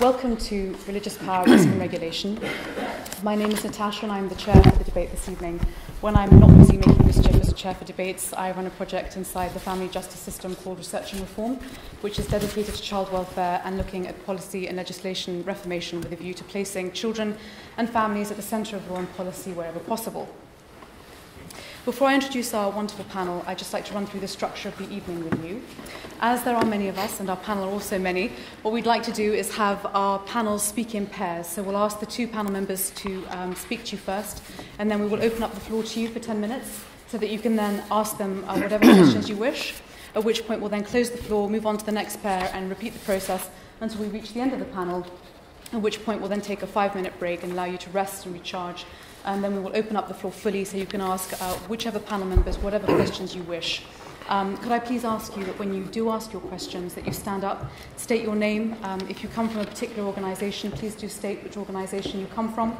Welcome to Religious Power, Risk and Regulation. My name is Natasha and I'm the chair for the debate this evening. When I'm not busy making mischief as a chair for debates, I run a project inside the family justice system called Research and Reform, which is dedicated to child welfare and looking at policy and legislation reformation with a view to placing children and families at the centre of law and policy wherever possible. Before I introduce our wonderful panel, I'd just like to run through the structure of the evening with you. As there are many of us, and our panel are also many, what we'd like to do is have our panels speak in pairs. So we'll ask the two panel members to speak to you first, and then we will open up the floor to you for 10 minutes so that you can then ask them whatever questions you wish, at which point we'll then close the floor, move on to the next pair, and repeat the process until we reach the end of the panel, at which point we'll then take a 5-minute break and allow you to rest and recharge. And then we will open up the floor fully so you can ask whichever panel members whatever questions you wish. Could I please ask you that when you do ask your questions that you stand up, state your name. If you come from a particular organisation, please do state which organisation you come from.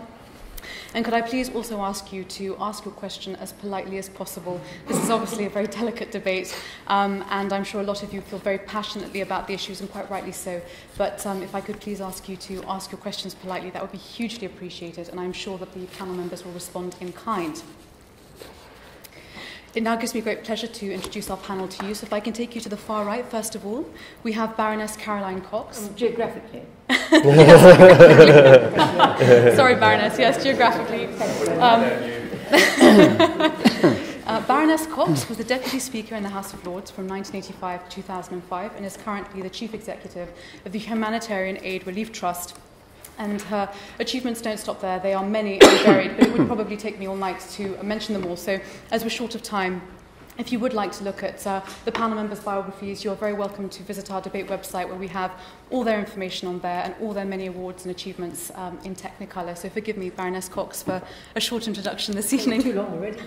And could I please also ask you to ask your question as politely as possible. This is obviously a very delicate debate, and I'm sure a lot of you feel very passionately about the issues, and quite rightly so. But if I could please ask you to ask your questions politely, that would be hugely appreciated, and I'm sure that the panel members will respond in kind. It now gives me great pleasure to introduce our panel to you. So if I can take you to the far right, first of all, we have Baroness Caroline Cox. Geographically. Sorry, Baroness, yes, geographically. Baroness Cox was the Deputy Speaker in the House of Lords from 1985 to 2005 and is currently the Chief Executive of the Humanitarian Aid Relief Trust. And her achievements don't stop there. They are many and varied, but it would probably take me all night to mention them all. So as we're short of time, if you would like to look at the panel members' biographies, you're very welcome to visit our debate website where we have all their information on there and all their many awards and achievements in Technicolor. So forgive me, Baroness Cox, for a short introduction this evening. Too long already.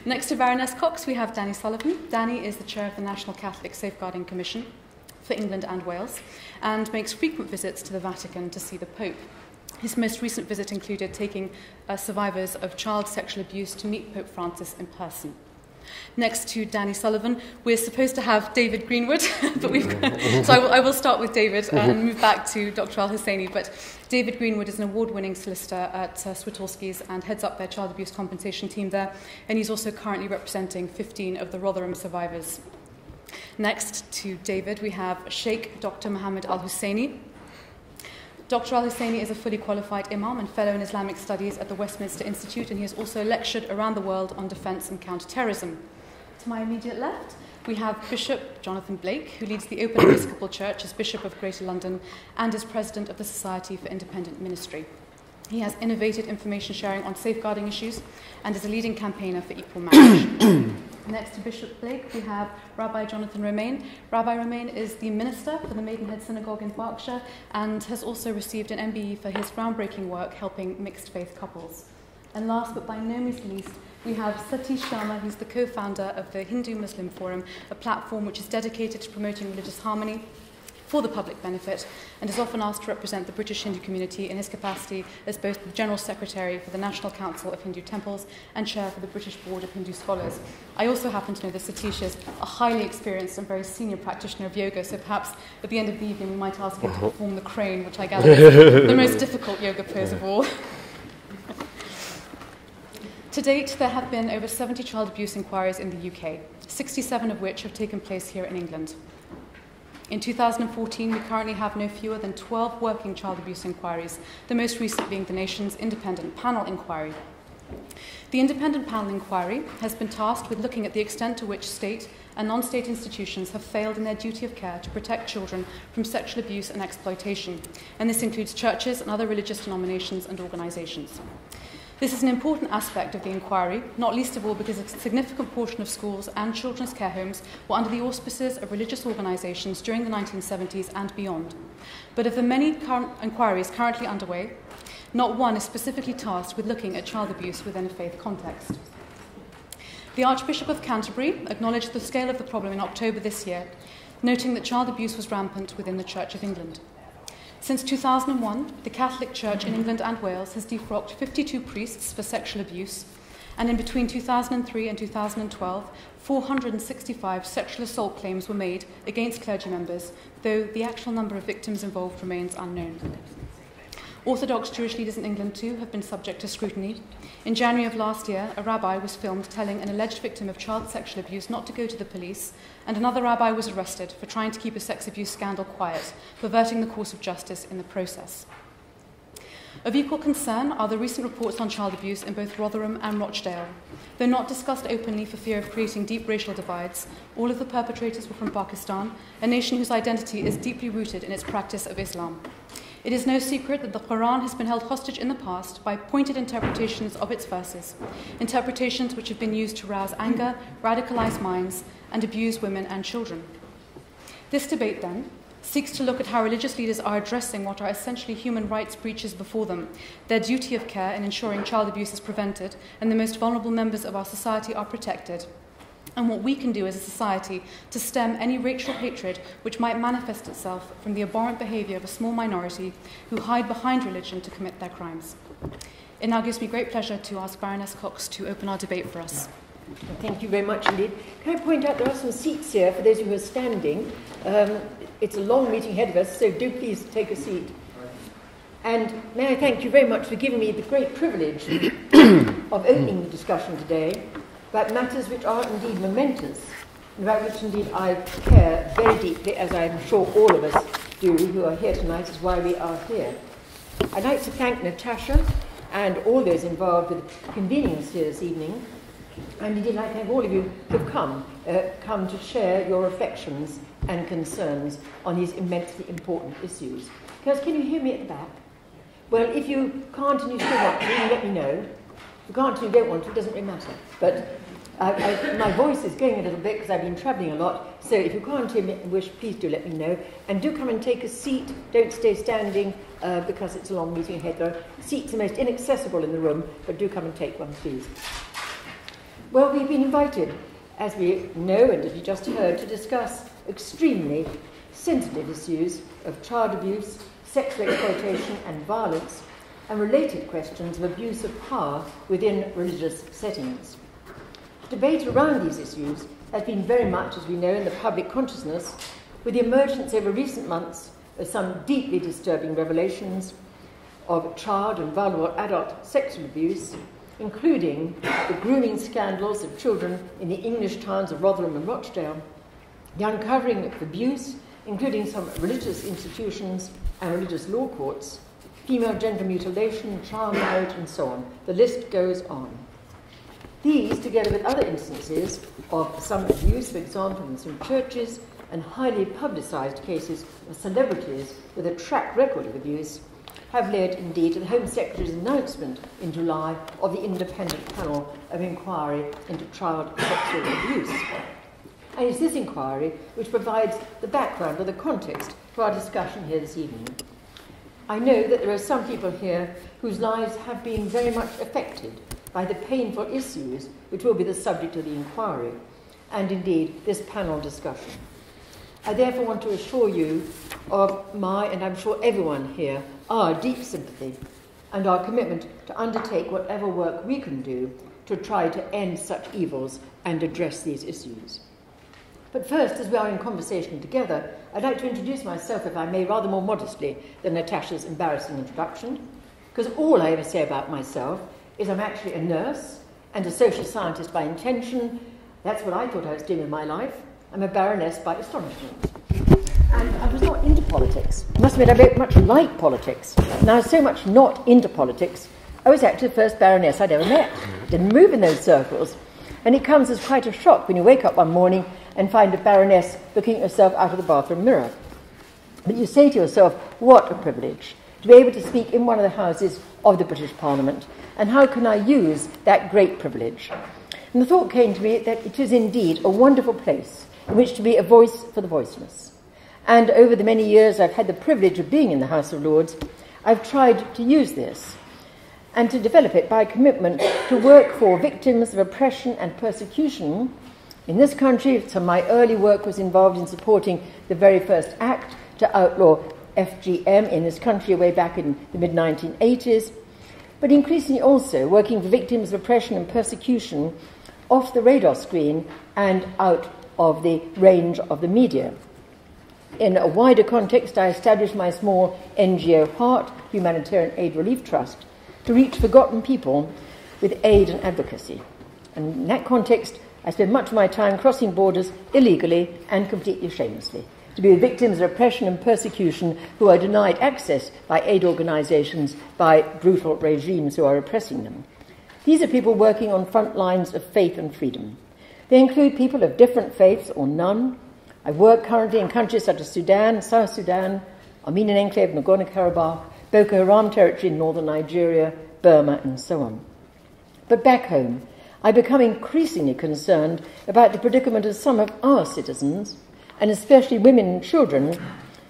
Next to Baroness Cox, we have Danny Sullivan. Danny is the chair of the National Catholic Safeguarding Commission for England and Wales, and makes frequent visits to the Vatican to see the Pope. His most recent visit included taking survivors of child sexual abuse to meet Pope Francis in person. Next to Danny Sullivan, we're supposed to have David Greenwood, but I will start with David and move back to Dr. Al-Hussaini. But David Greenwood is an award-winning solicitor at Switalskis and heads up their child abuse compensation team there, and he's also currently representing 15 of the Rotherham survivors. Next to David, we have Sheikh Dr. Muhammad Al-Hussaini. Dr. Al-Hussaini is a fully qualified imam and fellow in Islamic studies at the Westminster Institute, and he has also lectured around the world on defence and counter-terrorism. To my immediate left, we have Bishop Jonathan Blake, who leads the Open Episcopal Church as Bishop of Greater London and is President of the Society for Independent Ministry. He has innovated information sharing on safeguarding issues and is a leading campaigner for equal marriage. Next to Bishop Blake, we have Rabbi Jonathan Romain. Rabbi Romain is the minister for the Maidenhead Synagogue in Berkshire and has also received an MBE for his groundbreaking work helping mixed-faith couples. And last but by no means least, we have Satish Sharma, who's the co-founder of the Hindu-Muslim Forum, a platform which is dedicated to promoting religious harmony for the public benefit, and is often asked to represent the British Hindu community in his capacity as both the General Secretary for the National Council of Hindu Temples and Chair for the British Board of Hindu Scholars. I also happen to know that Satish is a highly experienced and very senior practitioner of yoga, so perhaps at the end of the evening we might ask him to perform the crane, which I gather is the most difficult yoga pose of all. To date, there have been over 70 child abuse inquiries in the UK, 67 of which have taken place here in England. In 2014, we currently have no fewer than 12 working child abuse inquiries, the most recent being the nation's independent panel inquiry. The independent panel inquiry has been tasked with looking at the extent to which state and non-state institutions have failed in their duty of care to protect children from sexual abuse and exploitation, and this includes churches and other religious denominations and organisations. This is an important aspect of the inquiry, not least of all because a significant portion of schools and children's care homes were under the auspices of religious organisations during the 1970s and beyond. But of the many inquiries currently underway, not one is specifically tasked with looking at child abuse within a faith context. The Archbishop of Canterbury acknowledged the scale of the problem in October this year, noting that child abuse was rampant within the Church of England. Since 2001, the Catholic Church in England and Wales has defrocked 52 priests for sexual abuse, and in between 2003 and 2012, 465 sexual assault claims were made against clergy members, though the actual number of victims involved remains unknown. Orthodox Jewish leaders in England, too, have been subject to scrutiny. In January of last year, a rabbi was filmed telling an alleged victim of child sexual abuse not to go to the police, and another rabbi was arrested for trying to keep a sex abuse scandal quiet, perverting the course of justice in the process. Of equal concern are the recent reports on child abuse in both Rotherham and Rochdale. Though not discussed openly for fear of creating deep racial divides, all of the perpetrators were from Pakistan, a nation whose identity is deeply rooted in its practice of Islam. It is no secret that the Quran has been held hostage in the past by pointed interpretations of its verses, interpretations which have been used to rouse anger, radicalize minds, and abuse women and children. This debate, then, seeks to look at how religious leaders are addressing what are essentially human rights breaches before them, their duty of care in ensuring child abuse is prevented and the most vulnerable members of our society are protected, and what we can do as a society to stem any racial hatred which might manifest itself from the abhorrent behaviour of a small minority who hide behind religion to commit their crimes. It now gives me great pleasure to ask Baroness Cox to open our debate for us. Thank you very much indeed. Can I point out there are some seats here for those who are standing. It's a long meeting ahead of us, so do please take a seat. And may I thank you very much for giving me the great privilege of opening the discussion today about matters which are indeed momentous, and about which indeed I care very deeply, as I'm sure all of us do who are here tonight, is why we are here. I'd like to thank Natasha and all those involved with convening us here this evening, and indeed I thank all of you who have come to share your reflections and concerns on these immensely important issues. Because can you hear me at the back? Well, if you can't and you still want to, you let me know. If you can't and you don't want to, it doesn't really matter. But my voice is going a little bit because I've been travelling a lot, so if you can't hear me and wish, please do let me know. And do come and take a seat. Don't stay standing because it's a long meeting ahead. There are seats the most inaccessible in the room, but do come and take one, please. Well, we've been invited, as we know and as we just heard, to discuss extremely sensitive issues of child abuse, sexual exploitation and violence, and related questions of abuse of power within religious settings. Debate around these issues has been very much, as we know, in the public consciousness, with the emergence over recent months of some deeply disturbing revelations of child and vulnerable adult sexual abuse, including the grooming scandals of children in the English towns of Rotherham and Rochdale, the uncovering of abuse, including some religious institutions and religious law courts, female genital mutilation, child marriage, and so on. The list goes on. These, together with other instances of some abuse, for example, in some churches, and highly publicised cases of celebrities with a track record of abuse, have led, indeed, to the Home Secretary's announcement in July of the independent panel of inquiry into child sexual abuse. And it's this inquiry which provides the background or the context for our discussion here this evening. I know that there are some people here whose lives have been very much affected by the painful issues which will be the subject of the inquiry, and indeed this panel discussion. I therefore want to assure you of my, and I'm sure everyone here, our deep sympathy and our commitment to undertake whatever work we can do to try to end such evils and address these issues. But first, as we are in conversation together, I'd like to introduce myself, if I may, rather more modestly than Natasha's embarrassing introduction, because all I ever say about myself is I'm actually a nurse and a social scientist by intention. That's what I thought I was doing in my life. I'm a baroness by astonishment. And I was not into politics. I must admit, I very much like politics. And I was so much not into politics, I was actually the first baroness I'd ever met. Didn't move in those circles. And it comes as quite a shock when you wake up one morning and find a baroness looking at yourself out of the bathroom mirror. But you say to yourself, what a privilege to be able to speak in one of the houses of the British Parliament, and how can I use that great privilege? And the thought came to me that it is indeed a wonderful place in which to be a voice for the voiceless. And over the many years I've had the privilege of being in the House of Lords, I've tried to use this and to develop it by commitment to work for victims of oppression and persecution in this country. So my early work was involved in supporting the very first act to outlaw FGM in this country way back in the mid-1980s. but increasingly also working for victims of oppression and persecution off the radar screen and out of the range of the media. In a wider context, I established my small NGO Heart Humanitarian Aid Relief Trust to reach forgotten people with aid and advocacy. And in that context, I spend much of my time crossing borders illegally and completely shamelessly, to be with victims of oppression and persecution who are denied access by aid organisations, by brutal regimes who are oppressing them. These are people working on front lines of faith and freedom. They include people of different faiths or none. I work currently in countries such as Sudan, South Sudan, Armenian enclave, Nagorno-Karabakh, Boko Haram territory in northern Nigeria, Burma, and so on. But back home, I become increasingly concerned about the predicament of some of our citizens, and especially women and children,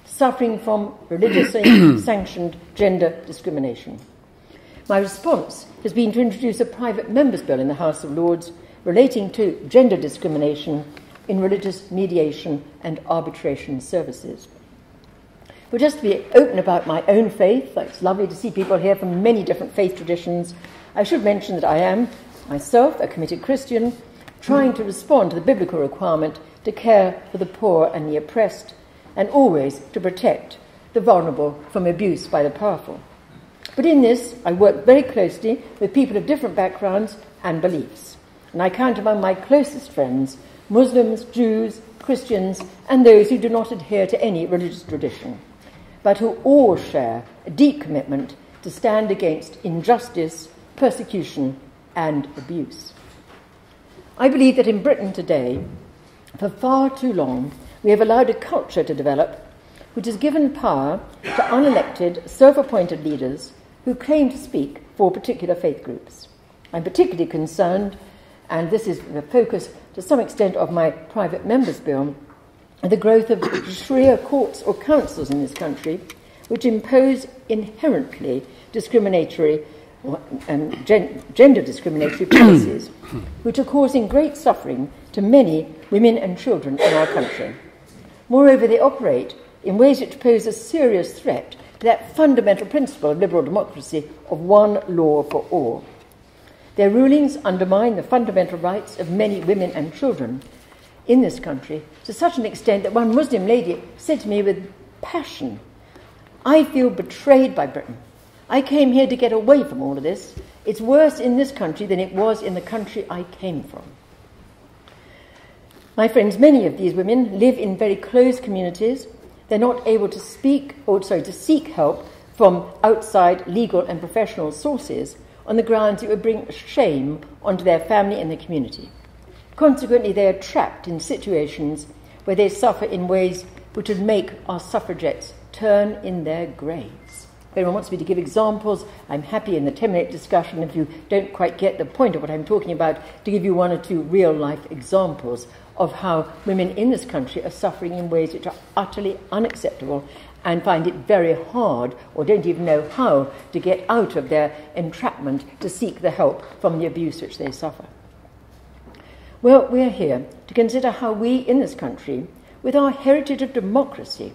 suffering from religiously sanctioned gender discrimination. My response has been to introduce a private members' bill in the House of Lords relating to gender discrimination in religious mediation and arbitration services. But just to be open about my own faith, it's lovely to see people here from many different faith traditions, I should mention that I am, myself, a committed Christian, trying to respond to the biblical requirement to care for the poor and the oppressed, and always to protect the vulnerable from abuse by the powerful. But in this, I work very closely with people of different backgrounds and beliefs, and I count among my closest friends Muslims, Jews, Christians, and those who do not adhere to any religious tradition, but who all share a deep commitment to stand against injustice, persecution, and abuse. I believe that in Britain today, for far too long, we have allowed a culture to develop which has given power to unelected, self-appointed leaders who claim to speak for particular faith groups. I'm particularly concerned, and this is the focus to some extent of my private members' bill, the growth of Sharia courts or councils in this country, which impose inherently discriminatory gender discriminatory policies, which are causing great suffering to many women and children in our country. Moreover, they operate in ways which pose a serious threat to that fundamental principle of liberal democracy of one law for all. Their rulings undermine the fundamental rights of many women and children in this country to such an extent that one Muslim lady said to me with passion, "I feel betrayed by Britain. I came here to get away from all of this. It's worse in this country than it was in the country I came from." My friends, many of these women live in very closed communities. They're not able to to seek help from outside legal and professional sources on the grounds it would bring shame onto their family and their community. Consequently, they are trapped in situations where they suffer in ways which would make our suffragettes turn in their graves. If anyone wants me to give examples, I'm happy in the 10-minute discussion, if you don't quite get the point of what I'm talking about, to give you one or two real-life examples of how women in this country are suffering in ways which are utterly unacceptable and find it very hard, or don't even know how, to get out of their entrapment to seek the help from the abuse which they suffer. Well, we're here to consider how we in this country, with our heritage of democracy,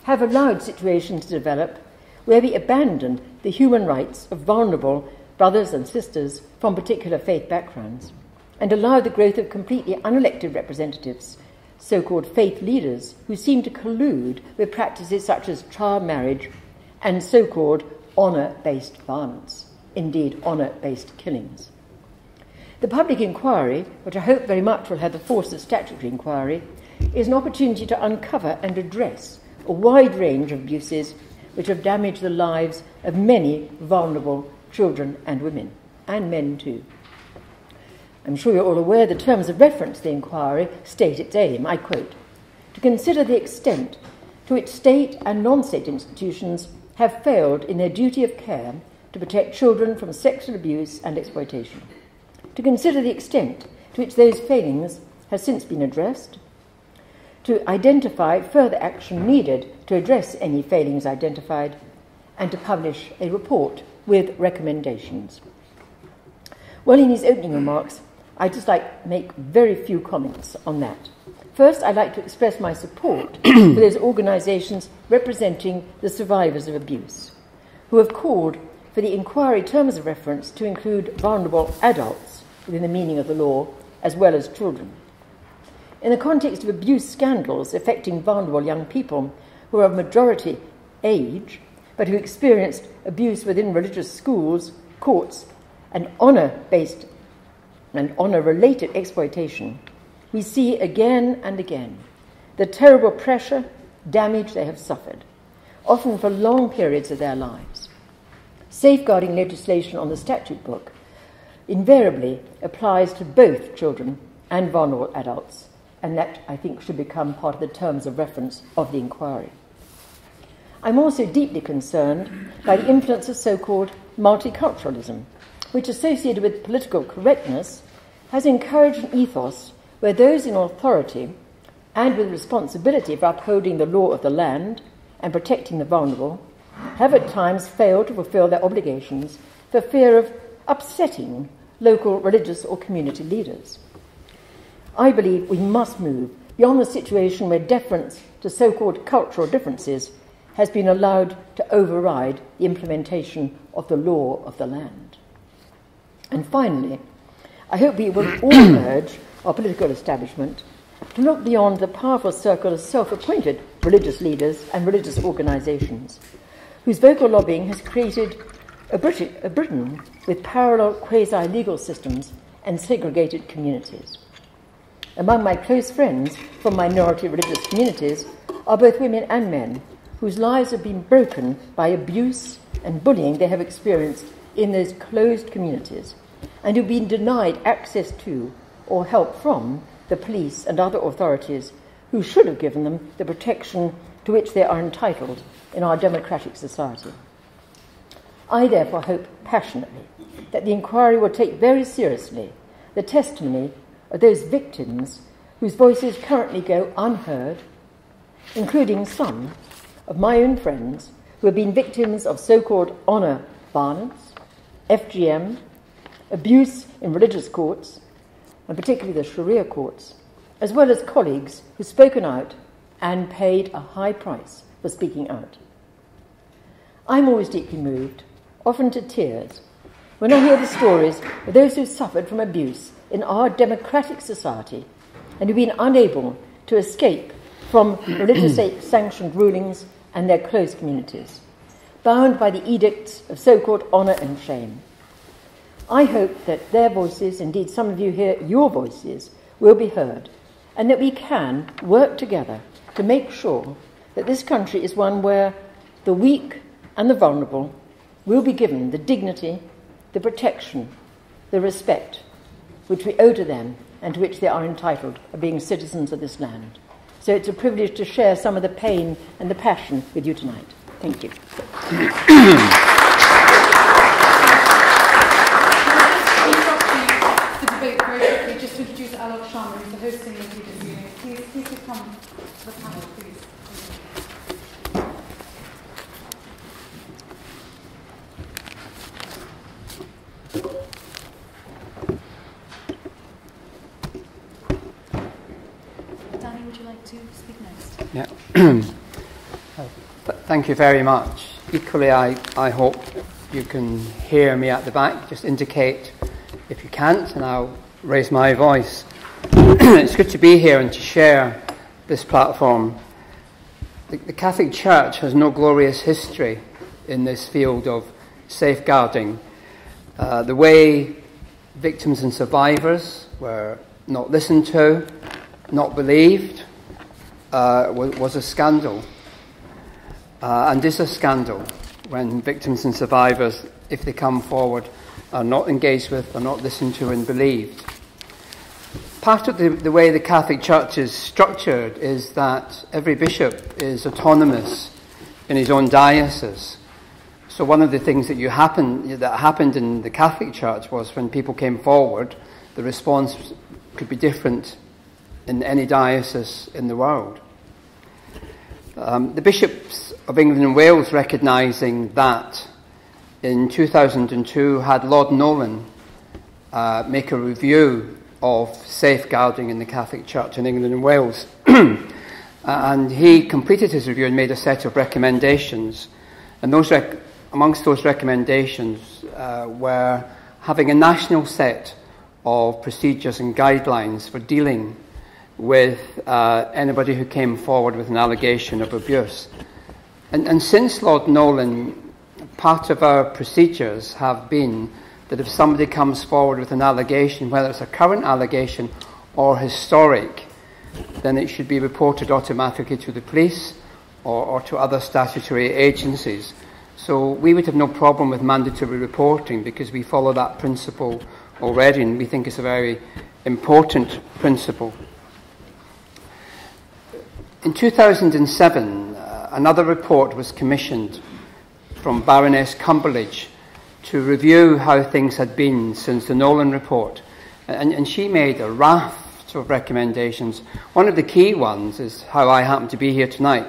have allowed situations to develop where we abandon the human rights of vulnerable brothers and sisters from particular faith backgrounds and allow the growth of completely unelected representatives, so-called faith leaders, who seem to collude with practices such as child marriage and so-called honour-based violence, indeed honour-based killings. The public inquiry, which I hope very much will have the force of statutory inquiry, is an opportunity to uncover and address a wide range of abuses which have damaged the lives of many vulnerable children and women, and men too. I'm sure you're all aware the terms of reference to the inquiry state its aim, I quote, "to consider the extent to which state and non-state institutions have failed in their duty of care to protect children from sexual abuse and exploitation, to consider the extent to which those failings have since been addressed, to identify further action needed to address any failings identified, and to publish a report with recommendations." Well, in his opening remarks, I'd just like to make very few comments on that. First, I'd like to express my support for those organisations representing the survivors of abuse, who have called for the inquiry terms of reference to include vulnerable adults within the meaning of the law, as well as children. In the context of abuse scandals affecting vulnerable young people who are of majority age, but who experienced abuse within religious schools, courts, and honour-based and honour-related exploitation, we see again and again the terrible pressure, damage they have suffered, often for long periods of their lives. Safeguarding legislation on the statute book invariably applies to both children and vulnerable adults, and that, I think, should become part of the terms of reference of the inquiry. I'm also deeply concerned by the influence of so-called multiculturalism, which, associated with political correctness, has encouraged an ethos where those in authority and with responsibility for upholding the law of the land and protecting the vulnerable have at times failed to fulfill their obligations for fear of upsetting local religious or community leaders. I believe we must move beyond the situation where deference to so-called cultural differences has been allowed to override the implementation of the law of the land. And finally, I hope we will all urge our political establishment to look beyond the powerful circle of self-appointed religious leaders and religious organisations, whose vocal lobbying has created a Britain with parallel quasi-legal systems and segregated communities. Among my close friends from minority religious communities are both women and men whose lives have been broken by abuse and bullying they have experienced in those closed communities, and who've been denied access to or help from the police and other authorities who should have given them the protection to which they are entitled in our democratic society. I therefore hope passionately that the inquiry will take very seriously the testimony of those victims whose voices currently go unheard, including some of my own friends who have been victims of so-called honour violence, FGM, abuse in religious courts, and particularly the Sharia courts, as well as colleagues who've spoken out and paid a high price for speaking out. I'm always deeply moved, often to tears, when I hear the stories of those who suffered from abuse in our democratic society and who've been unable to escape from religiously sanctioned rulings and their close communities, bound by the edicts of so-called honour and shame. I hope that their voices, indeed some of you here, your voices, will be heard, and that we can work together to make sure that this country is one where the weak and the vulnerable will be given the dignity, the protection, the respect which we owe to them and to which they are entitled of being citizens of this land. So it's a privilege to share some of the pain and the passion with you tonight. Thank you. Just to introduce Sharma, who's the hosting of this evening. Please come to the panel, please. Danny, would you like to speak next? Yeah. Thank you very much. Equally, I hope you can hear me at the back. Just indicate if you can't, and I'll raise my voice. It's good to be here and to share this platform. The Catholic Church has no glorious history in this field of safeguarding. The way victims and survivors were not listened to, not believed, was a scandal. And is a scandal when victims and survivors, if they come forward, are not engaged with, are not listened to and believed. Part of the way the Catholic Church is structured is that every bishop is autonomous in his own diocese. So one of the things that happened in the Catholic Church was when people came forward, the response could be different in any diocese in the world. The bishops of England and Wales, recognising that, in 2002 had Lord Nolan make a review of safeguarding in the Catholic Church in England and Wales. And he completed his review and made a set of recommendations. And those amongst those recommendations were having a national set of procedures and guidelines for dealing with anybody who came forward with an allegation of abuse. And since Lord Nolan, part of our procedures have been that if somebody comes forward with an allegation, whether it's a current allegation or historic, then it should be reported automatically to the police or to other statutory agencies. So we would have no problem with mandatory reporting because we follow that principle already, and we think it's a very important principle. In 2007, another report was commissioned from Baroness Caroline to review how things had been since the Nolan report. And she made a raft of recommendations. One of the key ones is how I happen to be here tonight.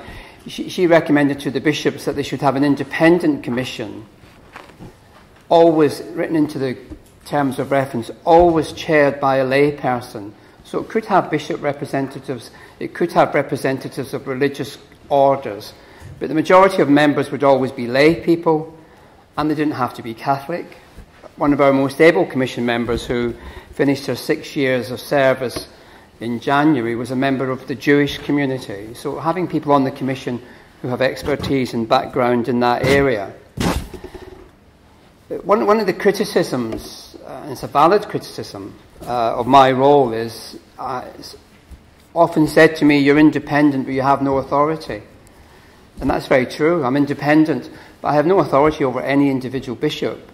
She recommended to the bishops that they should have an independent commission, always written into the terms of reference, always chaired by a lay person. So it could have bishop representatives, it could have representatives of religious orders, but the majority of members would always be lay people, and they didn't have to be Catholic. One of our most able commission members, who finished her 6 years of service in January, was a member of the Jewish community. So having people on the commission who have expertise and background in that area. One of the criticisms, and it's a valid criticism, of my role is it's often said to me, you're independent but you have no authority. And that's very true. I'm independent, but I have no authority over any individual bishop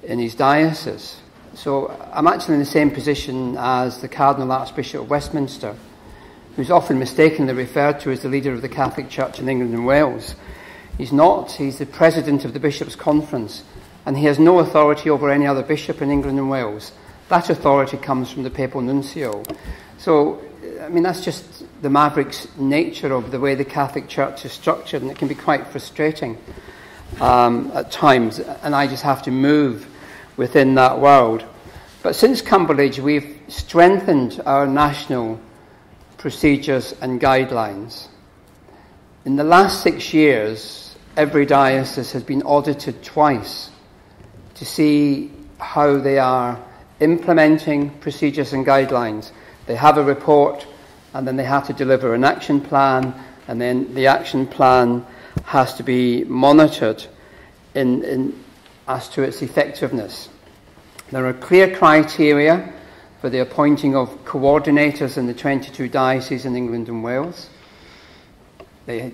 in his diocese. So I'm actually in the same position as the Cardinal Archbishop of Westminster, who's often mistakenly referred to as the leader of the Catholic Church in England and Wales. He's not. He's the president of the Bishops' Conference, and he has no authority over any other bishop in England and Wales. That authority comes from the Papal Nuncio. So, I mean, that's just the maverick's nature of the way the Catholic Church is structured, and it can be quite frustrating at times, and I just have to move within that world. But since Campbell-Taylor, we've strengthened our national procedures and guidelines. In the last 6 years, every diocese has been audited twice to see how they are implementing procedures and guidelines. They have a report, and then they have to deliver an action plan, and then the action plan has to be monitored as to its effectiveness. There are clear criteria for the appointing of coordinators in the 22 dioceses in England and Wales. They,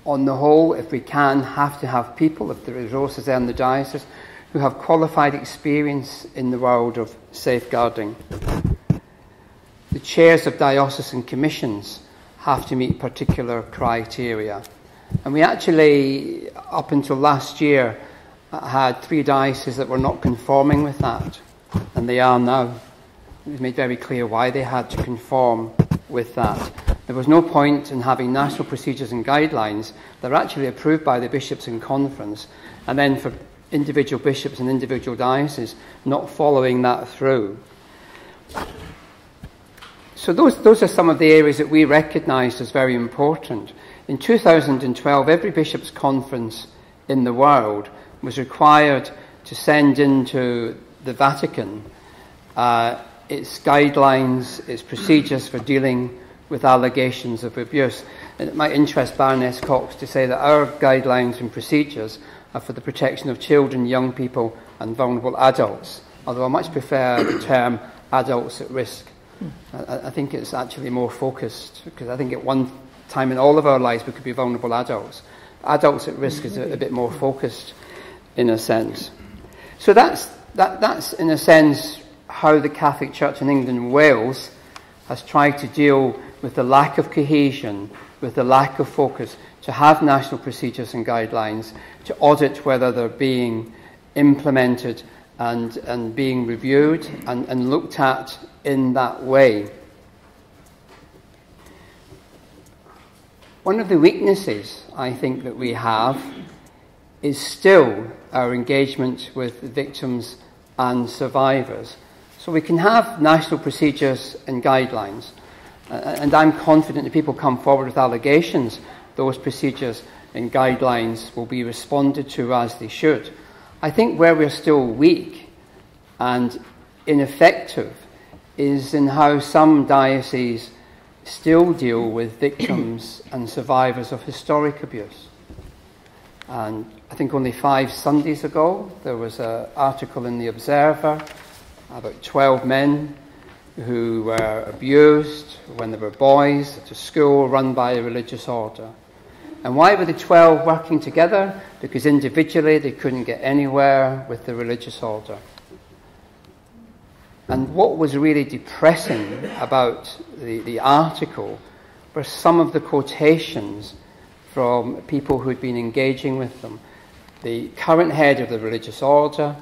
on the whole, if we can, have to have people, if the resources are in the diocese, who have qualified experience in the world of safeguarding. The chairs of diocesan commissions have to meet particular criteria. And we actually, up until last year, had 3 dioceses that were not conforming with that, and they are now. It was made very clear why they had to conform with that. There was no point in having national procedures and guidelines that are actually approved by the bishops in conference, and then for individual bishops and individual dioceses not following that through. So those are some of the areas that we recognised as very important. In 2012, every bishops' conference in the world was required to send into the Vatican its guidelines, its procedures for dealing with allegations of abuse. And it might interest Baroness Cox to say that our guidelines and procedures are for the protection of children, young people and vulnerable adults, although I much prefer the term adults at risk. I think it's actually more focused, because I think at one time in all of our lives we could be vulnerable adults. Adults at risk is a bit more focused in a sense. So that's in a sense how the Catholic Church in England and Wales has tried to deal with the lack of cohesion, with the lack of focus, to have national procedures and guidelines, to audit whether they're being implemented and being reviewed and looked at in that way. One of the weaknesses I think that we have is still our engagement with victims and survivors. So we can have national procedures and guidelines, and I'm confident that people come forward with allegations, those procedures and guidelines will be responded to as they should. I think where we're still weak and ineffective is in how some dioceses still deal with victims and survivors of historic abuse. And I think only 5 Sundays ago there was an article in the Observer about 12 men who were abused when they were boys at a school run by a religious order. And why were the 12 working together? Because individually they couldn't get anywhere with the religious order. And what was really depressing about the article were some of the quotations from people who had been engaging with them. The current head of the religious order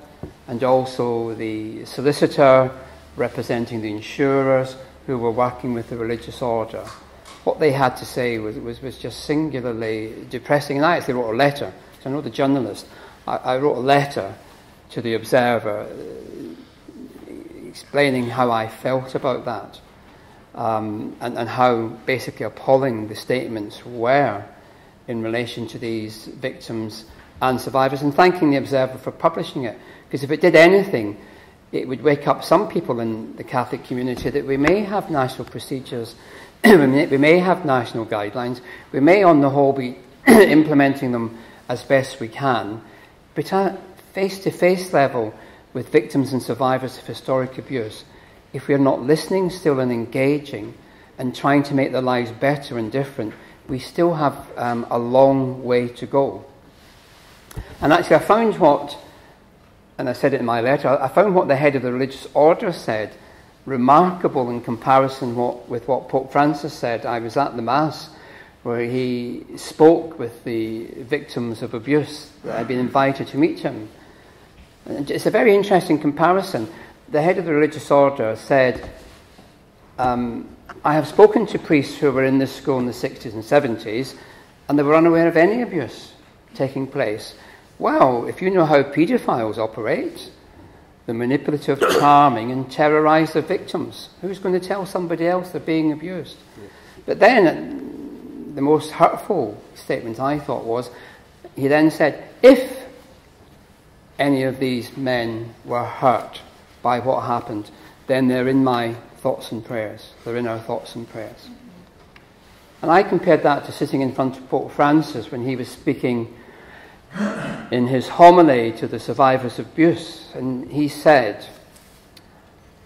and also the solicitor representing the insurers who were working with the religious order. What they had to say was just singularly depressing. And I actually wrote a letter. So I know the journalist. I wrote a letter to the Observer explaining how I felt about that and how basically appalling the statements were in relation to these victims and survivors, and thanking the Observer for publishing it. Because if it did anything, it would wake up some people in the Catholic community that we may have national procedures, we may have national guidelines, we may on the whole be implementing them as best we can, but at face-to-face level with victims and survivors of historic abuse, if we are not listening still and engaging and trying to make their lives better and different, we still have a long way to go. And actually I found what, and I said it in my letter, I found what the head of the religious order said remarkable in comparison with what Pope Francis said. I was at the Mass where he spoke with the victims of abuse that had been invited to meet him. And it's a very interesting comparison. The head of the religious order said, I have spoken to priests who were in this school in the 60s and 70s, and they were unaware of any abuse taking place. Well, if you know how paedophiles operate, the manipulative, charming, and terrorise their victims, who's going to tell somebody else they're being abused? Yeah. But then, the most hurtful statement I thought was, he then said, if any of these men were hurt by what happened, then they're in my thoughts and prayers. They're in our thoughts and prayers. And I compared that to sitting in front of Pope Francis when he was speaking in his homily to the survivors of abuse. And he said,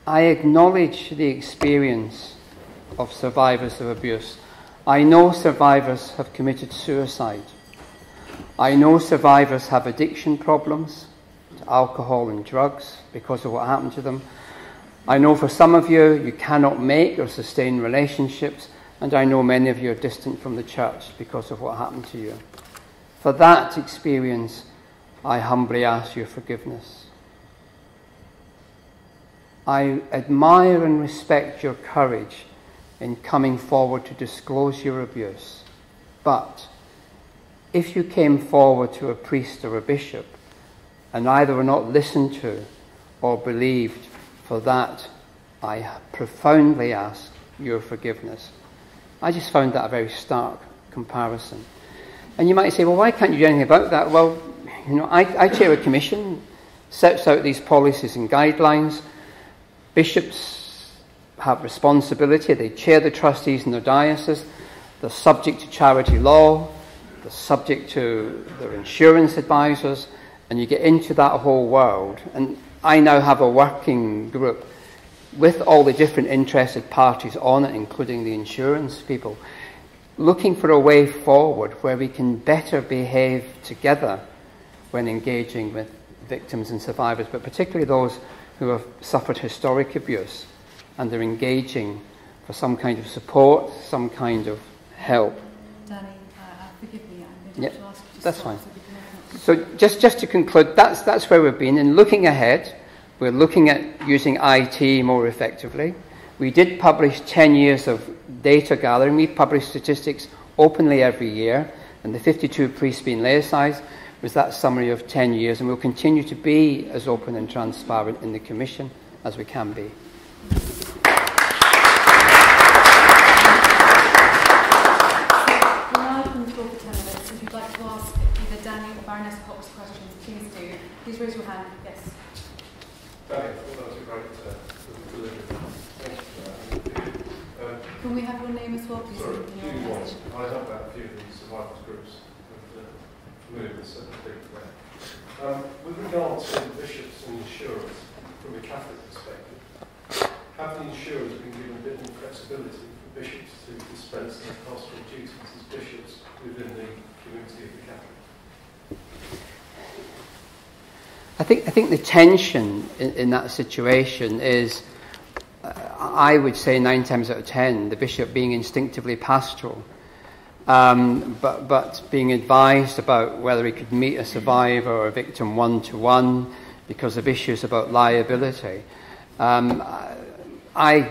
I acknowledge the experience of survivors of abuse. I know survivors have committed suicide. I know survivors have addiction problems to alcohol and drugs because of what happened to them. I know for some of you, you cannot make or sustain relationships, and I know many of you are distant from the church because of what happened to you. For that experience, I humbly ask your forgiveness. I admire and respect your courage in coming forward to disclose your abuse. But if you came forward to a priest or a bishop and either were not listened to or believed, for that I profoundly ask your forgiveness. I just found that a very stark comparison. And you might say, well, why can't you do anything about that? Well, you know, I chair a commission, sets out these policies and guidelines. Bishops have responsibility. They chair the trustees in their diocese. They're subject to charity law. They're subject to their insurance advisors. And you get into that whole world. And I now have a working group with all the different interested parties on it, including the insurance people, looking for a way forward where we can better behave together when engaging with victims and survivors, but particularly those who have suffered historic abuse and they're engaging for some kind of support, some kind of help. Danny, forgive me, I'm going to ask you to that's fine. So just to conclude, that's where we've been. In looking ahead, we're looking at using IT more effectively. We did publish 10 years of data gathering. We publish statistics openly every year, and the 52 priests being laicized was that summary of 10 years, and we'll continue to be as open and transparent in the Commission as we can be. Now you can talk to 10 minutes. If you'd like to Danny or Baroness Cox questions, please do. Please raise your hand. Yes. Danny, I thought that was a great delivery. Thank you for that. Can we have your name as well, please? Sorry, In your message? I help out a few of these survivors groups and familiar with certain things there. With regard to bishops and insurers, from a Catholic perspective, have the insurers been given a bit more flexibility for bishops to dispense their pastoral duties as bishops within the community of the Catholic? I think the tension in that situation is, I would say 9 times out of 10, the bishop being instinctively pastoral, but being advised about whether he could meet a survivor or a victim one-to-one because of issues about liability. I,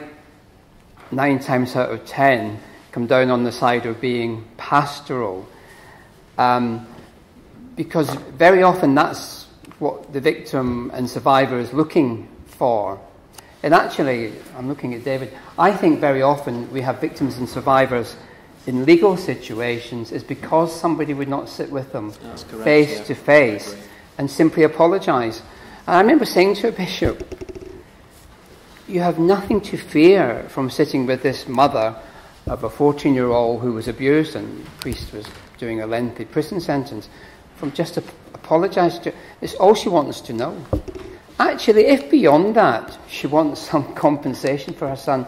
9 times out of 10, come down on the side of being pastoral, because very often that's what the victim and survivor is looking for. And actually, I'm looking at David, I think very often we have victims and survivors in legal situations is because somebody would not sit with them face to face and simply apologise. And I remember saying to a bishop, you have nothing to fear from sitting with this mother of a 14-year-old who was abused, and the priest was doing a lengthy prison sentence, from just apologise to. It's all she wants to know. Actually, if beyond that she wants some compensation for her son,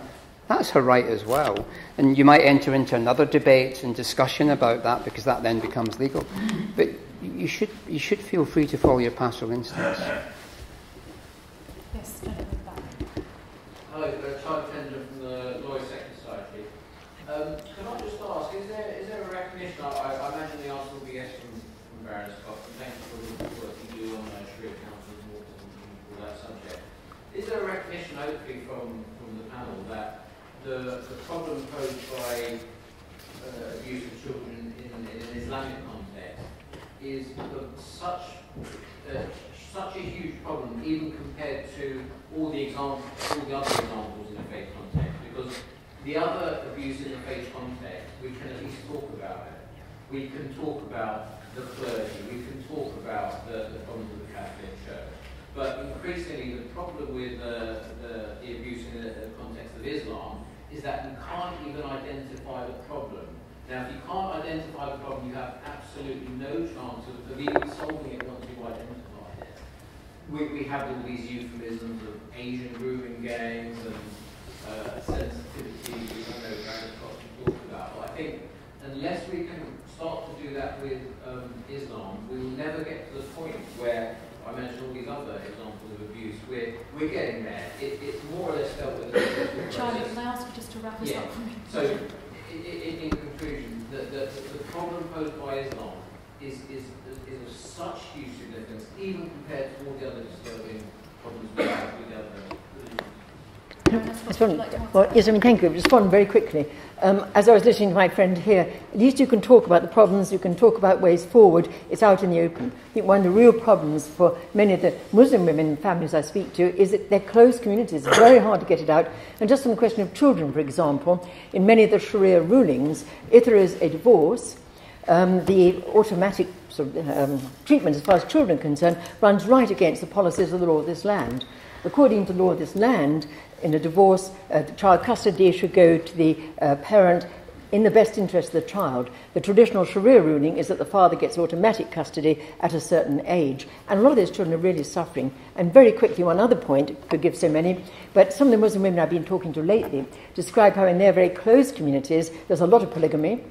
that's her right as well. And you might enter into another debate and discussion about that, because that then becomes legal. But you should feel free to follow your pastoral instincts. Yes, hello, Charlie Tender from the Lawyers Sector Society. Can I just ask, is there a recognition? I imagine the answer will be yes from Baroness Cox, and thank you for the work you do on Sharia councils and all that subject. Is there a recognition, hopefully, from the panel that the problem posed by abuse of children in an Islamic context is such a huge problem, even compared to all the other examples in the faith context? Because the other abuse in the faith context, we can at least talk about it. We can talk about the clergy, we can talk about the problems of the Catholic Church. But increasingly, the problem with the abuse in the context of Islam is that you can't even identify the problem. Now, if you can't identify the problem, you have absolutely no chance of even solving it once you've identified it. We have all these euphemisms of Asian grooming gangs and sensitivity, which I know Baroness Cox talked about. But I think unless we can start to do that with Islam, we will never get to the point where I mentioned all these other examples of abuse. We're getting there. It's more or less dealt with. Charlie, can I ask you just to wrap this up for me? So, in conclusion, the problem posed by Islam is of such huge significance, even compared to all the other disturbing problems we have with the other religions. Thank you. Respond very quickly. As I was listening to my friend here, at least you can talk about the problems, you can talk about ways forward. It's out in the open. I think one of the real problems for many of the Muslim women and families I speak to is that they're closed communities. It's very hard to get it out. And just on the question of children, for example, in many of the Sharia rulings, if there is a divorce, the automatic treatment as far as children are concerned runs right against the policies of the law of this land. According to the law of this land, in a divorce, the child custody should go to the parent in the best interest of the child. The traditional Sharia ruling is that the father gets automatic custody at a certain age. And a lot of those children are really suffering. And very quickly, one other point, could give so many, but some of the Muslim women I've been talking to lately describe how in their very closed communities there's a lot of polygamy.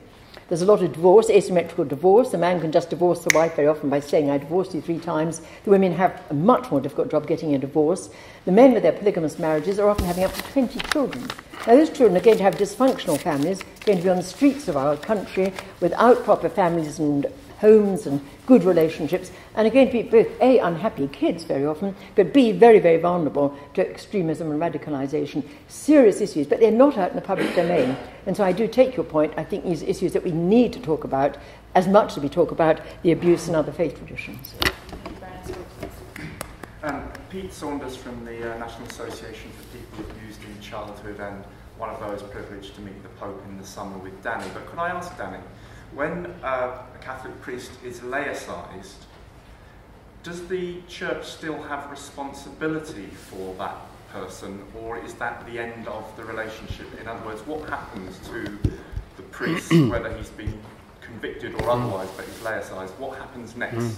There's a lot of divorce, asymmetrical divorce. The man can just divorce the wife very often by saying, I divorced you 3 times. The women have a much more difficult job getting a divorce. The men with their polygamous marriages are often having up to 20 children. Now, those children are going to have dysfunctional families, going to be on the streets of our country without proper families and homes and good relationships, and are going to be both, A, unhappy kids very often, but B, very, very vulnerable to extremism and radicalisation. Serious issues, but they're not out in the public domain. And so I do take your point. I think these issues that we need to talk about as much as we talk about the abuse in other faith traditions. Pete Saunders from the National Association for People Abused in Childhood, and one of those privileged to meet the Pope in the summer with Danny. But could I ask Danny, when a Catholic priest is laicized, does the church still have responsibility for that person, or is that the end of the relationship? In other words, what happens to the priest, whether he's been convicted or otherwise, but he's laicized? What happens next?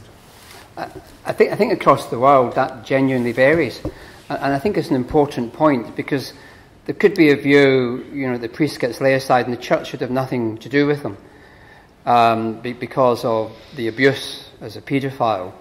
I think across the world that genuinely varies, and I think it's an important point, because there could be a view, the priest gets laicized and the church should have nothing to do with them because of the abuse as a paedophile.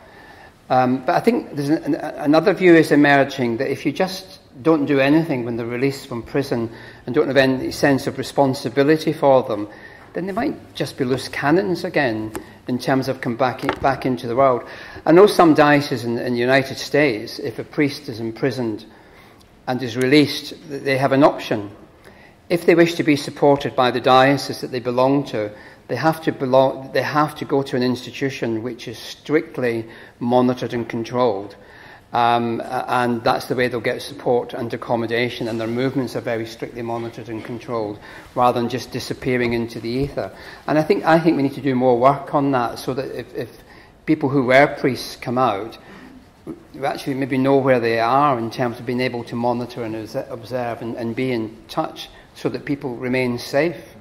But I think there's another view is emerging, that if you just don't do anything when they're released from prison and don't have any sense of responsibility for them, then they might just be loose cannons again in terms of coming back into the world. I know some dioceses in the United States, if a priest is imprisoned and is released, they have an option. If they wish to be supported by the diocese that they belong to, they have to go to an institution which is strictly monitored and controlled, and that's the way they'll get support and accommodation, and their movements are very strictly monitored and controlled, rather than just disappearing into the ether. And I think we need to do more work on that, so that if people who were priests come out, you actually maybe know where they are in terms of being able to monitor and observe and be in touch, so that people remain safe.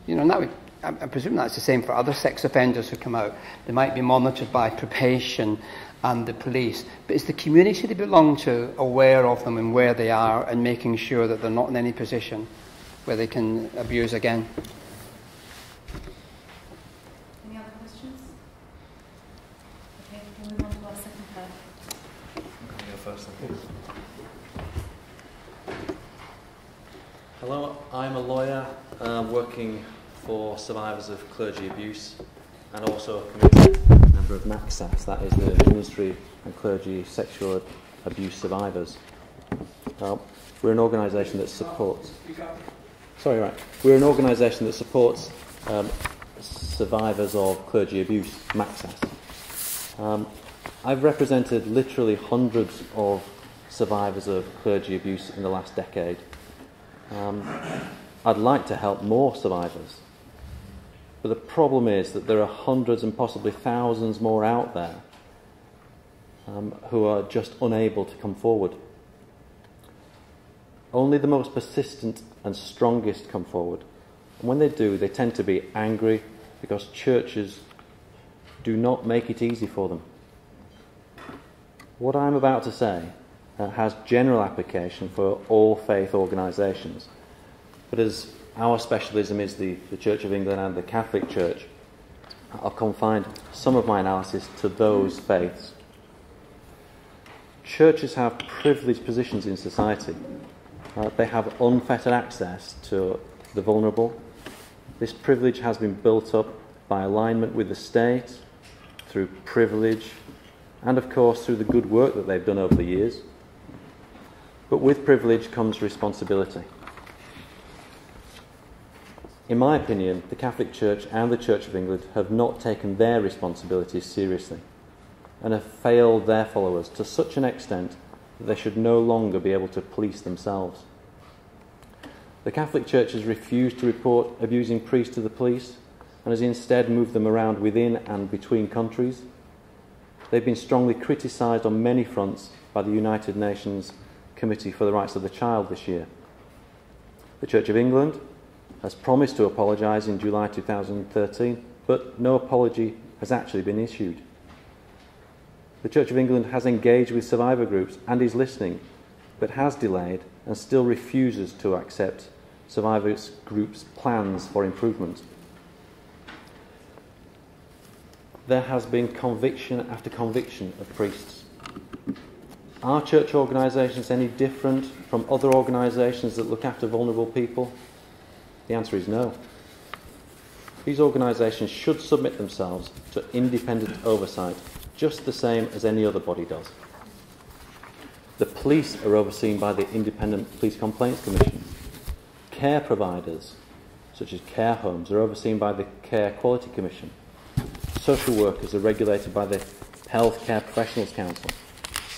And that would, I presume that's the same for other sex offenders who come out. They might be monitored by probation and the police, but it's the community they belong to aware of them and where they are, and making sure that they're not in any position where they can abuse again. Any other questions? Okay, we'll move on to our second pair. Go first, thank you. Hello, I'm a lawyer working for survivors of clergy abuse, and also a committee member of MACSAS, that is the Ministry and Clergy Sexual Abuse Survivors. We're an organisation that supports. We're an organisation that supports survivors of clergy abuse, MACSAS. I've represented literally hundreds of survivors of clergy abuse in the last decade. I'd like to help more survivors. But the problem is that there are hundreds and possibly thousands more out there who are just unable to come forward. Only the most persistent and strongest come forward. And when they do, they tend to be angry because churches do not make it easy for them. What I'm about to say has general application for all faith organisations. But as our specialism is the Church of England and the Catholic Church, I'll confine some of my analysis to those faiths. Churches have privileged positions in society. They have unfettered access to the vulnerable. This privilege has been built up by alignment with the state, through privilege, and of course through the good work that they've done over the years. But with privilege comes responsibility. In my opinion, the Catholic Church and the Church of England have not taken their responsibilities seriously, and have failed their followers to such an extent that they should no longer be able to police themselves. The Catholic Church has refused to report abusing priests to the police, and has instead moved them around within and between countries. They've been strongly criticised on many fronts by the United Nations Committee for the Rights of the Child this year. The Church of England has promised to apologise in July 2013, but no apology has actually been issued. The Church of England has engaged with survivor groups and is listening, but has delayed and still refuses to accept survivor groups' plans for improvement. There has been conviction after conviction of priests. Are church organisations any different from other organisations that look after vulnerable people? The answer is no. These organisations should submit themselves to independent oversight, just the same as any other body does. The police are overseen by the Independent Police Complaints Commission. Care providers, such as care homes, are overseen by the Care Quality Commission. Social workers are regulated by the Healthcare Professionals Council.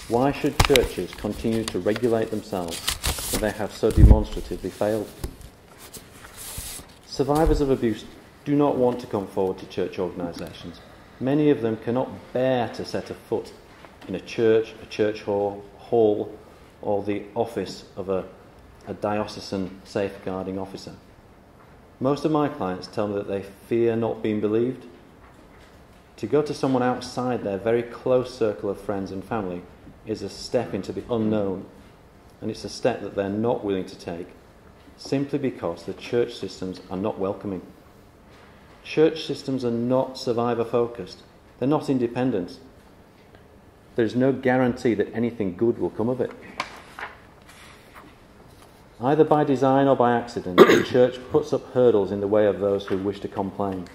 Why should churches continue to regulate themselves when they have so demonstratively failed? Survivors of abuse do not want to come forward to church organisations. Many of them cannot bear to set a foot in a church hall, or the office of a diocesan safeguarding officer. Most of my clients tell me that they fear not being believed. To go to someone outside their very close circle of friends and family is a step into the unknown, and it's a step that they're not willing to take, simply because the church systems are not welcoming. Church systems are not survivor-focused. They're not independent. There's no guarantee that anything good will come of it. Either by design or by accident, the church puts up hurdles in the way of those who wish to complain.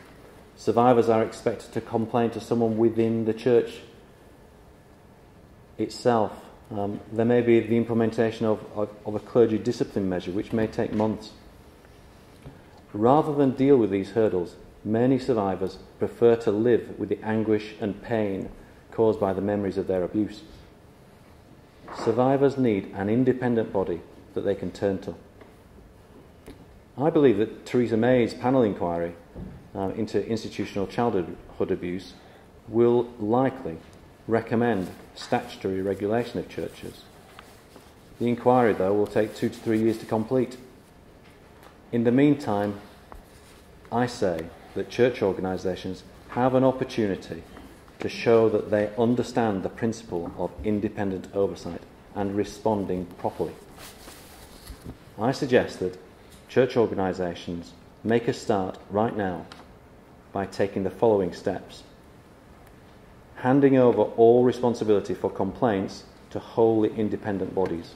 Survivors are expected to complain to someone within the church itself. There may be the implementation of a clergy discipline measure, which may take months. Rather than deal with these hurdles, many survivors prefer to live with the anguish and pain caused by the memories of their abuse. Survivors need an independent body that they can turn to. I believe that Theresa May's panel inquiry into institutional childhood abuse will likely recommend statutory regulation of churches. The inquiry, though, will take 2 to 3 years to complete. In the meantime, I say that church organisations have an opportunity to show that they understand the principle of independent oversight and responding properly. I suggest that church organisations make a start right now by taking the following steps: handing over all responsibility for complaints to wholly independent bodies.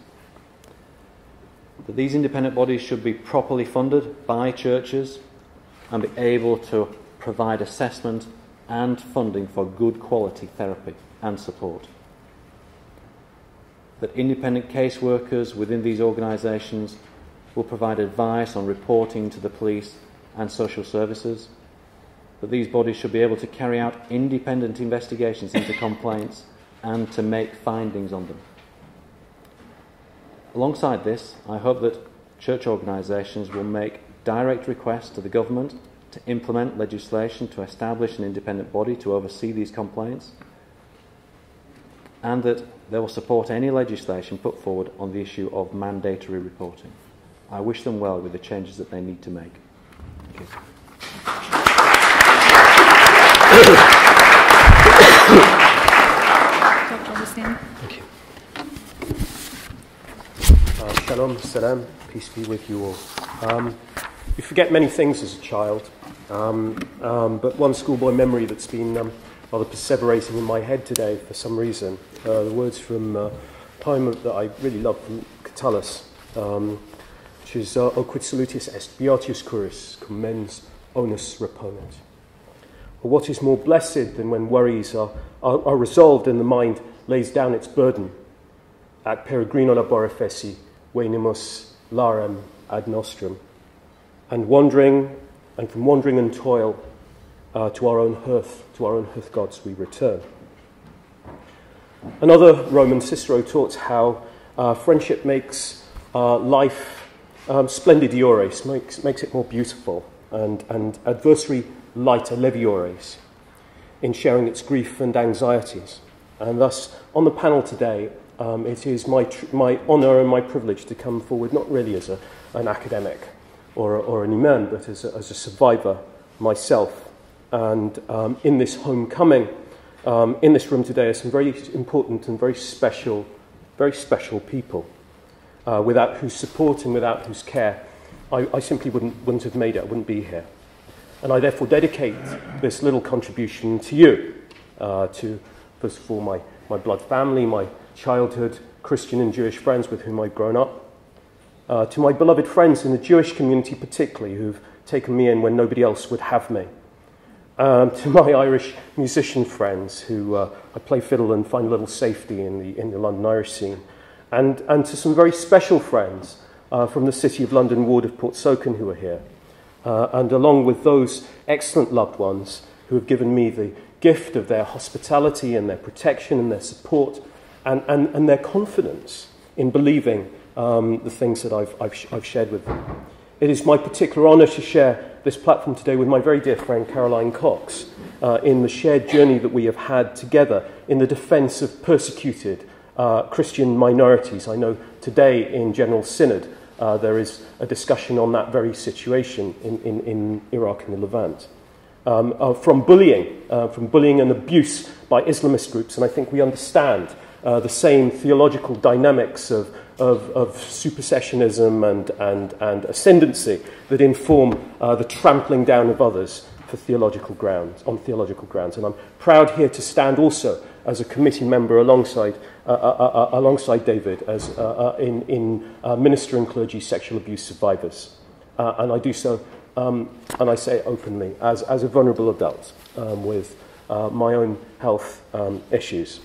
That these independent bodies should be properly funded by churches and be able to provide assessment and funding for good quality therapy and support. That independent caseworkers within these organisations will provide advice on reporting to the police and social services. That these bodies should be able to carry out independent investigations into complaints and to make findings on them. Alongside this, I hope that church organisations will make direct requests to the government to implement legislation to establish an independent body to oversee these complaints, and that they will support any legislation put forward on the issue of mandatory reporting. I wish them well with the changes that they need to make. Thank you. Dr. Al-Hussaini. Thank you. Shalom, salam, peace be with you all. You forget many things as a child, but one schoolboy memory that's been rather perseverating in my head today for some reason. The words from a poem that I really love from Catullus, which is O quid salutis est beatius curis, cum mens onus reponent. Or what is more blessed than when worries are resolved and the mind lays down its burden? Ac peregrino labora feci, venimus larem ad nostrum. And from wandering and toil to our own hearth gods we return. Another Roman, Cicero, taught how friendship makes life splendidiores, makes it more beautiful, and adversary lighter leviores, in sharing its grief and anxieties. And thus, on the panel today, it is my honour and my privilege to come forward not really as an academic or an imam, but as a survivor myself. And in this homecoming, in this room today, are some very important and very special people, without whose support and without whose care I simply wouldn't have made it. I wouldn't be here. And I therefore dedicate this little contribution to you, to, first of all, my blood family, my childhood Christian and Jewish friends with whom I've grown up, to my beloved friends in the Jewish community particularly, who've taken me in when nobody else would have me, to my Irish musician friends who I play fiddle and find a little safety in the London Irish scene, and to some very special friends from the City of London ward of Portsoken who are here, and along with those excellent loved ones who have given me the gift of their hospitality and their protection and their support and their confidence in believing the things that I've shared with them. It is my particular honour to share this platform today with my very dear friend Caroline Cox in the shared journey that we have had together in the defence of persecuted Christian minorities. I know today in General Synod there is a discussion on that very situation in Iraq and the Levant. From bullying and abuse by Islamist groups, and I think we understand the same theological dynamics of supersessionism and ascendancy that inform the trampling down of others for theological grounds. And I'm proud here to stand also as a committee member alongside David as in ministering clergy sexual abuse survivors, and I do so. And I say it openly, as a vulnerable adult with my own health issues.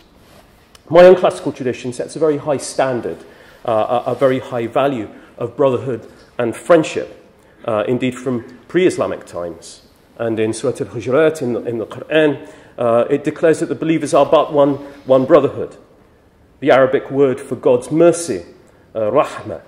My own classical tradition sets a very high standard, a very high value of brotherhood and friendship, indeed from pre-Islamic times. And in Surah Al-Hujurat, in the Quran, it declares that the believers are but one brotherhood. The Arabic word for God's mercy, rahmah,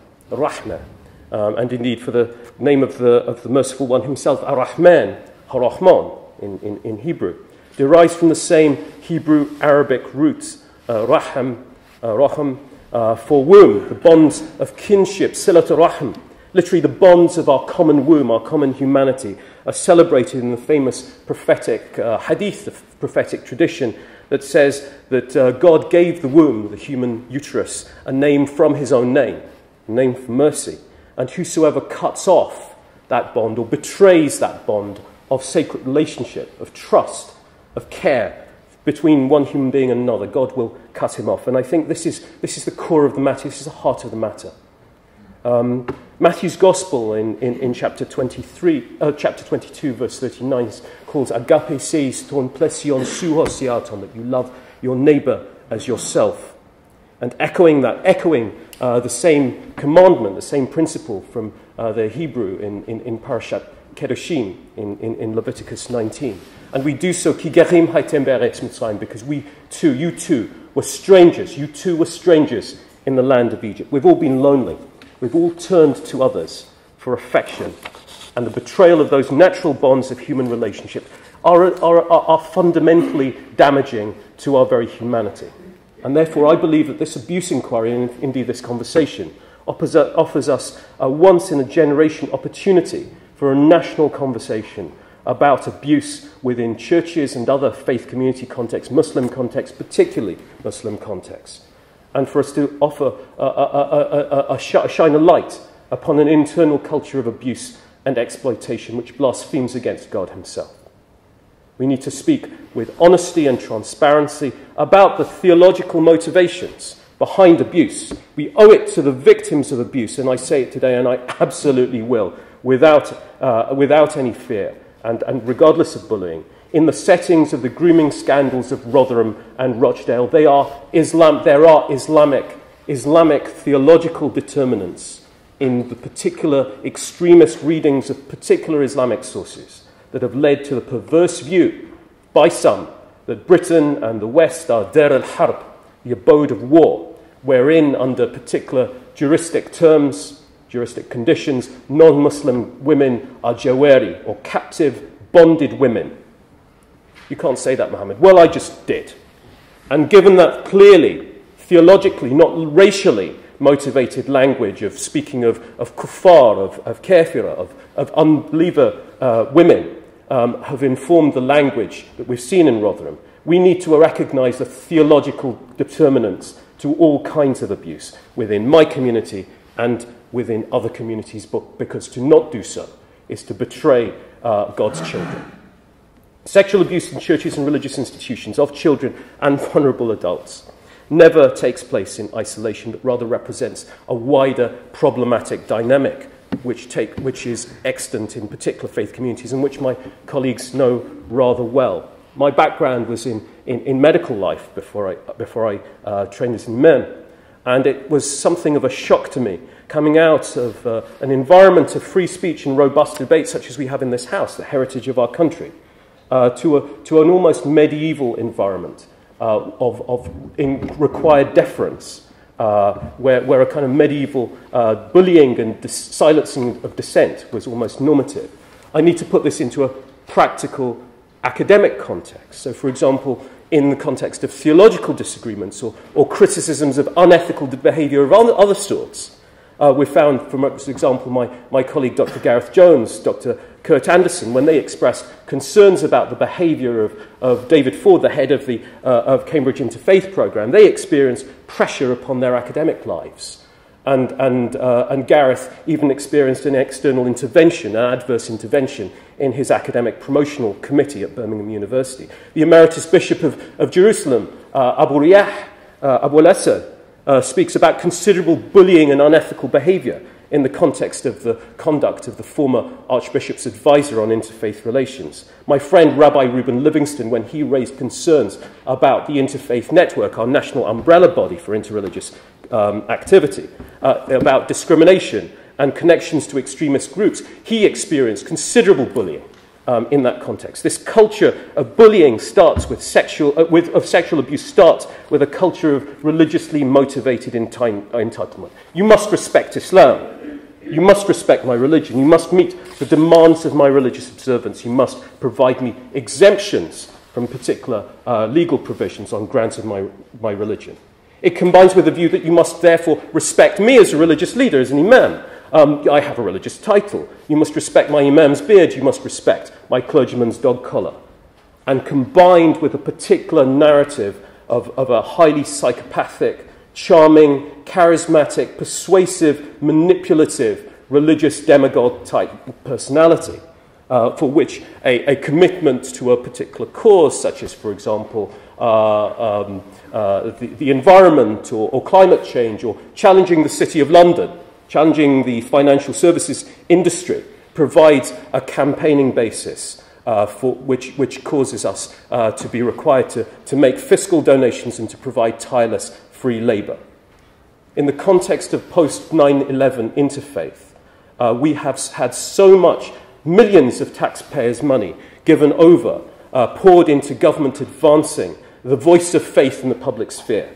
and indeed for the name of the merciful one himself, Ar-Rahman, Har-Rahman in Hebrew, derives from the same Hebrew-Arabic roots, raham, for womb, the bonds of kinship, silat rahim, literally the bonds of our common womb, our common humanity, are celebrated in the famous prophetic hadith, the prophetic tradition that says that God gave the womb, the human uterus, a name from his own name, a name for mercy. And whosoever cuts off that bond or betrays that bond of sacred relationship, of trust, of care between one human being and another, God will cut him off. And I think this is the core of the matter. This is the heart of the matter. Matthew's Gospel in chapter 22, verse 39, calls agape seis ton plesion suhosiaton, that you love your neighbour as yourself. And echoing the same commandment, the same principle from the Hebrew in Parashat Kedoshim in Leviticus 19. And we do so, ki gerim haitem be'eretz Mitzrayim, because you too were strangers. You too were strangers in the land of Egypt. We've all been lonely. We've all turned to others for affection. And the betrayal of those natural bonds of human relationship are fundamentally damaging to our very humanity. And therefore, I believe that this abuse inquiry, and indeed this conversation, offers us a once-in-a-generation opportunity for a national conversation about abuse within churches and other faith community contexts, Muslim contexts, particularly Muslim contexts, and for us to offer shine a light upon an internal culture of abuse and exploitation which blasphemes against God himself. We need to speak with honesty and transparency about the theological motivations behind abuse. We owe it to the victims of abuse, and I say it today, and I absolutely will, without any fear, and regardless of bullying. In the settings of the grooming scandals of Rotherham and Rochdale, there are Islamic theological determinants in the particular extremist readings of particular Islamic sources that have led to the perverse view by some that Britain and the West are Dar al-Harb, the abode of war, wherein under particular juristic terms, juristic conditions, non-Muslim women are jawari, or captive, bonded women. You can't say that, Muhammad. Well, I just did. And given that clearly, theologically, not racially motivated language of speaking of kuffar, of kafira, of unbeliever women, have informed the language that we've seen in Rotherham, we need to recognise the theological determinants to all kinds of abuse within my community and within other communities, because to not do so is to betray God's children. Sexual abuse in churches and religious institutions of children and vulnerable adults never takes place in isolation, but rather represents a wider problematic dynamic which is extant in particular faith communities and which my colleagues know rather well. My background was in medical life before I trained as an imam, and it was something of a shock to me coming out of an environment of free speech and robust debate such as we have in this house, the heritage of our country, to an almost medieval environment in required deference, where a kind of medieval bullying and silencing of dissent was almost normative. I need to put this into a practical academic context. So, for example, in the context of theological disagreements or criticisms of unethical behaviour of other sorts, we found, for example, my colleague Dr. Gareth Jones, Dr. Kurt Anderson, when they expressed concerns about the behaviour of David Ford, the head of the Cambridge Interfaith programme, they experienced pressure upon their academic lives. And Gareth even experienced an external intervention, an adverse intervention, in his academic promotional committee at Birmingham University. The Emeritus Bishop of Jerusalem, Abu Riyah, Abu al-Asad, speaks about considerable bullying and unethical behaviour in the context of the conduct of the former Archbishop's advisor on interfaith relations. My friend Rabbi Reuben Livingston, when he raised concerns about the Interfaith Network, our national umbrella body for interreligious activity, about discrimination and connections to extremist groups, he experienced considerable bullying in that context. This culture of bullying starts with sexual abuse starts with a culture of religiously motivated entitlement. You must respect Islam. You must respect my religion. You must meet the demands of my religious observance. You must provide me exemptions from particular legal provisions on grounds of my religion. It combines with the view that you must therefore respect me as a religious leader, as an imam. I have a religious title. You must respect my imam's beard. You must respect my clergyman's dog collar. And combined with a particular narrative of a highly psychopathic, charming, charismatic, persuasive, manipulative, religious demagogue-type personality, for which a commitment to a particular cause, such as, for example, the environment or climate change or challenging the City of London, challenging the financial services industry, provides a campaigning basis for which causes us to be required to make fiscal donations and to provide tireless free labour. In the context of post-9/11 interfaith, we have had so much, millions of taxpayers' money given over, poured into government advancing the voice of faith in the public sphere,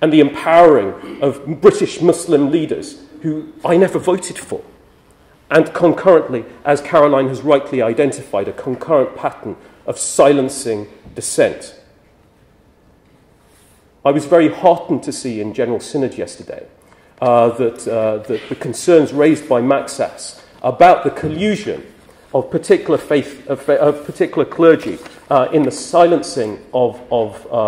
and the empowering of British Muslim leaders who I never voted for, and concurrently, as Caroline has rightly identified, a concurrent pattern of silencing dissent. I was very heartened to see in General Synod yesterday that the concerns raised by Maxas about the collusion of particular particular clergy in the silencing of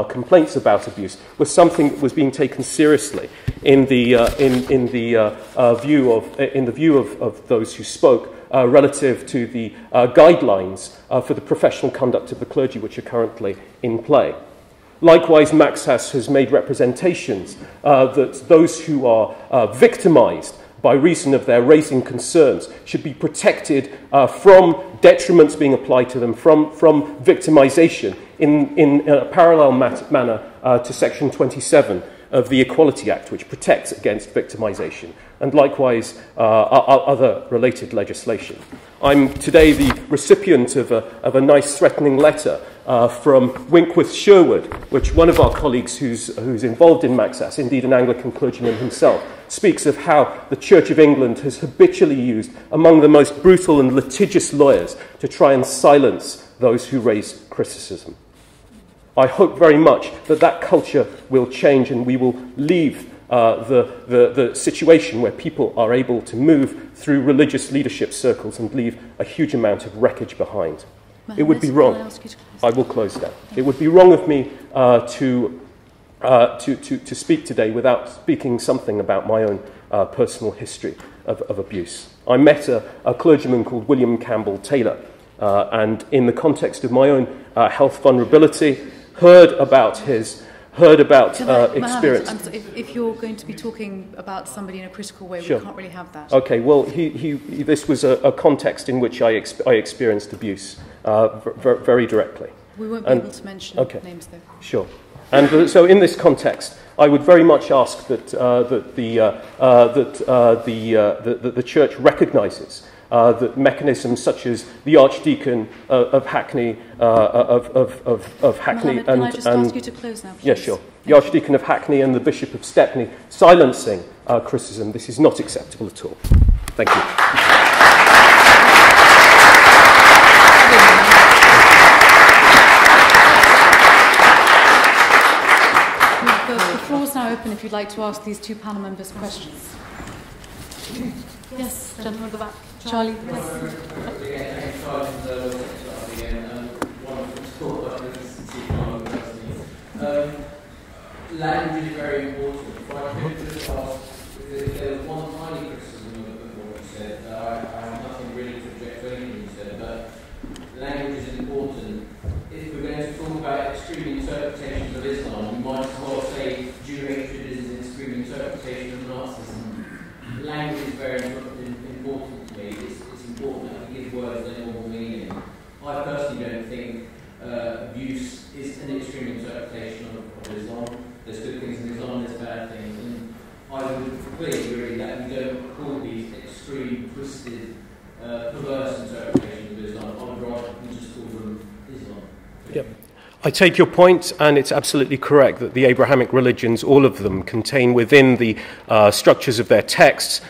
complaints about abuse was something that was being taken seriously in the view of those who spoke relative to the guidelines for the professional conduct of the clergy, which are currently in play. Likewise, Maxas has made representations that those who are victimised by reason of their raising concerns should be protected from detriments being applied to them, from victimisation in a parallel manner to Section 27 of the Equality Act, which protects against victimisation, and likewise other related legislation. I'm today the recipient of a nice threatening letter from Winkworth Sherwood, which one of our colleagues who's involved in Maxas, indeed an Anglican clergyman himself, speaks of how the Church of England has habitually used among the most brutal and litigious lawyers to try and silence those who raise criticism. I hope very much that culture will change and we will leave the situation where people are able to move through religious leadership circles and leave a huge amount of wreckage behind. It would be wrong. I will close now. It would be wrong of me to speak today without speaking something about my own personal history of abuse. I met a clergyman called William Campbell-Taylor, and in the context of my own health vulnerability, heard about experience. If you're going to be talking about somebody in a critical way, Sure. we can't really have that. Okay, well, this was a context in which I experienced abuse very directly. We won't be able to mention names, though. Sure. And so in this context, I would very much ask that the Church recognises that mechanisms such as the Archdeacon of Hackney, Hackney, Mohammed, can I just ask you to close now, please? Yes, sure. The Archdeacon of Hackney and the Bishop of Stepney silencing criticism. This is not acceptable at all. Thank you. you'd like to ask these two panel members questions. Yes, gentleman at the back. Charlie. Language is very important. But I could just ask, there was one tiny criticism of what you said. I have nothing really to object to anything you said, but language is important. If we're going to talk about extreme interpretations of Islam, we might as well say Jew hatred is an extreme interpretation of Nazism. Language is very important to me. It's important that we give words their normal meaning. I personally don't think abuse is an extreme interpretation of Islam. There's good things in Islam, there's bad things. And I would completely agree that we don't call these extreme, twisted, perverse interpretations of Islam. I would rather we just call them Islam. Yep. I take your point, and it's absolutely correct that the Abrahamic religions, all of them, contain within the structures of their texts,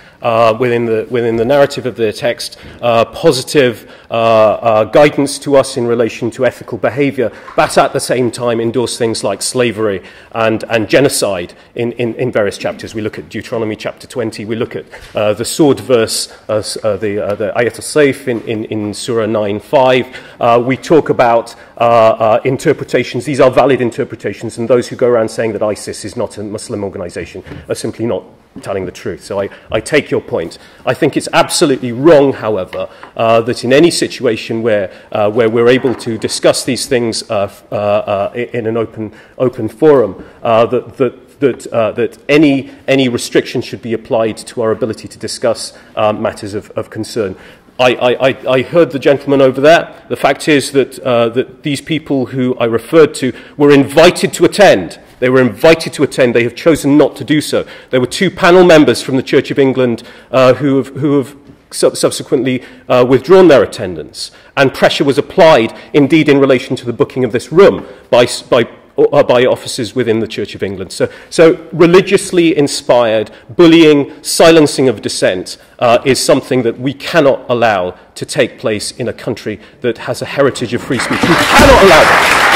within the narrative of their text, positive guidance to us in relation to ethical behaviour, but at the same time endorse things like slavery and genocide in various chapters. We look at Deuteronomy chapter 20, we look at the sword verse, the Ayat al-Sayf in Surah 9:5. We talk about interpretations. These are valid interpretations, and those who go around saying that ISIS is not a Muslim organisation are simply not telling the truth. So I take your point. I think it's absolutely wrong, however, that in any situation where we're able to discuss these things in an open forum, that any restriction should be applied to our ability to discuss matters of concern. I heard the gentleman over there. The fact is that these people who I referred to were invited to attend. They were invited to attend. They have chosen not to do so. There were two panel members from the Church of England who have subsequently withdrawn their attendance. And pressure was applied, indeed, in relation to the booking of this room by officers within the Church of England. So religiously inspired bullying, silencing of dissent is something that we cannot allow to take place in a country that has a heritage of free speech. We cannot allow that.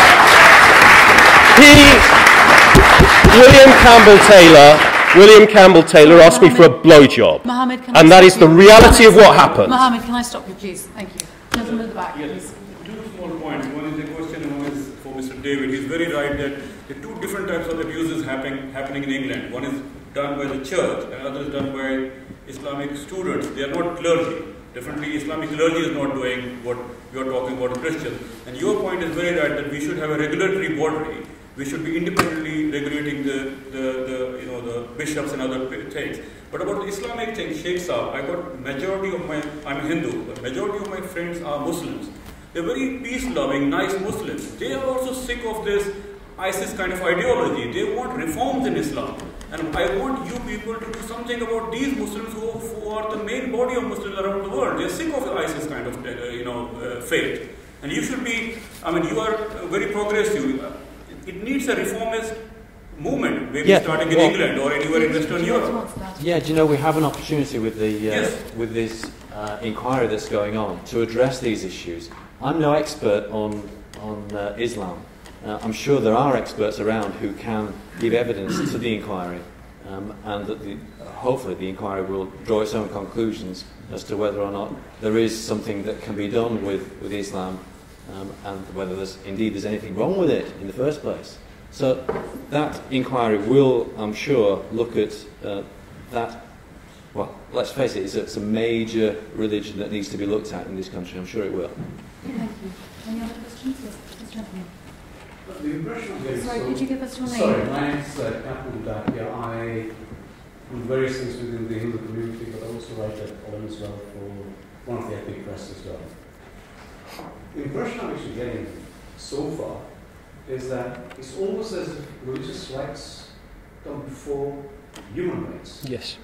William Campbell-Taylor asked me for a blowjob. Mohammed, and that is the reality of what happened. Mohammed, can I stop you, please? Thank you. Gentleman at the back, yes. please. Two small points. One is the question, and one is for Mr. David. He's very right that the two different types of abuses happening in England. One is done by the church, and the other is done by Islamic students. They are not clergy. Definitely Islamic clergy is not doing what you are talking about Christians. And your point is very right that we should have a regulatory body. We should be independently regulating the bishops and other things. But about the Islamic thing, Sheikh Saab, I'm Hindu, but majority of my friends are Muslims. They're very peace-loving, nice Muslims. They are also sick of this ISIS kind of ideology. They want reforms in Islam. And I want you people to do something about these Muslims who are the main body of Muslims around the world. They're sick of the ISIS kind of faith. And you should be, you are very progressive. It needs a reformist movement, maybe starting in England or anywhere in Western Europe. Yeah, do you know, we have an opportunity with with this inquiry that's going on to address these issues. I'm no expert on Islam. I'm sure there are experts around who can give evidence to the inquiry, and that hopefully the inquiry will draw its own conclusions as to whether or not there is something that can be done with Islam, and whether there's anything wrong with it in the first place. So that inquiry will, I'm sure, look at that. Well, let's face it, it's a major religion that needs to be looked at in this country. I'm sure it will. Thank you. Any other questions? Yes, this gentleman. The impression is... Sorry, could you give us your name? Sorry, my name is Campbell-Taylor. I do various things within the Hindu community, but I also write a column as well for one of the ethnic press as well. The impression I'm actually getting so far is that it's almost as if religious rights come before human rights. Yes.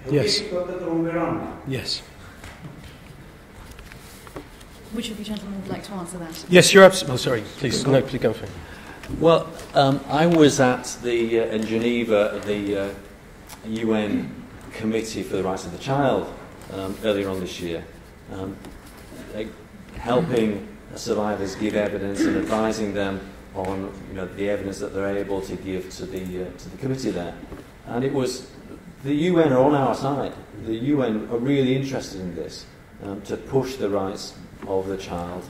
Have Yes. we got that the wrong way around now? Yes. Which of you gentlemen would like to answer that? Yes, you're absolutely... Oh, sorry. Please, no, please go for it. Well, I was at in Geneva, the UN Committee for the Rights of the Child earlier on this year, helping survivors give evidence and advising them on the evidence that they're able to give to the committee there. And it was, the UN are on our side. The UN are really interested in this, to push the rights of the child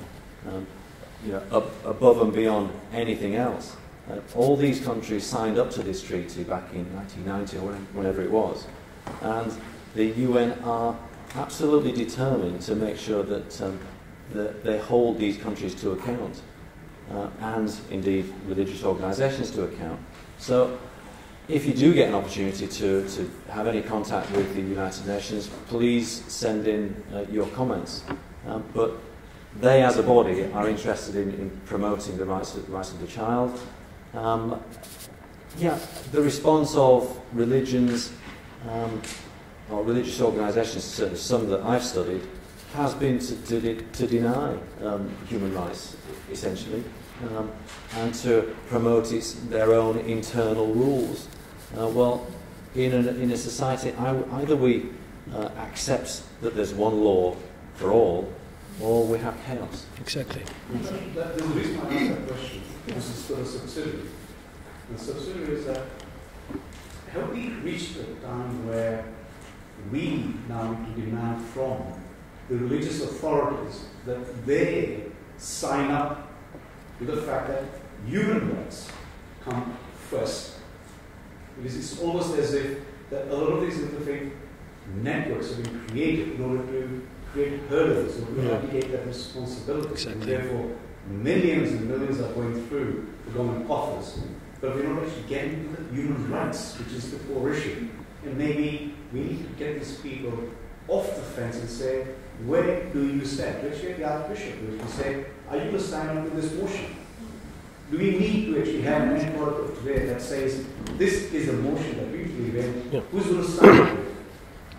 above and beyond anything else. All these countries signed up to this treaty back in 1990 or whenever it was, and the UN are absolutely determined to make sure that they hold these countries to account, and indeed religious organisations to account. So if you do get an opportunity to have any contact with the United Nations, please send in your comments. But they as a body are interested in promoting the rights of the child. The response of religions or religious organisations, certainly some that I've studied, has been to deny human rights, essentially, and to promote their own internal rules. Well, in a society, either we accept that there's one law for all, or we have chaos. Exactly. There's a reason I asked that question. This is for the subsidiary. The subsidiary is that have we reached a time where we now need to demand from the religious authorities that they sign up to the fact that human rights come first? Because it's almost as if that a lot of these interfaith networks have been created in order to create hurdles or to abdicate that responsibility. Exactly. And therefore, millions and millions are going through the government coffers, but we're not actually getting to the human rights, which is the core issue. And maybe we need to get these people off the fence and say, where do you stand? Let's get the Archbishop to say, are you going to stand up to this motion? Do we need to actually have an end product of today that says, this is a motion that we believe in, who's going to stand up to it?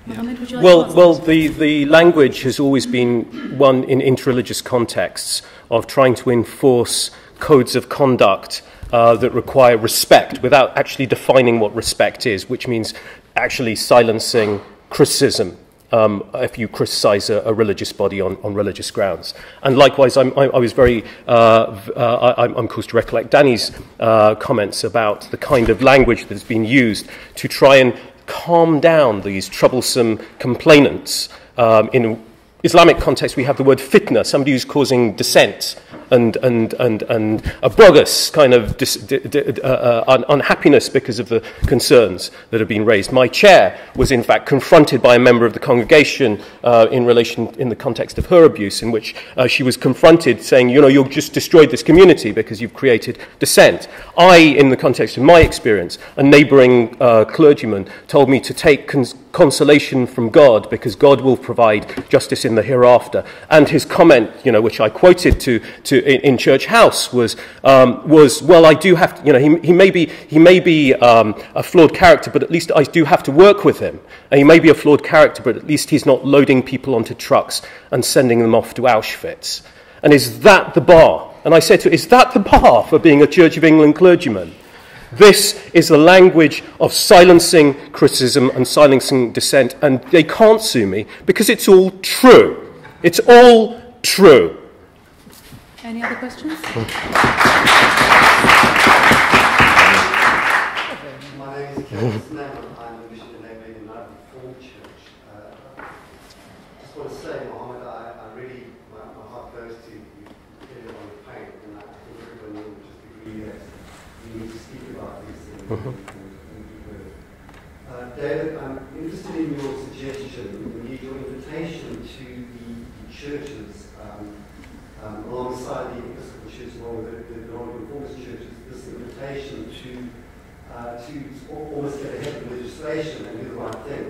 Muhammad, would you like the language has always been one in interreligious contexts of trying to enforce codes of conduct that require respect without actually defining what respect is, which means actually silencing criticism if you criticize a religious body on religious grounds. And likewise, I'm caused to recollect Danny's comments about the kind of language that's been used to try and calm down these troublesome complainants. In Islamic context, we have the word fitna, somebody who's causing dissent and a bogus kind of unhappiness because of the concerns that have been raised. My chair was in fact confronted by a member of the congregation in the context of her abuse, in which she was confronted saying, you've just destroyed this community because you've created dissent. In the context of my experience, a neighbouring clergyman told me to take consolation from God because God will provide justice in the hereafter. And his comment, which I quoted in Church House was well, I do have to, he may be a flawed character, but at least I do have to work with him. And he may be a flawed character, but at least he's not loading people onto trucks and sending them off to Auschwitz. And is that the bar? And I said to him, is that the bar for being a Church of England clergyman? This is the language of silencing criticism and silencing dissent, and they can't sue me because it's all true. It's all true. Any other questions? My name is Kevin Snell. I'm a missionary in the United Reformed Church. I just want to say, Muhammad, my heart goes to you on the pain, and I think everyone will just agree that we need to speak about these things. David, I'm interested in your suggestion, your invitation to the churches alongside the Episcopal Church, along with the non-conformist churches, this invitation to almost get ahead of the legislation and do the right thing.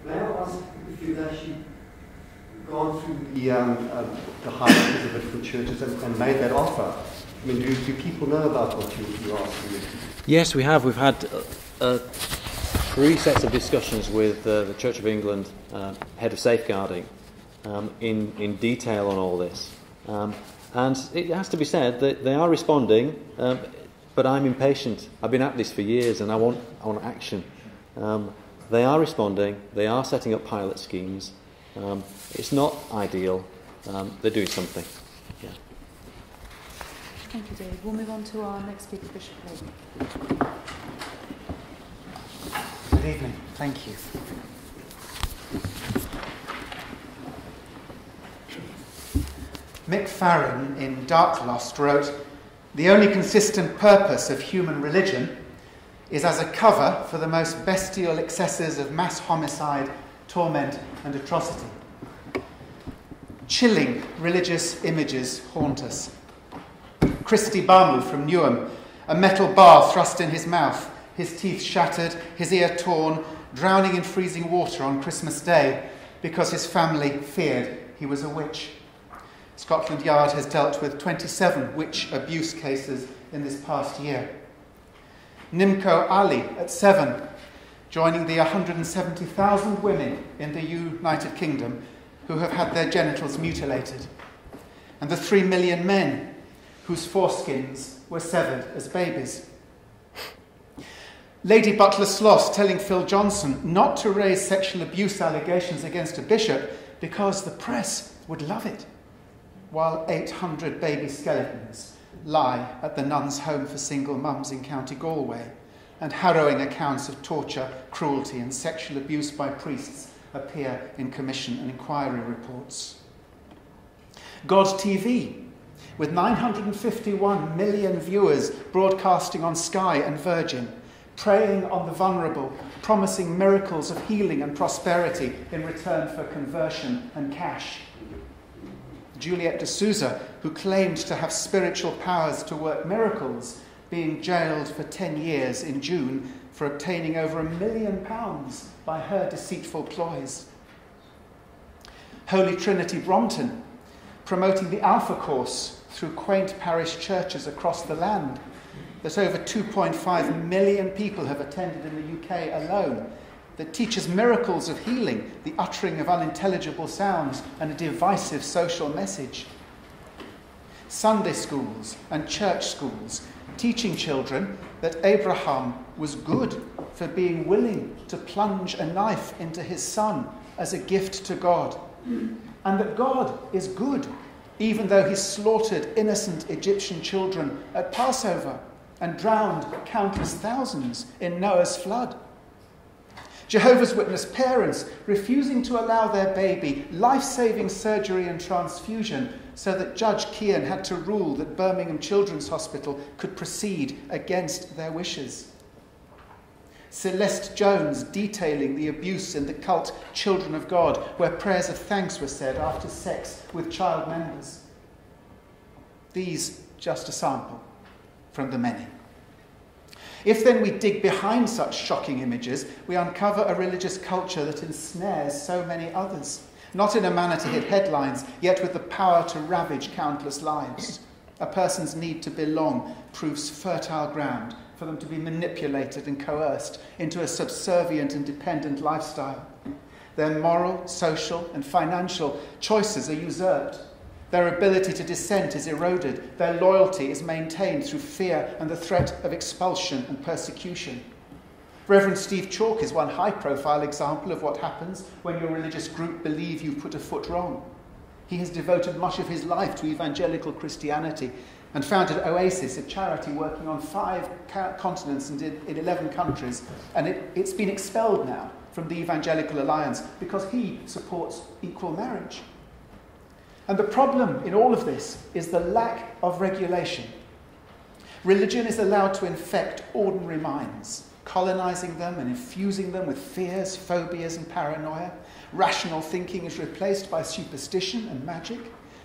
May I ask if you've actually gone through the hierarchies of the different churches and made that offer? I mean, do people know about what you're asking? Yes, we have. We've had 3 sets of discussions with the Church of England head of safeguarding in detail on all this. And it has to be said that they are responding, but I'm impatient. I've been at this for years and I want action. They are responding, they are setting up pilot schemes. It's not ideal, they're doing something. Yeah. Thank you, David. We'll move on to our next speaker, Bishop Clergy. evening. Thank you. Mick Farren in Dark Lost wrote, "The only consistent purpose of human religion is as a cover for the most bestial excesses of mass homicide, torment and atrocity." Chilling religious images haunt us. Christy Barmu from Newham, a metal bar thrust in his mouth, his teeth shattered, his ear torn, drowning in freezing water on Christmas Day because his family feared he was a witch. Scotland Yard has dealt with 27 witch abuse cases in this past year. Nimco Ali at 7, joining the 170,000 women in the United Kingdom who have had their genitals mutilated, and the 3 million men whose foreskins were severed as babies. Lady Butler Sloss telling Phil Johnson not to raise sexual abuse allegations against a bishop because the press would love it, while 800 baby skeletons lie at the nuns' home for single mums in County Galway, and harrowing accounts of torture, cruelty and sexual abuse by priests appear in commission and inquiry reports. God TV, with 951 million viewers broadcasting on Sky and Virgin, preying on the vulnerable, promising miracles of healing and prosperity in return for conversion and cash. Juliet D'Souza, who claimed to have spiritual powers to work miracles, being jailed for 10 years in June for obtaining over £1 million by her deceitful ploys. Holy Trinity Brompton, promoting the Alpha Course through quaint parish churches across the land that over 2.5 million people have attended in the UK alone, that teaches miracles of healing, the uttering of unintelligible sounds, and a divisive social message. Sunday schools and church schools teaching children that Abraham was good for being willing to plunge a knife into his son as a gift to God, and that God is good even though he slaughtered innocent Egyptian children at Passover and drowned countless thousands in Noah's flood. Jehovah's Witness parents refusing to allow their baby life-saving surgery and transfusion so that Judge Kean had to rule that Birmingham Children's Hospital could proceed against their wishes. Celeste Jones detailing the abuse in the cult Children of God, where prayers of thanks were said after sex with child members. These just a sample from the many. If then we dig behind such shocking images, we uncover a religious culture that ensnares so many others, not in a manner to hit headlines, yet with the power to ravage countless lives. A person's need to belong proves fertile ground for them to be manipulated and coerced into a subservient and dependent lifestyle. Their moral, social, and financial choices are usurped. Their ability to dissent is eroded. Their loyalty is maintained through fear and the threat of expulsion and persecution. Reverend Steve Chalk is one high-profile example of what happens when your religious group believe you've put a foot wrong. He has devoted much of his life to evangelical Christianity and founded Oasis, a charity working on 5 continents and in 11 countries. And it's been expelled now from the Evangelical Alliance because he supports equal marriage. And the problem in all of this is the lack of regulation. Religion is allowed to infect ordinary minds, colonizing them and infusing them with fears, phobias, and paranoia. Rational thinking is replaced by superstition and magic.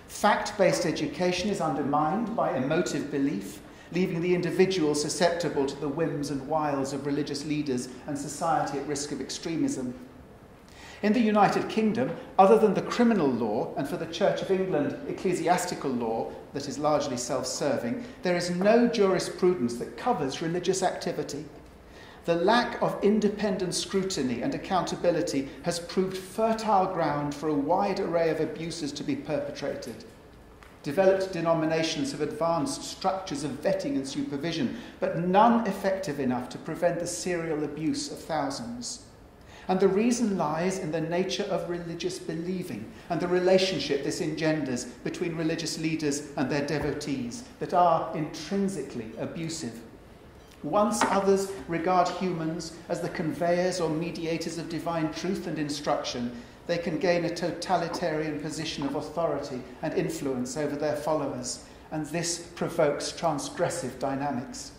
Fact-based education is undermined by emotive belief, leaving the individual susceptible to the whims and wiles of religious leaders and society at risk of extremism. In the United Kingdom, other than the criminal law and for the Church of England ecclesiastical law that is largely self-serving, there is no jurisprudence that covers religious activity. The lack of independent scrutiny and accountability has proved fertile ground for a wide array of abuses to be perpetrated. Developed denominations have advanced structures of vetting and supervision, but none effective enough to prevent the serial abuse of thousands. And the reason lies in the nature of religious believing and the relationship this engenders between religious leaders and their devotees that are intrinsically abusive. Once others regard humans as the conveyors or mediators of divine truth and instruction, they can gain a totalitarian position of authority and influence over their followers, and this provokes transgressive dynamics.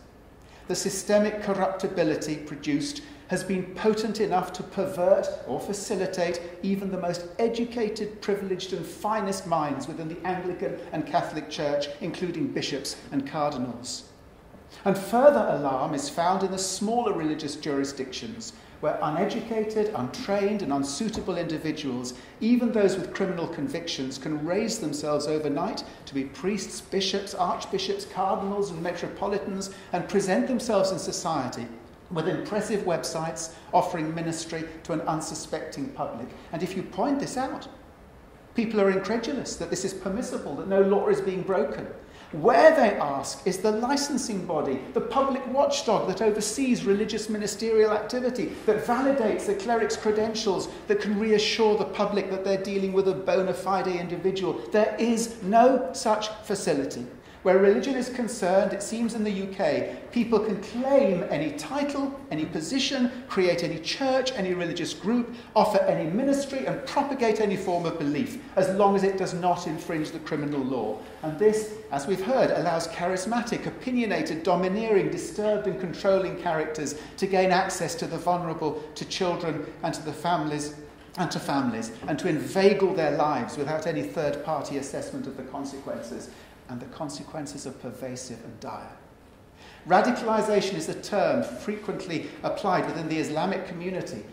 The systemic corruptibility produced has been potent enough to pervert or facilitate even the most educated, privileged and finest minds within the Anglican and Catholic Church, including bishops and cardinals. And further alarm is found in the smaller religious jurisdictions, where uneducated, untrained and unsuitable individuals, even those with criminal convictions, can raise themselves overnight to be priests, bishops, archbishops, cardinals and metropolitans, and present themselves in society with impressive websites offering ministry to an unsuspecting public. And if you point this out, people are incredulous that this is permissible, that no law is being broken. Where, they ask, is the licensing body, the public watchdog that oversees religious ministerial activity, that validates the cleric's credentials, that can reassure the public that they're dealing with a bona fide individual? There is no such facility. Where religion is concerned, it seems in the UK, people can claim any title, any position, create any church, any religious group, offer any ministry and propagate any form of belief, as long as it does not infringe the criminal law. And this, as we've heard, allows charismatic, opinionated, domineering, disturbed and controlling characters to gain access to the vulnerable, to children and to the families, and to inveigle their lives without any third-party assessment of the consequences. And the consequences are pervasive and dire. Radicalization is a term frequently applied within the Islamic community.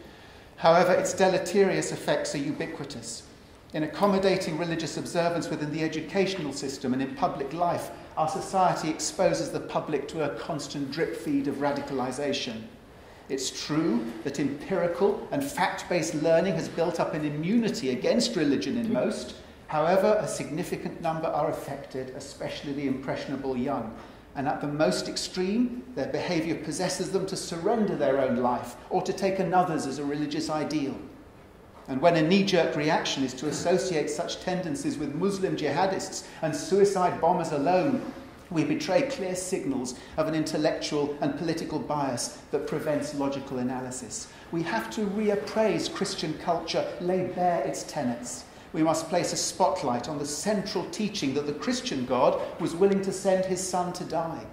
However, its deleterious effects are ubiquitous. In accommodating religious observance within the educational system and in public life, our society exposes the public to a constant drip feed of radicalization. It's true that empirical and fact-based learning has built up an immunity against religion in most. However, a significant number are affected, especially the impressionable young. And at the most extreme, their behaviour possesses them to surrender their own life or to take another's as a religious ideal. And when a knee-jerk reaction is to associate such tendencies with Muslim jihadists and suicide bombers alone, we betray clear signals of an intellectual and political bias that prevents logical analysis. We have to reappraise Christian culture, lay bare its tenets. We must place a spotlight on the central teaching that the Christian God was willing to send his Son to die.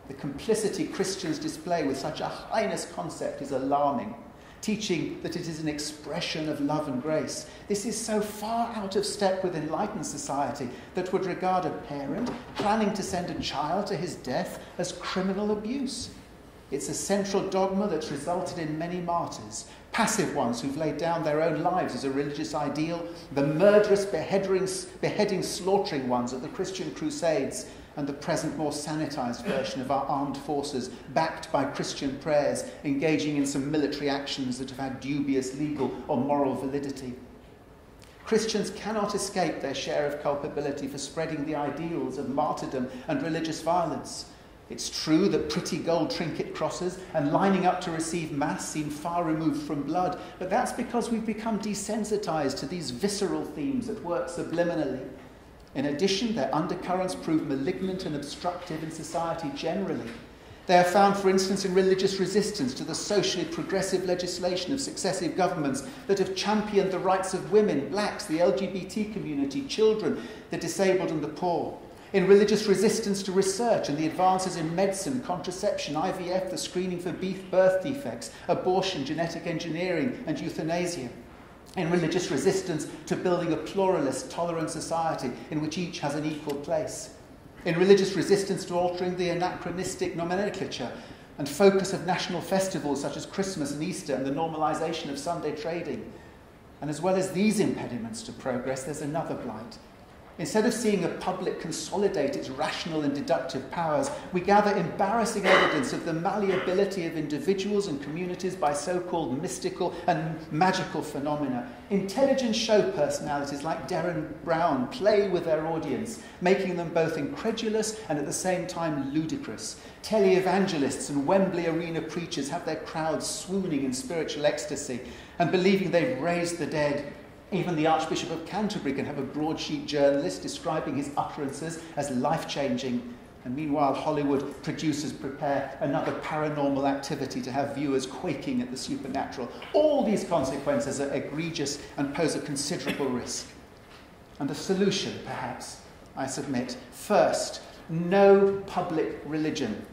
The complicity Christians display with such a heinous concept is alarming, teaching that it is an expression of love and grace. This is so far out of step with enlightened society that would regard a parent planning to send a child to his death as criminal abuse. It's a central dogma that's resulted in many martyrs, passive ones who've laid down their own lives as a religious ideal, the murderous, beheading, slaughtering ones of the Christian Crusades, and the present more sanitized version of our armed forces, backed by Christian prayers, engaging in some military actions that have had dubious legal or moral validity. Christians cannot escape their share of culpability for spreading the ideals of martyrdom and religious violence. It's true that pretty gold trinket crosses and lining up to receive Mass seem far removed from blood, but that's because we've become desensitized to these visceral themes that work subliminally. In addition, their undercurrents prove malignant and obstructive in society generally. They are found, for instance, in religious resistance to the socially progressive legislation of successive governments that have championed the rights of women, blacks, the LGBT community, children, the disabled and the poor. In religious resistance to research and the advances in medicine, contraception, IVF, the screening for birth defects, abortion, genetic engineering and euthanasia. In religious resistance to building a pluralist, tolerant society in which each has an equal place. In religious resistance to altering the anachronistic nomenclature and focus of national festivals such as Christmas and Easter and the normalisation of Sunday trading. And as well as these impediments to progress, there's another blight. Instead of seeing a public consolidate its rational and deductive powers, we gather embarrassing evidence of the malleability of individuals and communities by so-called mystical and magical phenomena. Intelligent show personalities like Derren Brown play with their audience, making them both incredulous and at the same time ludicrous. Televangelists and Wembley Arena preachers have their crowds swooning in spiritual ecstasy and believing they've raised the dead. Even the Archbishop of Canterbury can have a broadsheet journalist describing his utterances as life-changing. And meanwhile, Hollywood producers prepare another paranormal activity to have viewers quaking at the supernatural. All these consequences are egregious and pose a considerable risk. And the solution, perhaps, I submit, first, no public religion.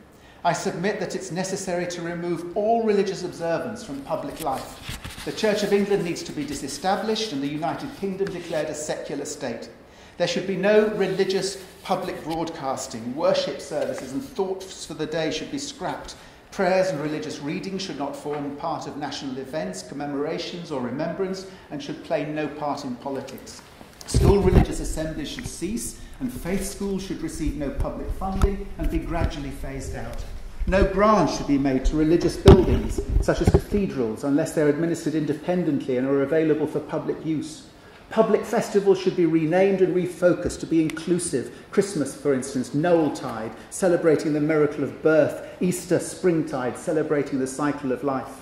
I submit that it's necessary to remove all religious observance from public life. The Church of England needs to be disestablished and the United Kingdom declared a secular state. There should be no religious public broadcasting. Worship services and thoughts for the day should be scrapped. Prayers and religious reading should not form part of national events, commemorations or remembrance, and should play no part in politics. School religious assemblies should cease, and faith schools should receive no public funding and be gradually phased out. No grant should be made to religious buildings, such as cathedrals, unless they're administered independently and are available for public use. Public festivals should be renamed and refocused to be inclusive. Christmas, for instance, Noeltide, celebrating the miracle of birth. Easter, Springtide, celebrating the cycle of life.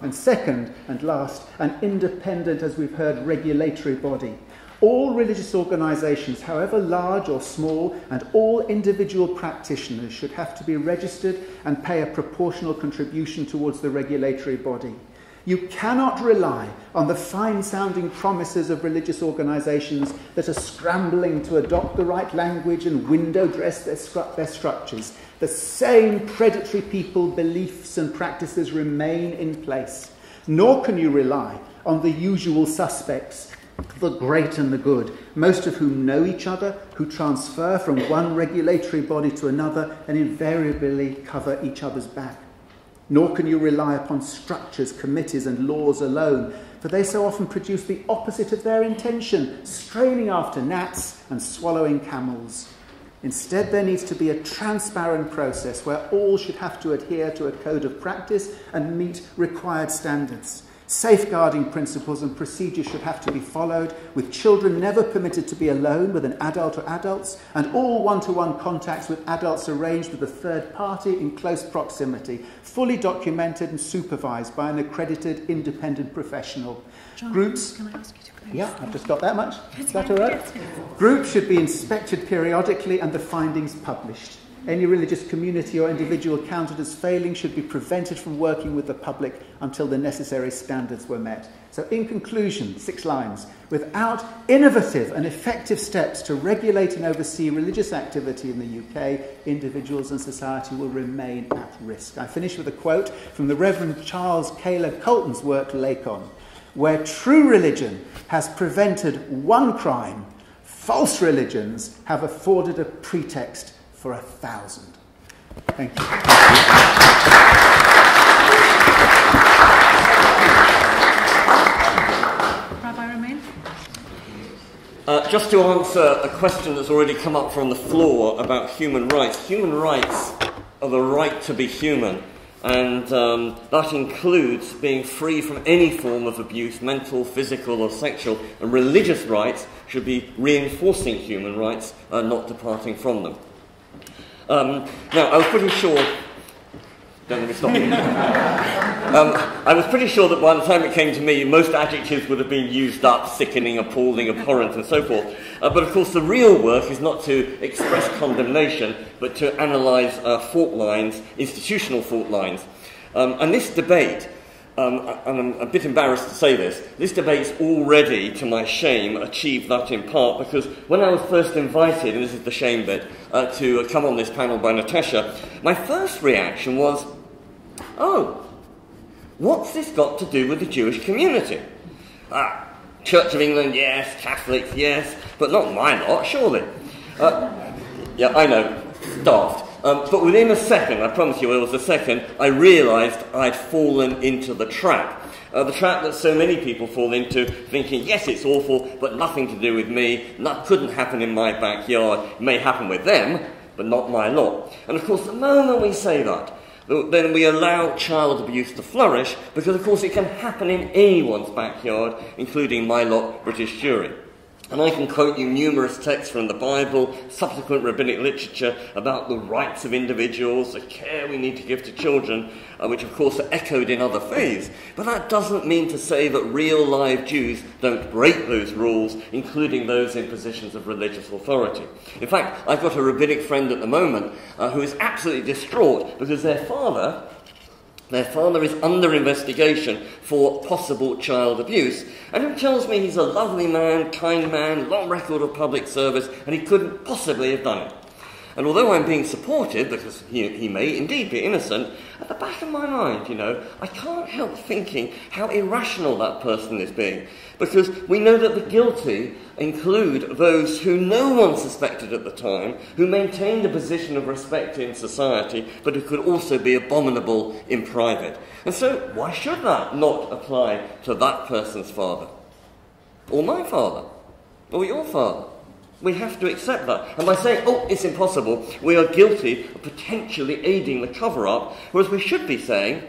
And second and last, an independent, as we've heard, regulatory body. All religious organisations, however large or small, and all individual practitioners should have to be registered and pay a proportional contribution towards the regulatory body. You cannot rely on the fine-sounding promises of religious organisations that are scrambling to adopt the right language and window-dress their structures. The same predatory people, beliefs and practices remain in place. Nor can you rely on the usual suspects, the great and the good, most of whom know each other, who transfer from one regulatory body to another and invariably cover each other's back. Nor can you rely upon structures, committees and laws alone, for they so often produce the opposite of their intention, straining after gnats and swallowing camels. Instead, there needs to be a transparent process where all should have to adhere to a code of practice and meet required standards. Safeguarding principles and procedures should have to be followed, with children never permitted to be alone with an adult or adults, and all one-to-one contacts with adults arranged with a third party in close proximity, fully documented and supervised by an accredited independent professional. John, Groups... Can I ask you to close? Yeah, I've just got that much. Is that all right? Groups should be inspected periodically and the findings published. Any religious community or individual counted as failing should be prevented from working with the public until the necessary standards were met. So in conclusion, 6 lines. Without innovative and effective steps to regulate and oversee religious activity in the UK, individuals and society will remain at risk. I finish with a quote from the Reverend Charles Caleb Colton's work, Lacon, where true religion has prevented one crime, false religions have afforded a pretext for 1,000. Thank you. Rabbi Romain? Just to answer a question that's already come up from the floor about human rights. Human rights are the right to be human, and that includes being free from any form of abuse, mental, physical or sexual, and religious rights should be reinforcing human rights, not departing from them. Now, I was pretty sure... Don't let me stop you. I was pretty sure that by the time it came to me, most adjectives would have been used up: sickening, appalling, abhorrent, and so forth. But of course, the real work is not to express condemnation, but to analyse fault lines, institutional fault lines. And this debate, and I'm a bit embarrassed to say this debate's already, to my shame, achieved that in part because when I was first invited, and this is the shame bit, to come on this panel by Natasha, my first reaction was, oh, what's this got to do with the Jewish community? Church of England, yes, Catholics, yes, but not my lot, surely. Yeah, I know, daft. But within a second, I promise you it was a second, I realised I'd fallen into the trap. The trap that so many people fall into, thinking, yes, it's awful, but nothing to do with me, that couldn't happen in my backyard, it may happen with them, but not my lot. And of course, the moment we say that, then we allow child abuse to flourish, because of course it can happen in anyone's backyard, including my lot, British Jewry. And I can quote you numerous texts from the Bible, subsequent rabbinic literature about the rights of individuals, the care we need to give to children, which of course are echoed in other faiths. But that doesn't mean to say that real live Jews don't break those rules, including those in positions of religious authority. In fact, I've got a rabbinic friend at the moment who is absolutely distraught because their father is under investigation for possible child abuse, and he tells me he's a lovely man, kind man, long record of public service, and he couldn't possibly have done it. And although I'm being supportive, because he may indeed be innocent, at the back of my mind, I can't help thinking how irrational that person is being. Because we know that the guilty include those who no one suspected at the time, who maintained a position of respect in society, but who could also be abominable in private. And so, why should that not apply to that person's father? Or my father? Or your father? We have to accept that. And by saying, it's impossible, we are guilty of potentially aiding the cover-up, whereas we should be saying,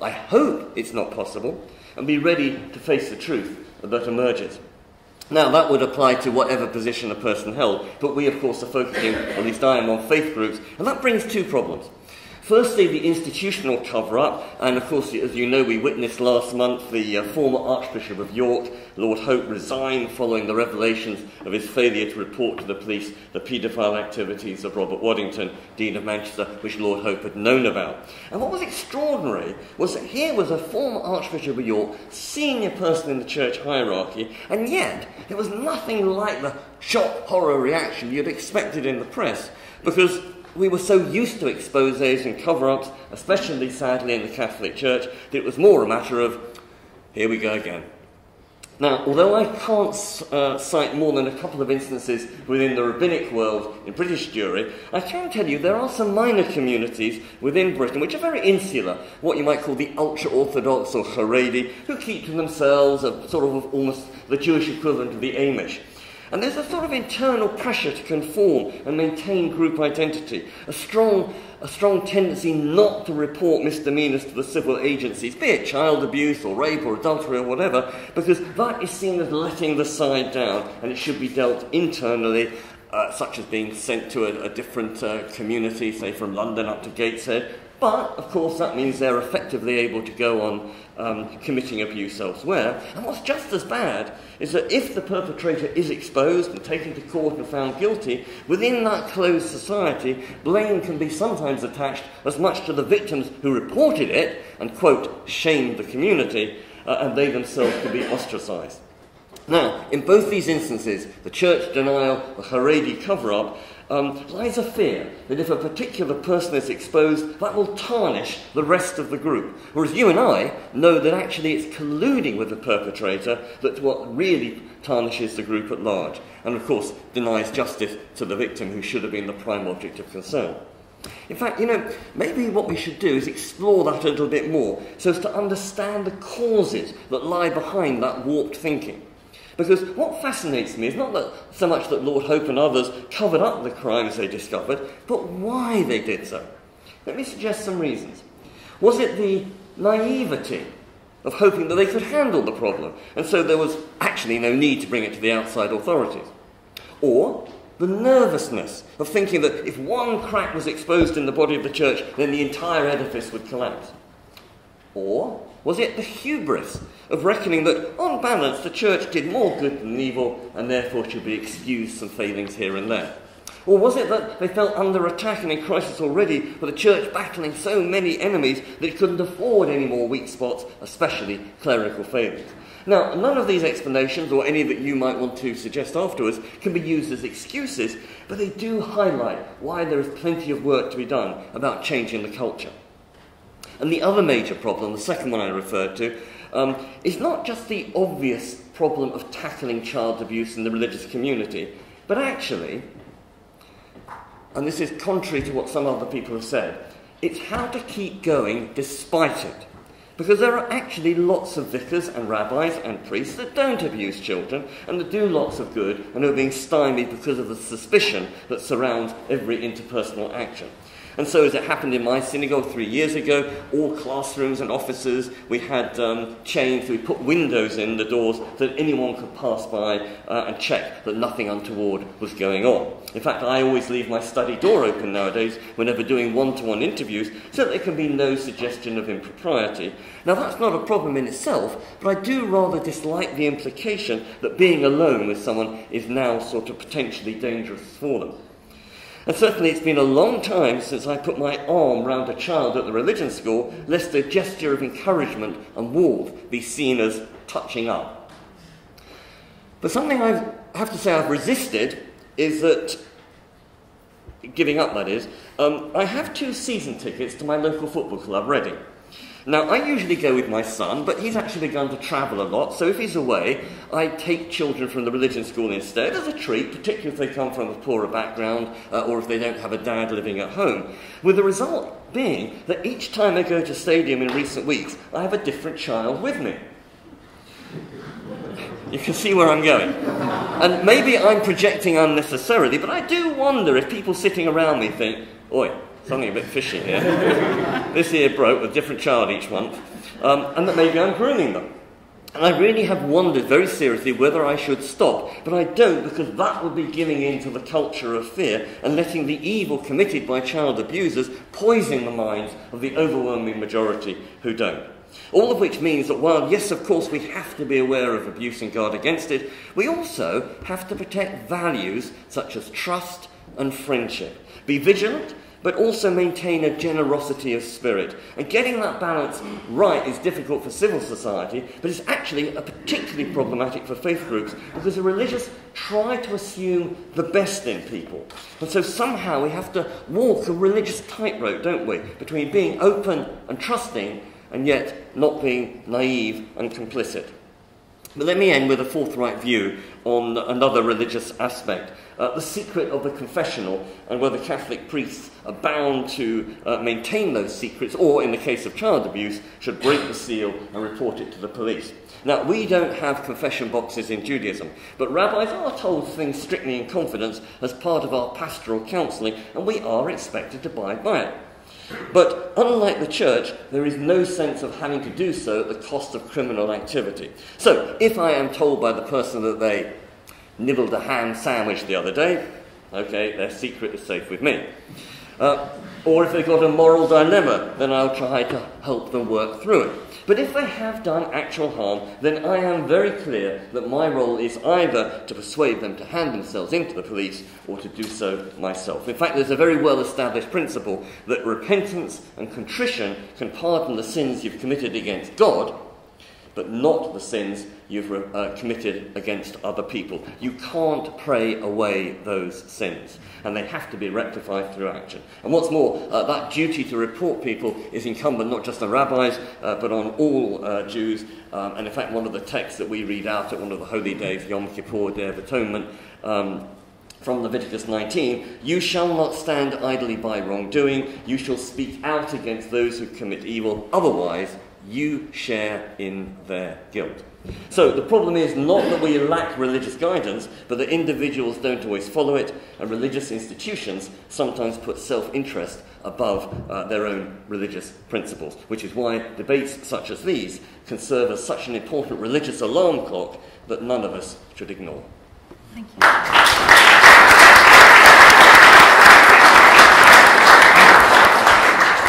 I hope it's not possible, and be ready to face the truth that emerges. Now, that would apply to whatever position a person held, but we, of course, are focusing, at least I am, on faith groups, and that brings two problems. Firstly, the institutional cover-up, and of course, as you know, we witnessed last month the former Archbishop of York, Lord Hope, resign following the revelations of his failure to report to the police the paedophile activities of Robert Waddington, Dean of Manchester, which Lord Hope had known about. And what was extraordinary was that here was a former Archbishop of York, senior person in the church hierarchy, and yet it was nothing like the shock, horror reaction you'd expected in the press, because we were so used to exposés and cover-ups, especially sadly in the Catholic Church, that it was more a matter of, here we go again. Now, although I can't cite more than a couple of instances within the rabbinic world in British Jewry, I can tell you there are some minor communities within Britain which are very insular, what you might call the ultra-Orthodox or Haredi, who keep to themselves, sort of almost the Jewish equivalent of the Amish. And there's a sort of internal pressure to conform and maintain group identity, a strong tendency not to report misdemeanours to the civil agencies, be it child abuse or rape or adultery or whatever, because that is seen as letting the side down, and it should be dealt internally, such as being sent to a different community, say from London up to Gateshead. But, of course, that means they're effectively able to go on committing abuse elsewhere. And what's just as bad is that if the perpetrator is exposed and taken to court and found guilty, within that closed society, blame can be sometimes attached as much to the victims who reported it and, quote, shamed the community, and they themselves can be ostracised. Now, in both these instances, the church denial, the Haredi cover-up, lies a fear that if a particular person is exposed, that will tarnish the rest of the group. Whereas you and I know that actually it's colluding with the perpetrator that's what really tarnishes the group at large, and of course denies justice to the victim who should have been the prime object of concern. In fact, maybe what we should do is explore that a little bit more so as to understand the causes that lie behind that warped thinking. Because what fascinates me is not that so much that Lord Hope and others covered up the crimes they discovered, but why they did so. Let me suggest some reasons. Was it the naivety of hoping that they could handle the problem, and so there was actually no need to bring it to the outside authorities? Or the nervousness of thinking that if one crack was exposed in the body of the church, then the entire edifice would collapse? Or was it the hubris of reckoning that, on balance, the church did more good than evil and therefore should be excused some failings here and there? Or was it that they felt under attack and in crisis already, with the church battling so many enemies that it couldn't afford any more weak spots, especially clerical failings? Now, none of these explanations, or any that you might want to suggest afterwards, can be used as excuses, but they do highlight why there is plenty of work to be done about changing the culture. And the other major problem, the second one I referred to, is not just the obvious problem of tackling child abuse in the religious community, but actually, and this is contrary to what some other people have said, it's how to keep going despite it. Because there are actually lots of vicars and rabbis and priests that don't abuse children and that do lots of good and are being stymied because of the suspicion that surrounds every interpersonal action. And so, as it happened in my synagogue 3 years ago, all classrooms and offices, we had chains, we put windows in the doors so that anyone could pass by and check that nothing untoward was going on. In fact, I always leave my study door open nowadays whenever doing one-to-one interviews so that there can be no suggestion of impropriety. Now, that's not a problem in itself, but I do rather dislike the implication that being alone with someone is now sort of potentially dangerous for them. And certainly it's been a long time since I put my arm round a child at the religion school, lest a gesture of encouragement and warmth be seen as touching up. But something I have to say I've resisted is that, giving up that is, I have 2 season tickets to my local football club, Reading. Now, I usually go with my son, but he's actually begun to travel a lot, so if he's away, I take children from the religion school instead as a treat, particularly if they come from a poorer background or if they don't have a dad living at home, with the result being that each time I go to stadium in recent weeks, I have a different child with me. You can see where I'm going. And maybe I'm projecting unnecessarily, but I do wonder if people sitting around me think, oi, something a bit fishy here. This here broke with a different child each month, and that maybe I'm grooming them. And I really have wondered very seriously whether I should stop, but I don't, because that would be giving in to the culture of fear and letting the evil committed by child abusers poison the minds of the overwhelming majority who don't. All of which means that while, yes, of course, we have to be aware of abuse and guard against it, we also have to protect values such as trust and friendship. Be vigilant, but also maintain a generosity of spirit. And getting that balance right is difficult for civil society, but it's actually particularly problematic for faith groups, because the religious try to assume the best in people. And so somehow we have to walk a religious tightrope, don't we, between being open and trusting, and yet not being naive and complicit. But let me end with a forthright view on another religious aspect, the secret of the confessional, and whether Catholic priests are bound to maintain those secrets, or, in the case of child abuse, should break the seal and report it to the police. Now, we don't have confession boxes in Judaism, but rabbis are told things strictly in confidence as part of our pastoral counselling, and we are expected to abide by it. But unlike the church, there is no sense of having to do so at the cost of criminal activity. So, if I am told by the person that they nibbled a ham sandwich the other day, okay, their secret is safe with me. Or if they've got a moral dilemma, then I'll try to help them work through it. But if they have done actual harm, then I am very clear that my role is either to persuade them to hand themselves into the police or to do so myself. In fact, there's a very well-established principle that repentance and contrition can pardon the sins you've committed against God, but not the sins you've committed against other people. You can't pray away those sins, and they have to be rectified through action. And what's more, that duty to report people is incumbent not just on rabbis, but on all Jews. And in fact, one of the texts that we read out at one of the holy days, Yom Kippur, Day of Atonement, from Leviticus 19, you shall not stand idly by wrongdoing, you shall speak out against those who commit evil, otherwise you share in their guilt. So the problem is not that we lack religious guidance, but that individuals don't always follow it, and religious institutions sometimes put self-interest above their own religious principles, which is why debates such as these can serve as such an important religious alarm clock that none of us should ignore. Thank you.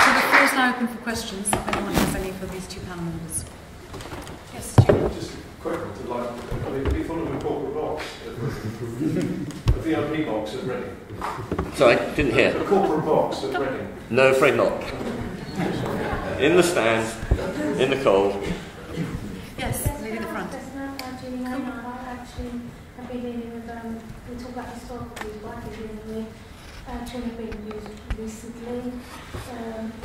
So the floor is now open for questions, if anyone has any for these two panel members. Yes, Stuart. Just a quick one to like, I mean, we thought of a corporate box, a VIP box at Reading. Sorry, didn't hear. A corporate box at Reading. No, afraid not. In the stands, in the cold. Yes, lady at the front. I've been dealing with, we talk about historical abuse, but I've been dealing with children being used recently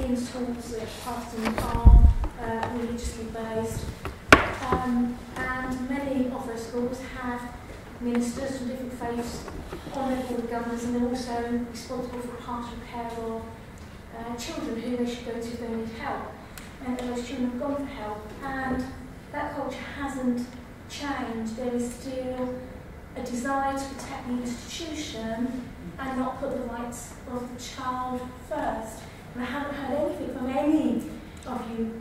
in schools that often are religiously based. And many of those schools have ministers from different faiths on their board of governors, and they're also responsible for pastoral care of children who they should go to if they need help. and those children have gone for help, and that culture hasn't changed. There is still a desire to protect the institution and not put the rights of the child first. And I haven't heard anything from any of you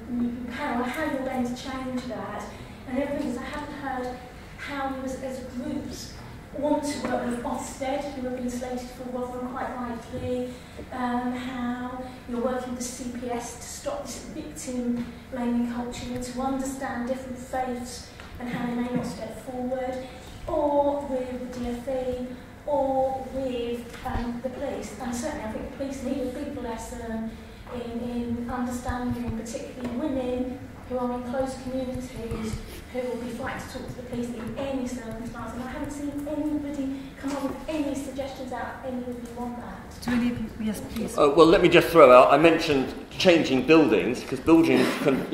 panel how you're going to change that. And the other thing is I haven't heard how you as groups want to work with Ofsted, who have been slated for Rotherham quite rightly, how you're working with the CPS to stop this victim blaming culture and to understand different faiths and how they may not step forward, or with the DFE, or with the police. And certainly I think the police need a big lesson in understanding, particularly women who are in close communities, who will be frightened to talk to the police in any circumstance. And I haven't seen anybody come up with any suggestions out any of you on that. Do any of you? Yes, please. Well, let me just throw out, I mentioned changing buildings, because buildings can,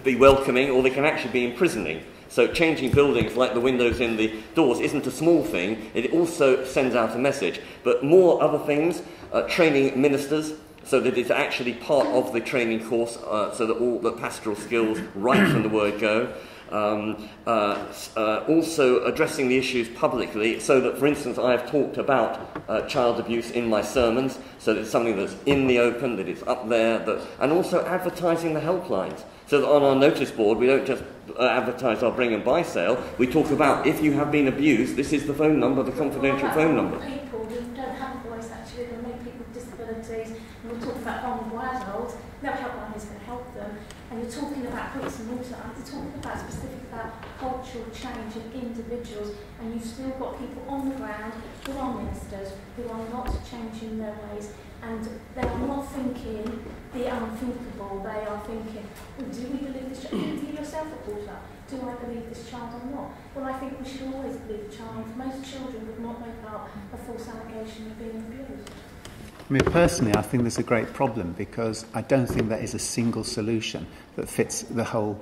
be welcoming, or they can actually be imprisoning. So changing buildings like the windows in the doors isn't a small thing. It also sends out a message. But more other things, training ministers, so that it's actually part of the training course, so that all the pastoral skills right from the word go. Also addressing the issues publicly, so that, for instance, I have talked about child abuse in my sermons, so that it's something that's in the open, that it's up there, and also advertising the helplines. So that on our notice board, we don't just advertise our bring and buy sale, we talk about, if you have been abused, this is the phone number, the confidential phone number. People who don't have a voice, actually, there are many people with disabilities, and we're talking about vulnerable adults, no helpline is going to help them. And you're talking about bricks and mortar, and you're talking about specific about cultural change in individuals, and you've still got people on the ground who are ministers, who are not changing their ways, and they are not thinking the unthinkable. They are thinking, do we believe this child? You yourself have brought up, do I believe this child or not? Well, I think we should always believe the child. Most children would not make up a false allegation of being abused. I mean, personally, I think there's a great problem, because I don't think there is a single solution that fits the whole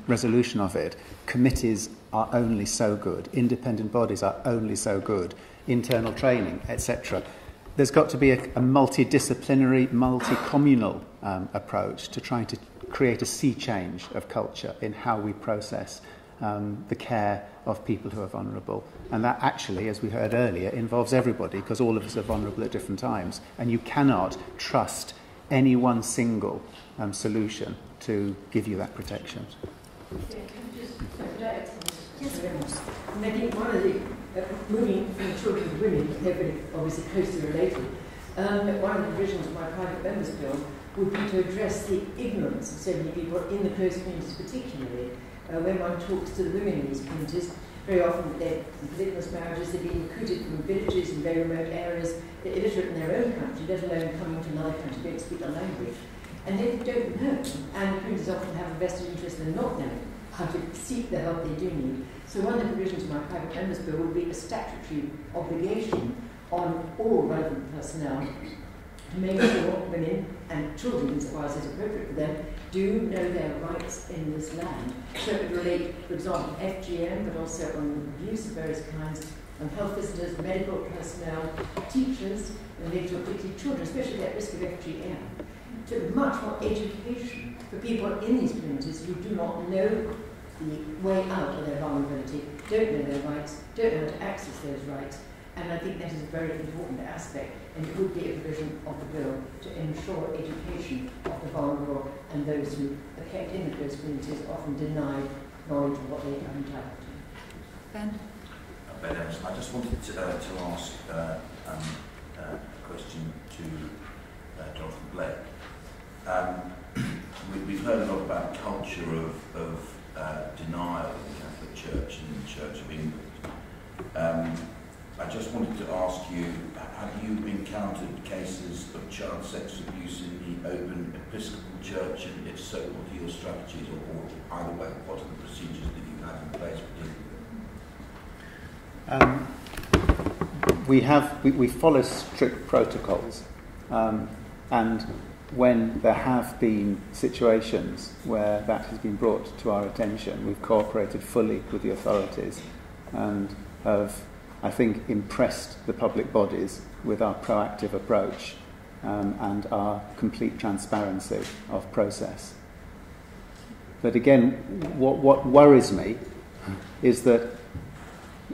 resolution of it. Committees are only so good. Independent bodies are only so good. Internal training, etc. There's got to be a multidisciplinary, multi-communal approach to trying to create a sea change of culture in how we process the care of people who are vulnerable. And that actually, as we heard earlier, involves everybody, because all of us are vulnerable at different times. And you cannot trust any one single solution to give you that protection. And I think one of the, moving from children to women, they're very obviously closely related, one of the provisions of my private members' bill would be to address the ignorance of so many people in the closed communities particularly. When one talks to the women in these communities, very often they're polygamous marriages, they've been recruited from villages in very remote areas, they're illiterate in their own country, let alone coming to another country, don't speak the language. And they don't know, and the communities often have a vested interest in not knowing how to seek the help they do need. So one of the provisions of my private members' bill would be a statutory obligation on all relevant personnel to make sure women and children, as far as is appropriate for them, do know their rights in this land. So it would relate, for example, FGM, but also on abuse of various kinds, on health visitors, medical personnel, teachers, and later particularly children, especially at risk of FGM. To much more education for people in these communities who do not know the way out of their vulnerability, don't know their rights, don't know how to access those rights. And I think that is a very important aspect, and it would be a provision of the bill to ensure education of the vulnerable and those who are kept in the closed communities, often denied knowledge of what they are entitled to. Ben? Ben Evans, I just wanted to ask a question to Jonathan Blake. We've heard a lot about culture of denial in the Catholic Church and the Church of England. I just wanted to ask you, have you encountered cases of child sex abuse in the Open Episcopal Church, and if so, what are your strategies, or either way, what are the procedures that you have in place for dealing with it? We follow strict protocols, and when there have been situations where that has been brought to our attention, we've cooperated fully with the authorities and have, I think, impressed the public bodies with our proactive approach and our complete transparency of process. But again, what worries me is that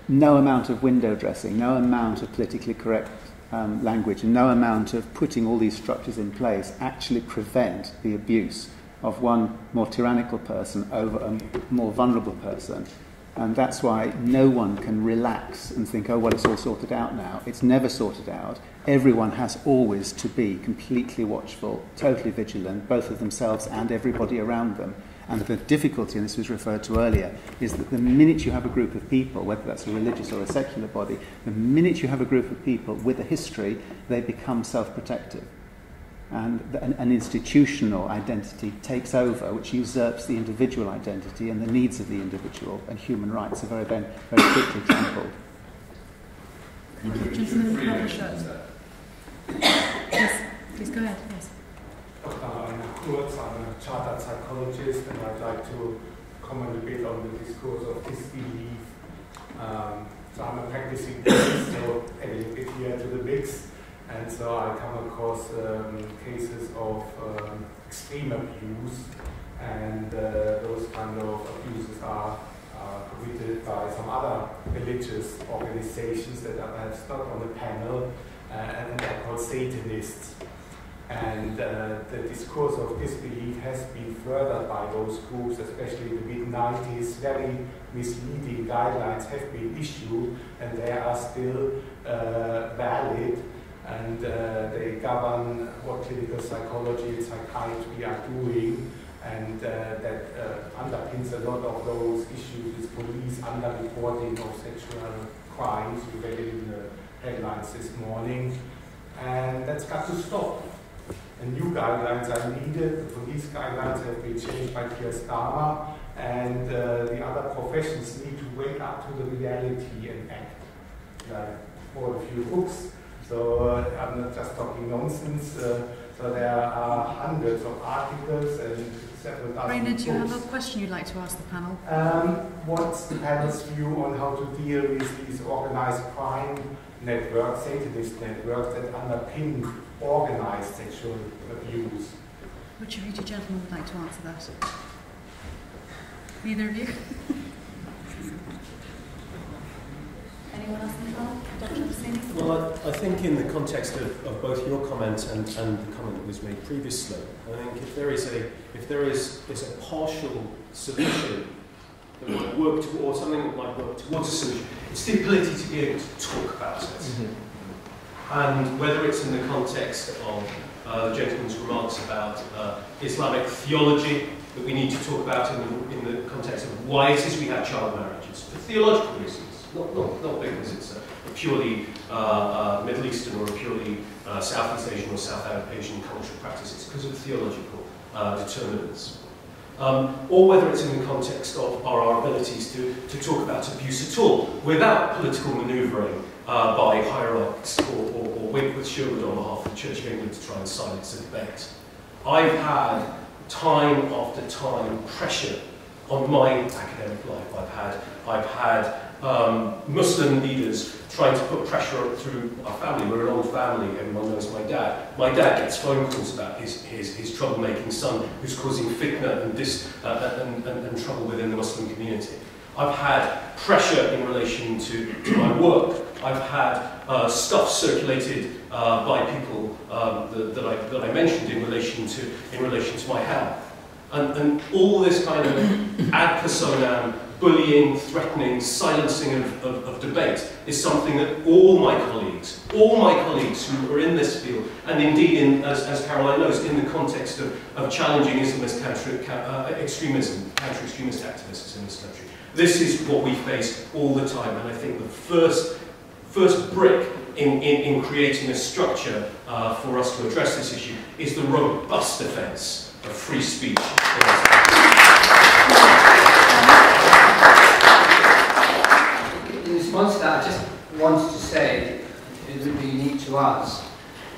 no amount of window dressing, no amount of politically correct language, and no amount of putting all these structures in place actually prevent the abuse of one more tyrannical person over a more vulnerable person. And that's why no one can relax and think, oh, well, it's all sorted out now. It's never sorted out. Everyone has always to be completely watchful, totally vigilant, both of themselves and everybody around them. And the difficulty, and this was referred to earlier, is that the minute you have a group of people, whether that's a religious or a secular body, the minute you have a group of people with a history, they become self-protective. And an institutional identity takes over, which usurps the individual identity and the needs of the individual, and human rights are very, very, very quickly trampled. Yes, please go ahead. Yes. I'm Kurz, I'm a chartered psychologist, and I'd like to comment a bit on the discourse of disbelief. So I'm a practicing priest, so adding a bit here to the mix. And so I come across cases of extreme abuse, and those kind of abuses are committed by some other religious organizations that are perhaps not on the panel, and they're called Satanists. And the discourse of disbelief has been furthered by those groups, especially in the mid-90s. Very misleading guidelines have been issued, and they are still valid. And they govern what clinical psychology and psychiatry are doing, and that underpins a lot of those issues with police underreporting of sexual crimes. We read it in the headlines this morning, and that's got to stop. And new guidelines are needed. The police guidelines have been changed by Sharma, and the other professions need to wake up to the reality and act. I bought a few books. So I'm not just talking nonsense. So there are hundreds of articles and several dozen Rainer, books. do you have a question you'd like to ask the panel? What's the panel's view on how to deal with these organized crime networks, Satanist networks that underpin organized sexual abuse? Which of you two gentlemen would like to answer that? Neither of you? Anyone else in the panel? Dr. Al-Hussaini? Well, I think in the context of both your comment and the comment that was made previously, I think if there is a partial solution that might work to, or something that might work towards a solution, it's the ability to be able to talk about it. Mm-hmm. And whether it's in the context of the gentleman's remarks about Islamic theology, that we need to talk about in the context of why it is we have child marriages, for theological reasons. Not because it's a purely Middle Eastern or a purely Southeast Asian or South Asian cultural practice. It's because of theological determinants. Or whether it's in the context of our abilities to talk about abuse at all without political manoeuvring by hierarchs or with Sherwood on behalf of the Church of England to try and silence a debate. I've had time after time pressure on my academic life. I've had Muslim leaders trying to put pressure through our family. We're an old family, everyone knows my dad. My dad gets phone calls about his troublemaking son who's causing fitna and trouble within the Muslim community. I've had pressure in relation to my work. I've had stuff circulated by people that I mentioned in relation to my health. And all this kind of ad personam, bullying, threatening, silencing of debate is something that all my colleagues who are in this field, and indeed, as Caroline knows, in the context of challenging Islamist counter-extremism, counter-extremist activists in this country, this is what we face all the time. And I think the first brick in creating a structure for us to address this issue is the robust defence of free speech. In response to that, I just wanted to say it would be unique to us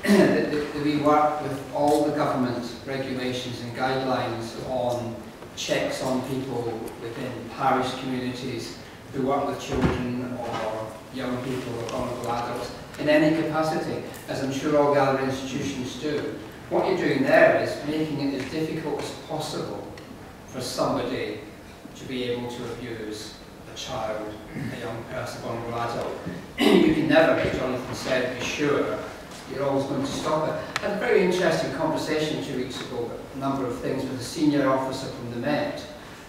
that we work with all the government regulations and guidelines on checks on people within parish communities who work with children or young people or vulnerable adults in any capacity, as I'm sure all the other institutions do. What you're doing there is making it as difficult as possible for somebody to be able to abuse a child, a young person, a vulnerable adult. You can never, as Jonathan said, be sure you're always going to stop it. I had a very interesting conversation 2 weeks ago about a number of things with a senior officer from the Met,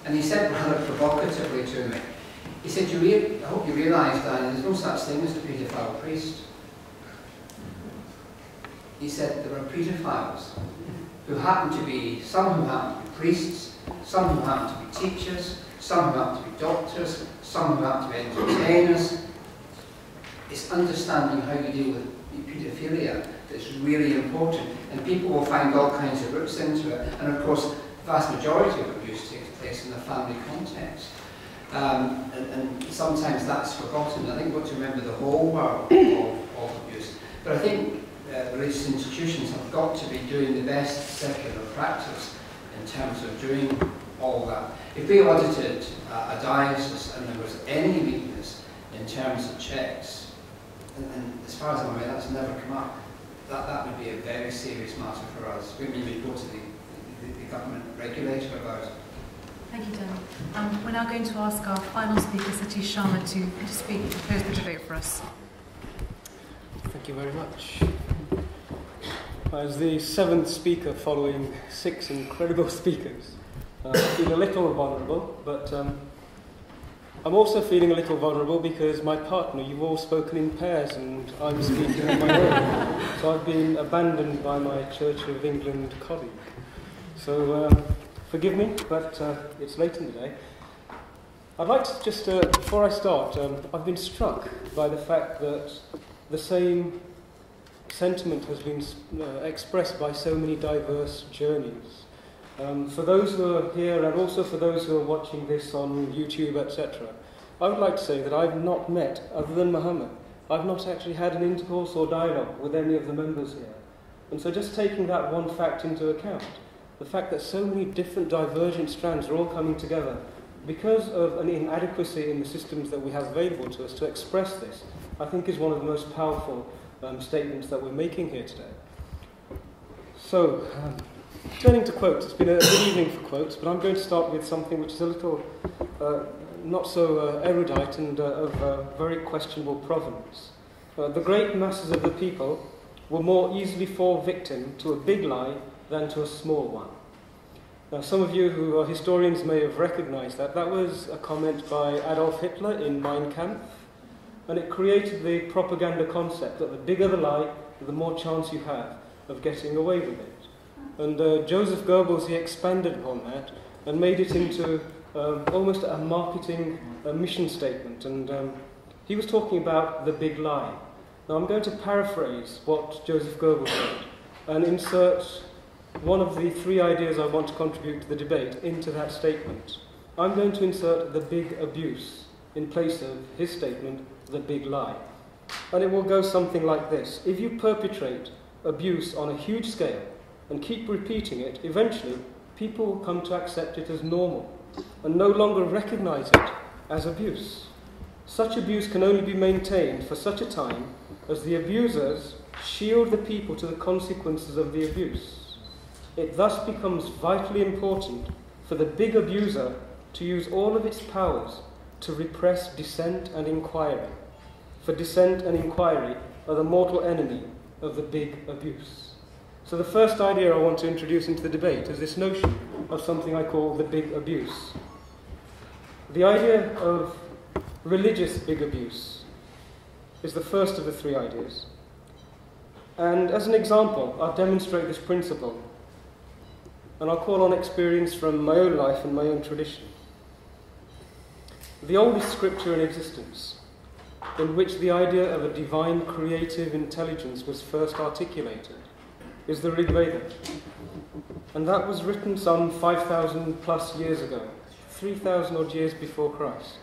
and he said rather provocatively to me, he said, I hope you realise, Danny, there's no such thing as a paedophile priest. He said there are paedophiles who happen to be, some who happen to be priests, some who happen to be teachers, some who happen to be doctors, some who happen to be entertainers. It's understanding how you deal with paedophilia that's really important, and people will find all kinds of roots into it, and of course the vast majority of abuse takes place in a family context. And sometimes that's forgotten. I think we've got to remember the whole world of abuse. But I think religious institutions have got to be doing the best secular practice in terms of doing all that. If we audited a diocese and there was any weakness in terms of checks, and as far as I'm aware, that's never come up, that would be a very serious matter for us. We would go to the government regulator about it. Thank you, Danny. We're now going to ask our final speaker, Satish Sharma, to speak, to close the debate for us. Thank you very much. As the 7th speaker following 6 incredible speakers, I feel a little vulnerable, but I'm also feeling a little vulnerable because my partner, you've all spoken in pairs and I'm speaking on my own. So I've been abandoned by my Church of England colleague. So forgive me, but it's late in the day. I'd like to just, before I start, I've been struck by the fact that the same sentiment has been expressed by so many diverse journeys. For those who are here and also for those who are watching this on YouTube, etc., I would like to say that I've not met, other than Muhammad, I've not actually had an intercourse or dialogue with any of the members here. And so just taking that one fact into account, the fact that so many different divergent strands are all coming together because of an inadequacy in the systems that we have available to us to express this, I think is one of the most powerful statements that we're making here today. So, turning to quotes, it's been a good evening for quotes, but I'm going to start with something which is a little not so erudite and of very questionable provenance. The great masses of the people will more easily fall victim to a big lie than to a small one. Now, some of you who are historians may have recognized that. That was a comment by Adolf Hitler in Mein Kampf, and it created the propaganda concept that the bigger the lie, the more chance you have of getting away with it. And Joseph Goebbels, he expanded upon that and made it into almost a marketing mission statement. And he was talking about the big lie. Now I'm going to paraphrase what Joseph Goebbels said and insert one of the 3 ideas I want to contribute to the debate into that statement. I'm going to insert the big abuse in place of his statement, the big lie. And it will go something like this. If you perpetrate abuse on a huge scale and keep repeating it, eventually people will come to accept it as normal and no longer recognize it as abuse. Such abuse can only be maintained for such a time as the abusers shield the people to the consequences of the abuse. It thus becomes vitally important for the big abuser to use all of its powers to repress dissent and inquiry. For dissent and inquiry are the mortal enemy of the big abuse. So the first idea I want to introduce into the debate is this notion of something I call the big abuse. The idea of religious big abuse is the first of the 3 ideas. And as an example, I'll demonstrate this principle. And I'll call on experience from my own life and my own tradition. The oldest scripture in existence, in which the idea of a divine creative intelligence was first articulated, is the Rig Veda. And that was written some 5,000 plus years ago, 3,000 odd years before Christ.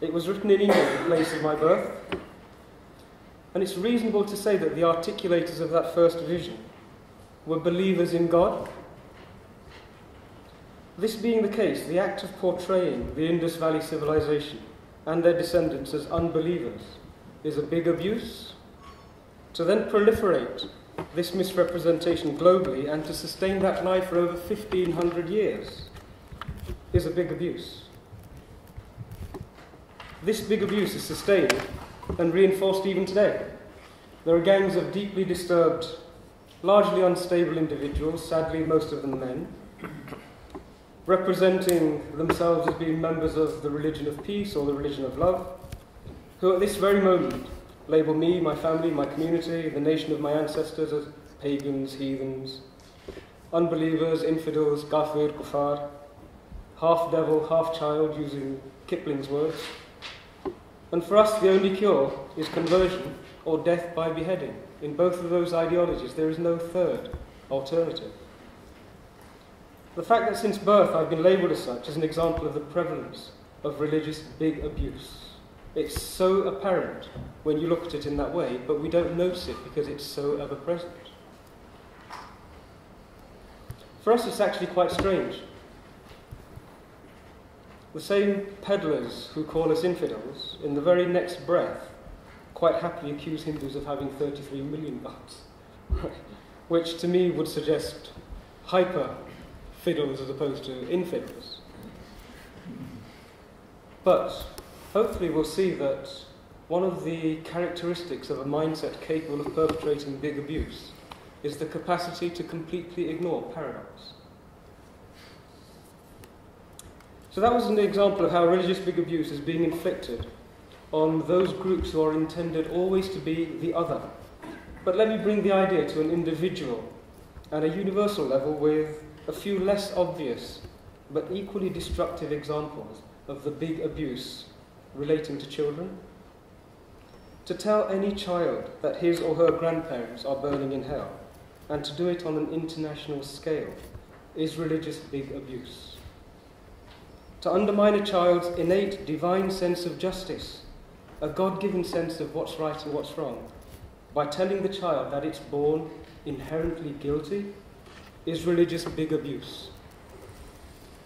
It was written in England, the place of my birth, and it's reasonable to say that the articulators of that first vision were believers in God. This being the case, the act of portraying the Indus Valley civilization and their descendants as unbelievers is a big abuse. To then proliferate this misrepresentation globally and to sustain that lie for over 1,500 years is a big abuse. This big abuse is sustained and reinforced even today. There are gangs of deeply disturbed, largely unstable individuals, sadly most of them men, representing themselves as being members of the religion of peace or the religion of love, who at this very moment label me, my family, my community, the nation of my ancestors as pagans, heathens, unbelievers, infidels, kafir, kuffar, half devil, half child, using Kipling's words. And for us, the only cure is conversion or death by beheading. In both of those ideologies, there is no third alternative. The fact that since birth I've been labelled as such is an example of the prevalence of religious big abuse. It's so apparent when you look at it in that way, but we don't notice it because it's so ever-present. For us, it's actually quite strange. The same peddlers who call us infidels, in the very next breath, quite happily accuse Hindus of having 33 million gods, which to me would suggest hyper-fiddles as opposed to infidels. But hopefully we'll see that one of the characteristics of a mindset capable of perpetrating big abuse is the capacity to completely ignore paradox. So that was an example of how religious big abuse is being inflicted on those groups who are intended always to be the other. But let me bring the idea to an individual and a universal level with a few less obvious but equally destructive examples of the big abuse relating to children. To tell any child that his or her grandparents are burning in hell, and to do it on an international scale, is religious big abuse. To undermine a child's innate divine sense of justice, a God-given sense of what's right and what's wrong, by telling the child that it's born inherently guilty, is religious big abuse.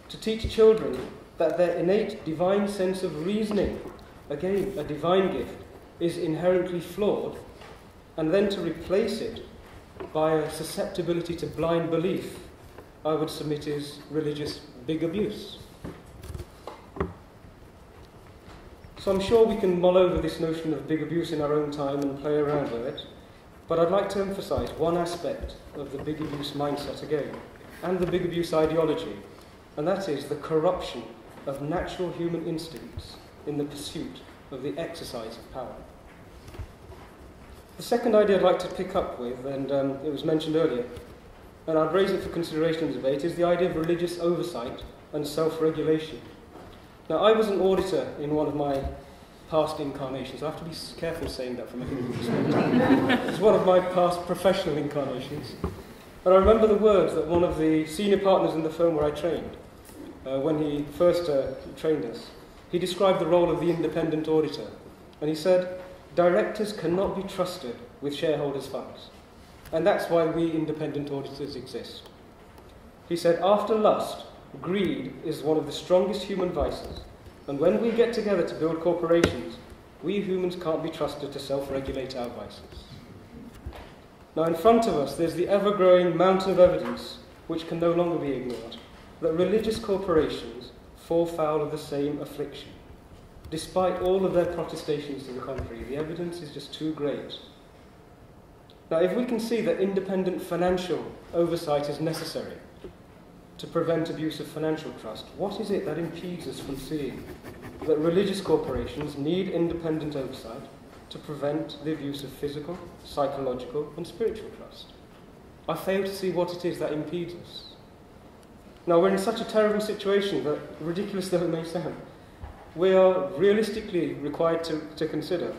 To teach children that their innate divine sense of reasoning, again a divine gift, is inherently flawed, and then to replace it by a susceptibility to blind belief, I would submit is religious big abuse. So I'm sure we can mull over this notion of big abuse in our own time and play around with it, but I'd like to emphasise one aspect of the big abuse mindset again, and the big abuse ideology, and that is the corruption of natural human instincts in the pursuit of the exercise of power. The second idea I'd like to pick up with, and it was mentioned earlier, and I'd raise it for consideration in the debate, is the idea of religious oversight and self-regulation. Now, I was an auditor in one of my past incarnations. I have to be careful saying that from a Hindu perspective. It's one of my past professional incarnations. And I remember the words that one of the senior partners in the firm where I trained, when he first trained us, he described the role of the independent auditor. And he said, directors cannot be trusted with shareholders' funds. And that's why we independent auditors exist. He said, after lust, greed is one of the strongest human vices. And when we get together to build corporations, we humans can't be trusted to self-regulate our vices. Now in front of us, there's the ever-growing mountain of evidence, which can no longer be ignored, that religious corporations fall foul of the same affliction. Despite all of their protestations to the contrary, the evidence is just too great. Now, if we can see that independent financial oversight is necessary to prevent abuse of financial trust, what is it that impedes us from seeing that religious corporations need independent oversight to prevent the abuse of physical, psychological, and spiritual trust? I fail to see what it is that impedes us. Now, we're in such a terrible situation that, ridiculous though it may sound, we are realistically required to consider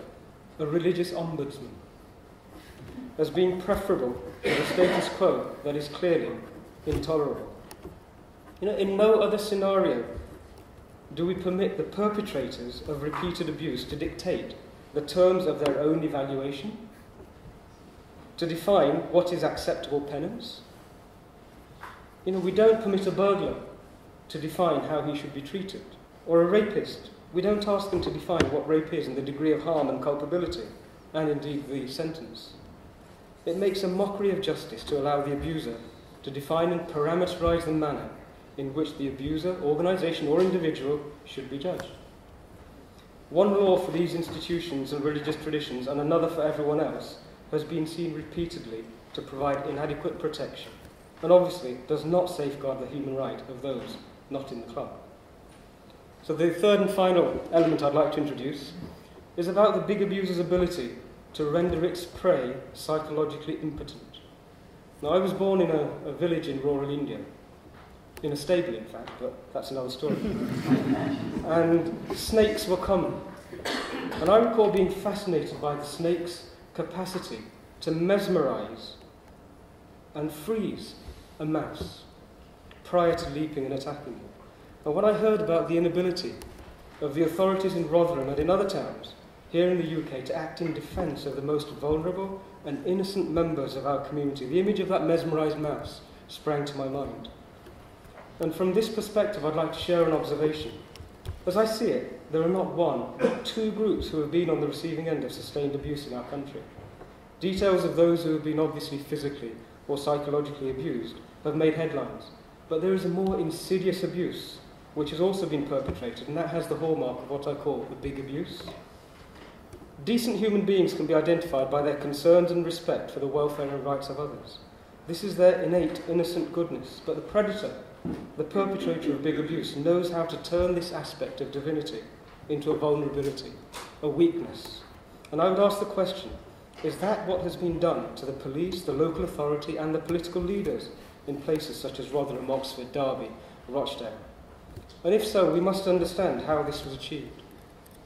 a religious ombudsman as being preferable to the status quo that is clearly intolerable. You know, in no other scenario do we permit the perpetrators of repeated abuse to dictate the terms of their own evaluation, to define what is acceptable penance. You know, we don't permit a burglar to define how he should be treated, or a rapist. We don't ask them to define what rape is and the degree of harm and culpability, and indeed the sentence. It makes a mockery of justice to allow the abuser to define and parameterize the manner in which the abuser, organisation or individual should be judged. One law for these institutions and religious traditions and another for everyone else has been seen repeatedly to provide inadequate protection, and obviously does not safeguard the human right of those not in the club. So the third and final element I'd like to introduce is about the big abuser's ability to render its prey psychologically impotent. Now, I was born in a village in rural India, in a stable in fact, but that's another story. And snakes were common. And I recall being fascinated by the snake's capacity to mesmerise and freeze a mouse prior to leaping and attacking him. And when I heard about the inability of the authorities in Rotherham and in other towns here in the UK to act in defence of the most vulnerable and innocent members of our community, the image of that mesmerised mouse sprang to my mind. And from this perspective, I'd like to share an observation. As I see it, there are not one, but two groups who have been on the receiving end of sustained abuse in our country. Details of those who have been obviously physically or psychologically abused have made headlines. But there is a more insidious abuse which has also been perpetrated, and that has the hallmark of what I call the big abuse. Decent human beings can be identified by their concerns and respect for the welfare and rights of others. This is their innate, innocent goodness. But the predator, the perpetrator of big abuse, knows how to turn this aspect of divinity into a vulnerability, a weakness. And I would ask the question, is that what has been done to the police, the local authority, and the political leaders in places such as Rotherham, Oxford, Derby, Rochdale? And if so, we must understand how this was achieved.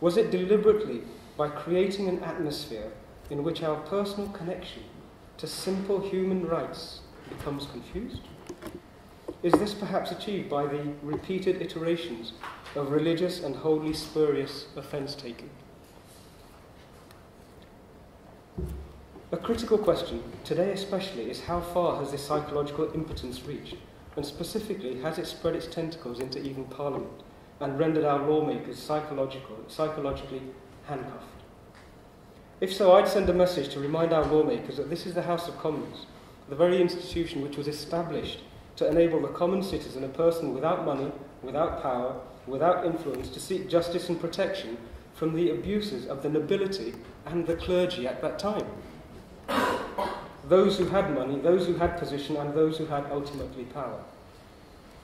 Was it deliberately by creating an atmosphere in which our personal connection to simple human rights becomes confused? Is this perhaps achieved by the repeated iterations of religious and wholly spurious offence-taking? A critical question, today especially, is how far has this psychological impotence reached? And specifically, has it spread its tentacles into even Parliament and rendered our lawmakers psychologically handcuffed? If so, I'd send a message to remind our lawmakers that this is the House of Commons, the very institution which was established to enable the common citizen, a person without money, without power, without influence, to seek justice and protection from the abuses of the nobility and the clergy at that time. Those who had money, those who had position, and those who had ultimately power.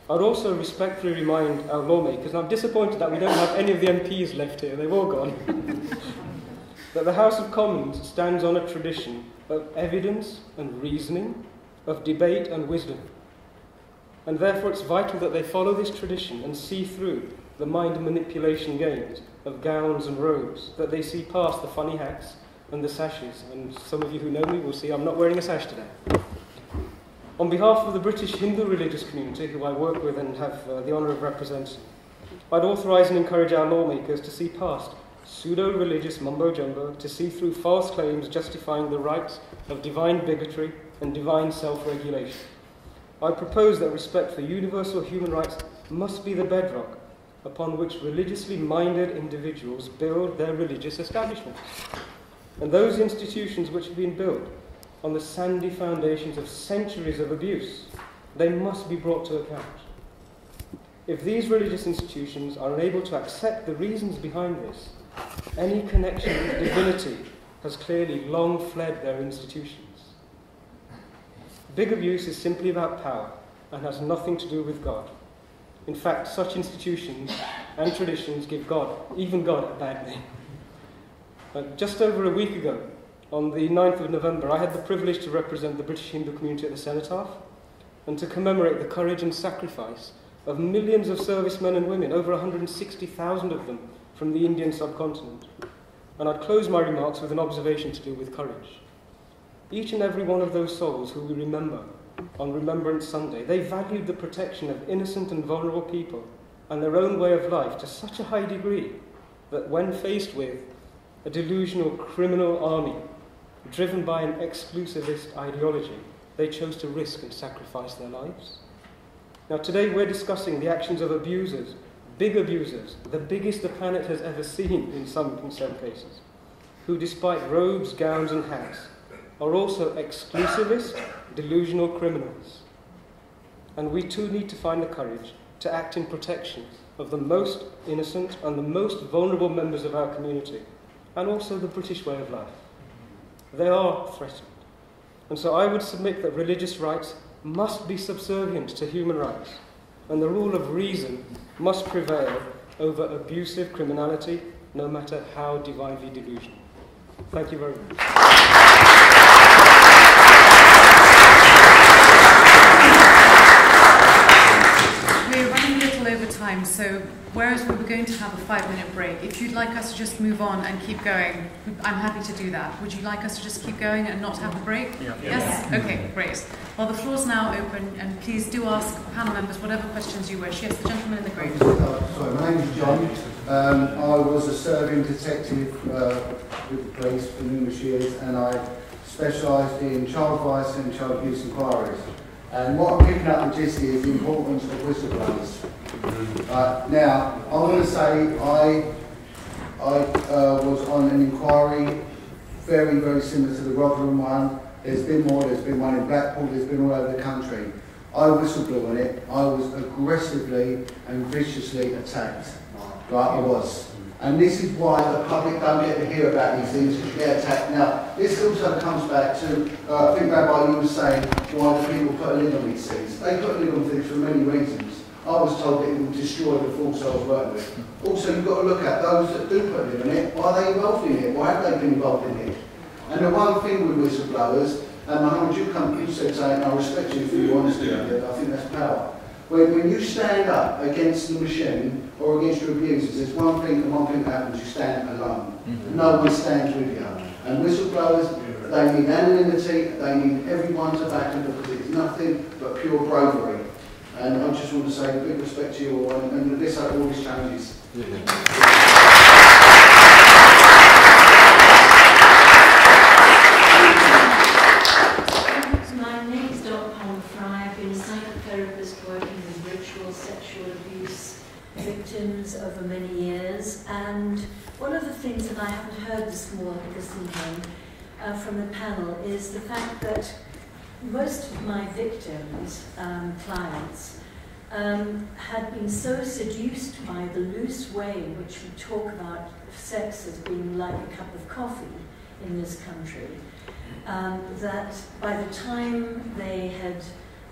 I'd also respectfully remind our lawmakers, and I'm disappointed that we don't have any of the MPs left here, they've all gone, that the House of Commons stands on a tradition of evidence and reasoning, of debate and wisdom. And therefore it's vital that they follow this tradition and see through the mind manipulation games of gowns and robes, that they see past the funny hats and the sashes. And some of you who know me will see I'm not wearing a sash today. On behalf of the British Hindu religious community, who I work with and have the honour of representing, I'd authorise and encourage our lawmakers to see past pseudo-religious mumbo-jumbo, to see through false claims justifying the rights of divine bigotry and divine self-regulation. I propose that respect for universal human rights must be the bedrock upon which religiously minded individuals build their religious establishments. And those institutions which have been built on the sandy foundations of centuries of abuse, they must be brought to account. If these religious institutions are unable to accept the reasons behind this, any connection with divinity has clearly long fled their institutions. Big abuse is simply about power and has nothing to do with God. In fact, such institutions and traditions give God, even God, a bad name. Just over a week ago, on the 9th of November, I had the privilege to represent the British Hindu community at the Cenotaph and to commemorate the courage and sacrifice of millions of servicemen and women, over 160,000 of them from the Indian subcontinent. And I'd close my remarks with an observation to do with courage. Each and every one of those souls who we remember on Remembrance Sunday, they valued the protection of innocent and vulnerable people and their own way of life to such a high degree that when faced with a delusional criminal army driven by an exclusivist ideology, they chose to risk and sacrifice their lives. Now today we're discussing the actions of abusers, big abusers, the biggest the planet has ever seen in some cases, who despite robes, gowns and hats are also exclusivist, delusional criminals. And we too need to find the courage to act in protection of the most innocent and the most vulnerable members of our community, and also the British way of life. They are threatened. And so I would submit that religious rights must be subservient to human rights, and the rule of reason must prevail over abusive criminality, no matter how divinely delusional. Thank you very much. We're running a little over time, so whereas we were going to have a 5-minute break, if you'd like us to just move on and keep going, I'm happy to do that. Would you like us to just keep going and not have a break? Yeah. Yes? Okay, great. Well, the floor's now open, and please do ask panel members whatever questions you wish. Yes, the gentleman in the green. Sorry, my name is John. I was a serving detective with the police for numerous years, and I specialised in child violence and child abuse inquiries. And what I'm picking up with gist is the importance of whistleblowers. Now, I want to say I was on an inquiry very, very similar to the Rotherham one. There's been more, there's been one in Blackpool, there's been all over the country. I whistleblew on it. I was aggressively and viciously attacked. Right, I was. And this is why the public don't get to hear about these things, because you get attacked. Now, this also comes back to, I think Rabbi, you were saying, why do people put a lid on these things? They put a lid on things for many reasons. I was told that it would destroy the force I was working with. Also, you've got to look at those that do put a lid on it. Why are they involved in it? Why have they been involved in it? And the one thing with whistleblowers, and Muhammad, you said something, I respect you for your honesty, I think that's power. When you stand up against the machine or against your abusers, there's one thing and one thing that happens, you stand alone. No one stands with you. And whistleblowers, they need anonymity, they need everyone to back them, because it's nothing but pure bravery. And I just want to say big respect to you all, and let's hope all these changes. Victims over many years, and one of the things that I haven't heard this evening from the panel is the fact that most of my victims, clients, had been so seduced by the loose way in which we talk about sex as being like a cup of coffee in this country, that by the time they had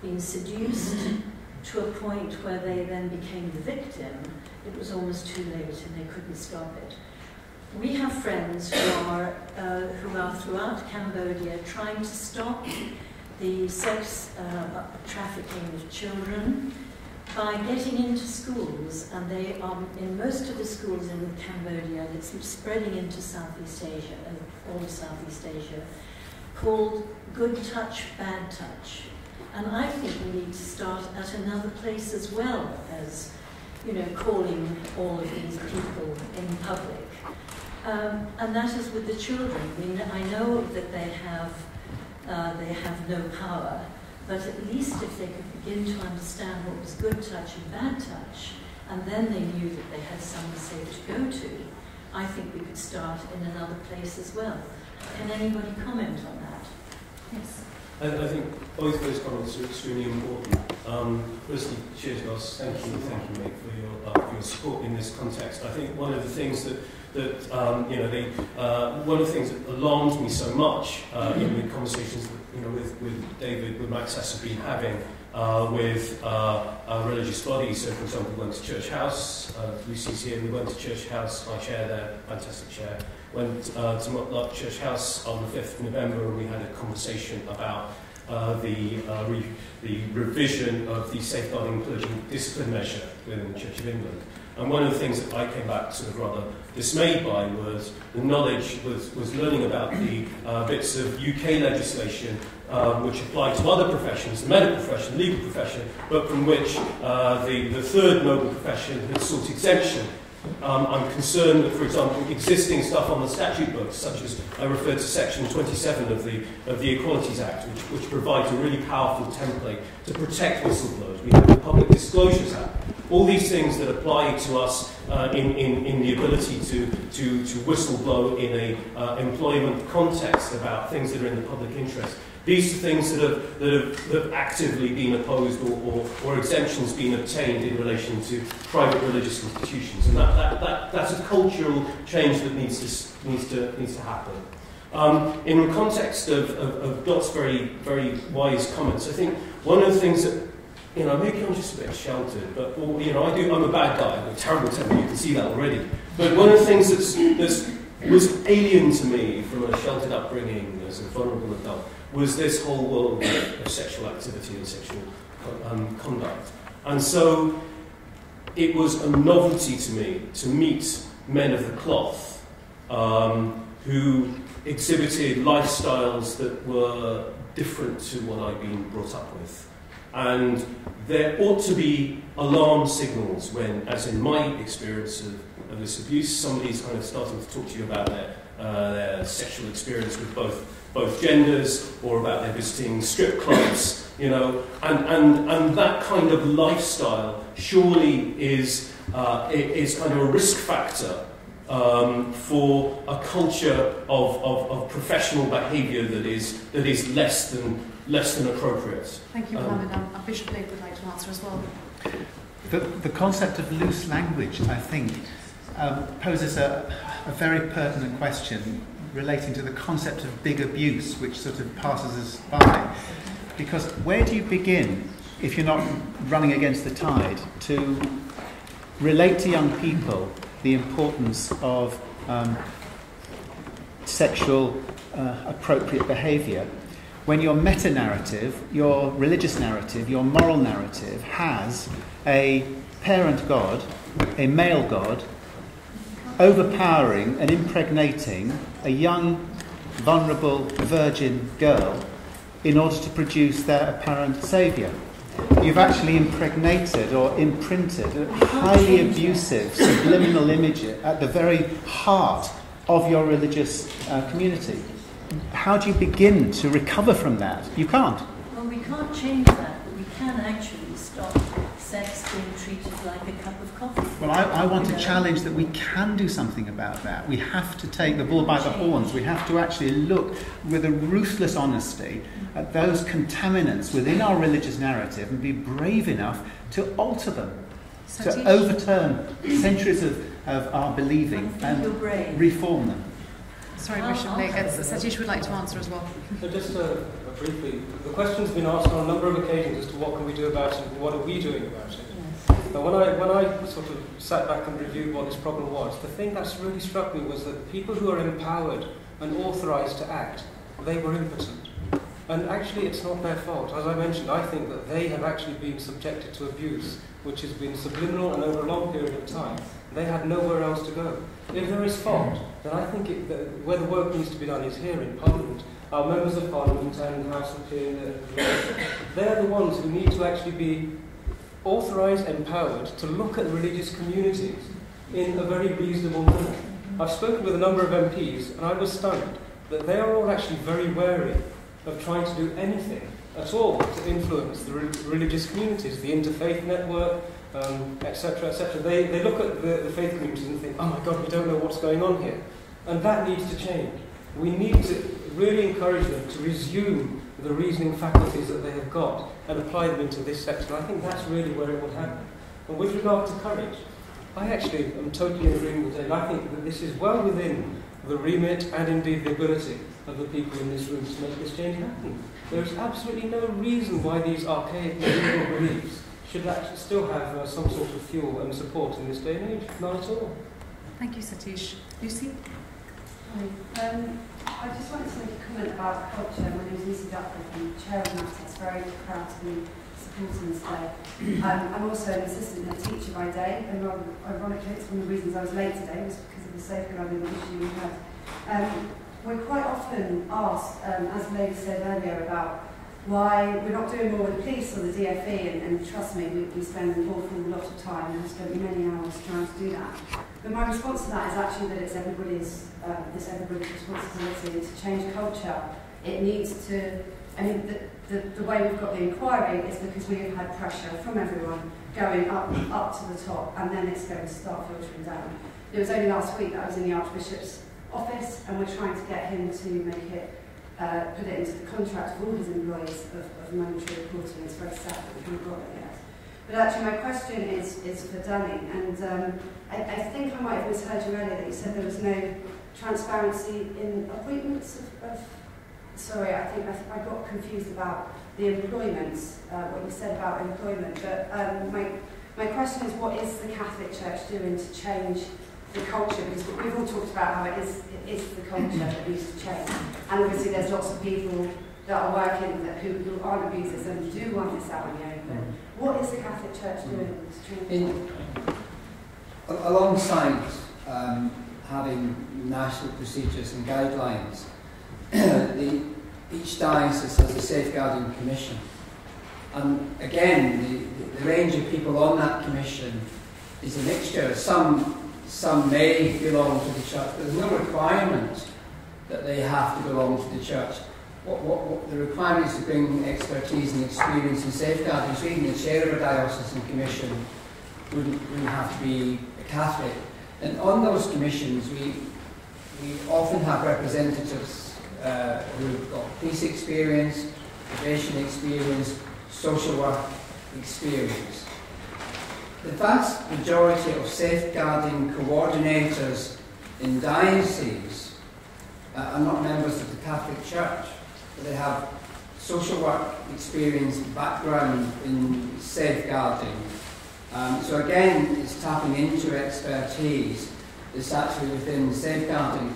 been seduced to a point where they then became the victim, it was almost too late and they couldn't stop it. We have friends who are throughout Cambodia trying to stop the sex trafficking of children by getting into schools, and they are in most of the schools in Cambodia, it's spreading into Southeast Asia, all of Southeast Asia, called Good Touch, Bad Touch. And I think we need to start at another place as well as, calling all of these people in public. And that is with the children. I know that they have no power, but at least if they could begin to understand what was good touch and bad touch, and then they knew that they had somewhere safe to go to, I think we could start in another place as well. Can anybody comment on that? Yes. I think both of those comments are extremely important. Firstly, cheers, Ross. Thank you, mate, for your support in this context. I think one of the things one of the things that alarmed me so much in the conversations that, with David, with Max has been having with religious bodies. So, for example, we went to Church House. Lucy's here. We went to Church House. I chair there, fantastic chair. Went to Mutlaq Church House on the 5th of November, and we had a conversation about the revision of the safeguarding clergy discipline measure within the Church of England. And one of the things that I came back sort of rather dismayed by was the knowledge, was learning about the bits of UK legislation which apply to other professions, the medical profession, the legal profession, but from which the third noble profession had sought exemption. I'm concerned that, for example, existing stuff on the statute books, such as I referred to Section 27 of the Equalities Act, which provides a really powerful template to protect whistleblowers. We have the Public Disclosures Act, All these things that apply to us in the ability to whistleblow in a employment context about things that are in the public interest. These are things that have actively been opposed or exemptions been obtained in relation to private religious institutions, and that's a cultural change that needs to happen. In the context of Dot's very wise comments, I think one of the things that, maybe I'm just a bit sheltered, but I'm a bad guy, I'm a terrible temper, you can see that already. But one of the things that was alien to me from a sheltered upbringing as a vulnerable adult was this whole world of sexual activity and sexual conduct. And so it was a novelty to me to meet men of the cloth who exhibited lifestyles that were different to what I'd been brought up with. And there ought to be alarm signals when, as in my experience of this abuse, somebody's kind of starting to talk to you about their sexual experience with both genders, or about their visiting strip clubs, and that kind of lifestyle surely is kind of a risk factor for a culture of professional behaviour that is less than appropriate. Thank you, Mohammed. Bishop Blake would like to answer as well. The concept of loose language, I think, poses a very pertinent question relating to the concept of big abuse, which sort of passes us by. Because where do you begin, if you're not running against the tide, to relate to young people the importance of sexual appropriate behaviour, when your meta-narrative, your religious narrative, your moral narrative has a parent God, a male God, overpowering and impregnating a young, vulnerable, virgin girl in order to produce their apparent saviour. You've actually impregnated or imprinted a highly abusive, subliminal image at the very heart of your religious community. How do you begin to recover from that? You can't. Well, we can't change that, but we can actually stop sex being treated like a cup of coffee. Well, I want to challenge that we can do something about that. We have to take the bull by the horns. We have to actually look with a ruthless honesty at those contaminants within our religious narrative and be brave enough to alter them, to overturn centuries of our believing and reform them. Sorry, Bishop Blake. Satish would like to answer as well. So just briefly, the question's been asked on a number of occasions as to what can we do about it and what are we doing about it. Now, when I sort of sat back and reviewed what this problem was, the thing that's really struck me was that the people who are empowered and authorised to act, they were impotent. And actually, it's not their fault. As I mentioned, I think that they have actually been subjected to abuse, which has been subliminal and over a long period of time. They had nowhere else to go. If there is fault, then I think where the work needs to be done is here in Parliament. Our members of Parliament and House of Peers, they're the ones who need to actually be authorised, empowered to look at religious communities in a very reasonable manner. I've spoken with a number of MPs, and I was stunned that they are all actually very wary of trying to do anything at all to influence the religious communities, the interfaith network, etc., etc. They look at the faith communities and think, oh my God, we don't know what's going on here. And that needs to change. We need to really encourage them to resume the reasoning faculties that they have got and apply them into this sector. I think that's really where it will happen. And with regard to courage, I actually am totally in agreement with Dave. I think that this is well within the remit and indeed the ability of the people in this room to make this change happen. There is absolutely no reason why these archaic medieval beliefs should actually still have some sort of fuel and support in this day and age. Not at all. Thank you, Satish. Lucy? Hi. I just wanted to make a comment about culture. My name is Lucy Duckworth, I'm chair of Matters. Very proud to be supporting this day. I'm also an assistant head teacher by day, and rather ironically, it's one of the reasons I was late today was because of the safeguarding issue we had. We're quite often asked, as the lady said earlier, about why we're not doing more with the police or the DfE, and trust me, we spend an awful lot of time and have spent many hours trying to do that. But my response to that is actually that it's everybody's responsibility to change culture. It needs to, the way we've got the inquiry is because we have had pressure from everyone going up to the top, and then it's going to start filtering down. It was only last week that I was in the Archbishop's office, and we're trying to get him to make it, put it into the contract of all his employees of mandatory reporting. It's very sad that we haven't got it yet. But actually my question is for Danny, and I think I might have misheard you earlier that you said there was no transparency in appointments of sorry, I think I got confused about the employments, what you said about employment, but my question is, what is the Catholic Church doing to change the culture? Because we've all talked about how it is the culture that needs to change, and obviously there's lots of people that are working who aren't abusers and do want this out in the open. What is the Catholic Church doing to change that? Alongside having national procedures and guidelines, each diocese has a safeguarding commission, and again the range of people on that commission is a mixture. Some may belong to the church, but there's no requirement that they have to belong to the church. What the requirement is to bring expertise and experience in safeguarding. So even the chair of a diocesan commission wouldn't have to be a Catholic. And on those commissions, we often have representatives who've got police experience, probation experience, social work experience. The vast majority of safeguarding coordinators in dioceses are not members of the Catholic Church, but they have social work experience, background in safeguarding. So again, it's tapping into expertise that's actually within safeguarding.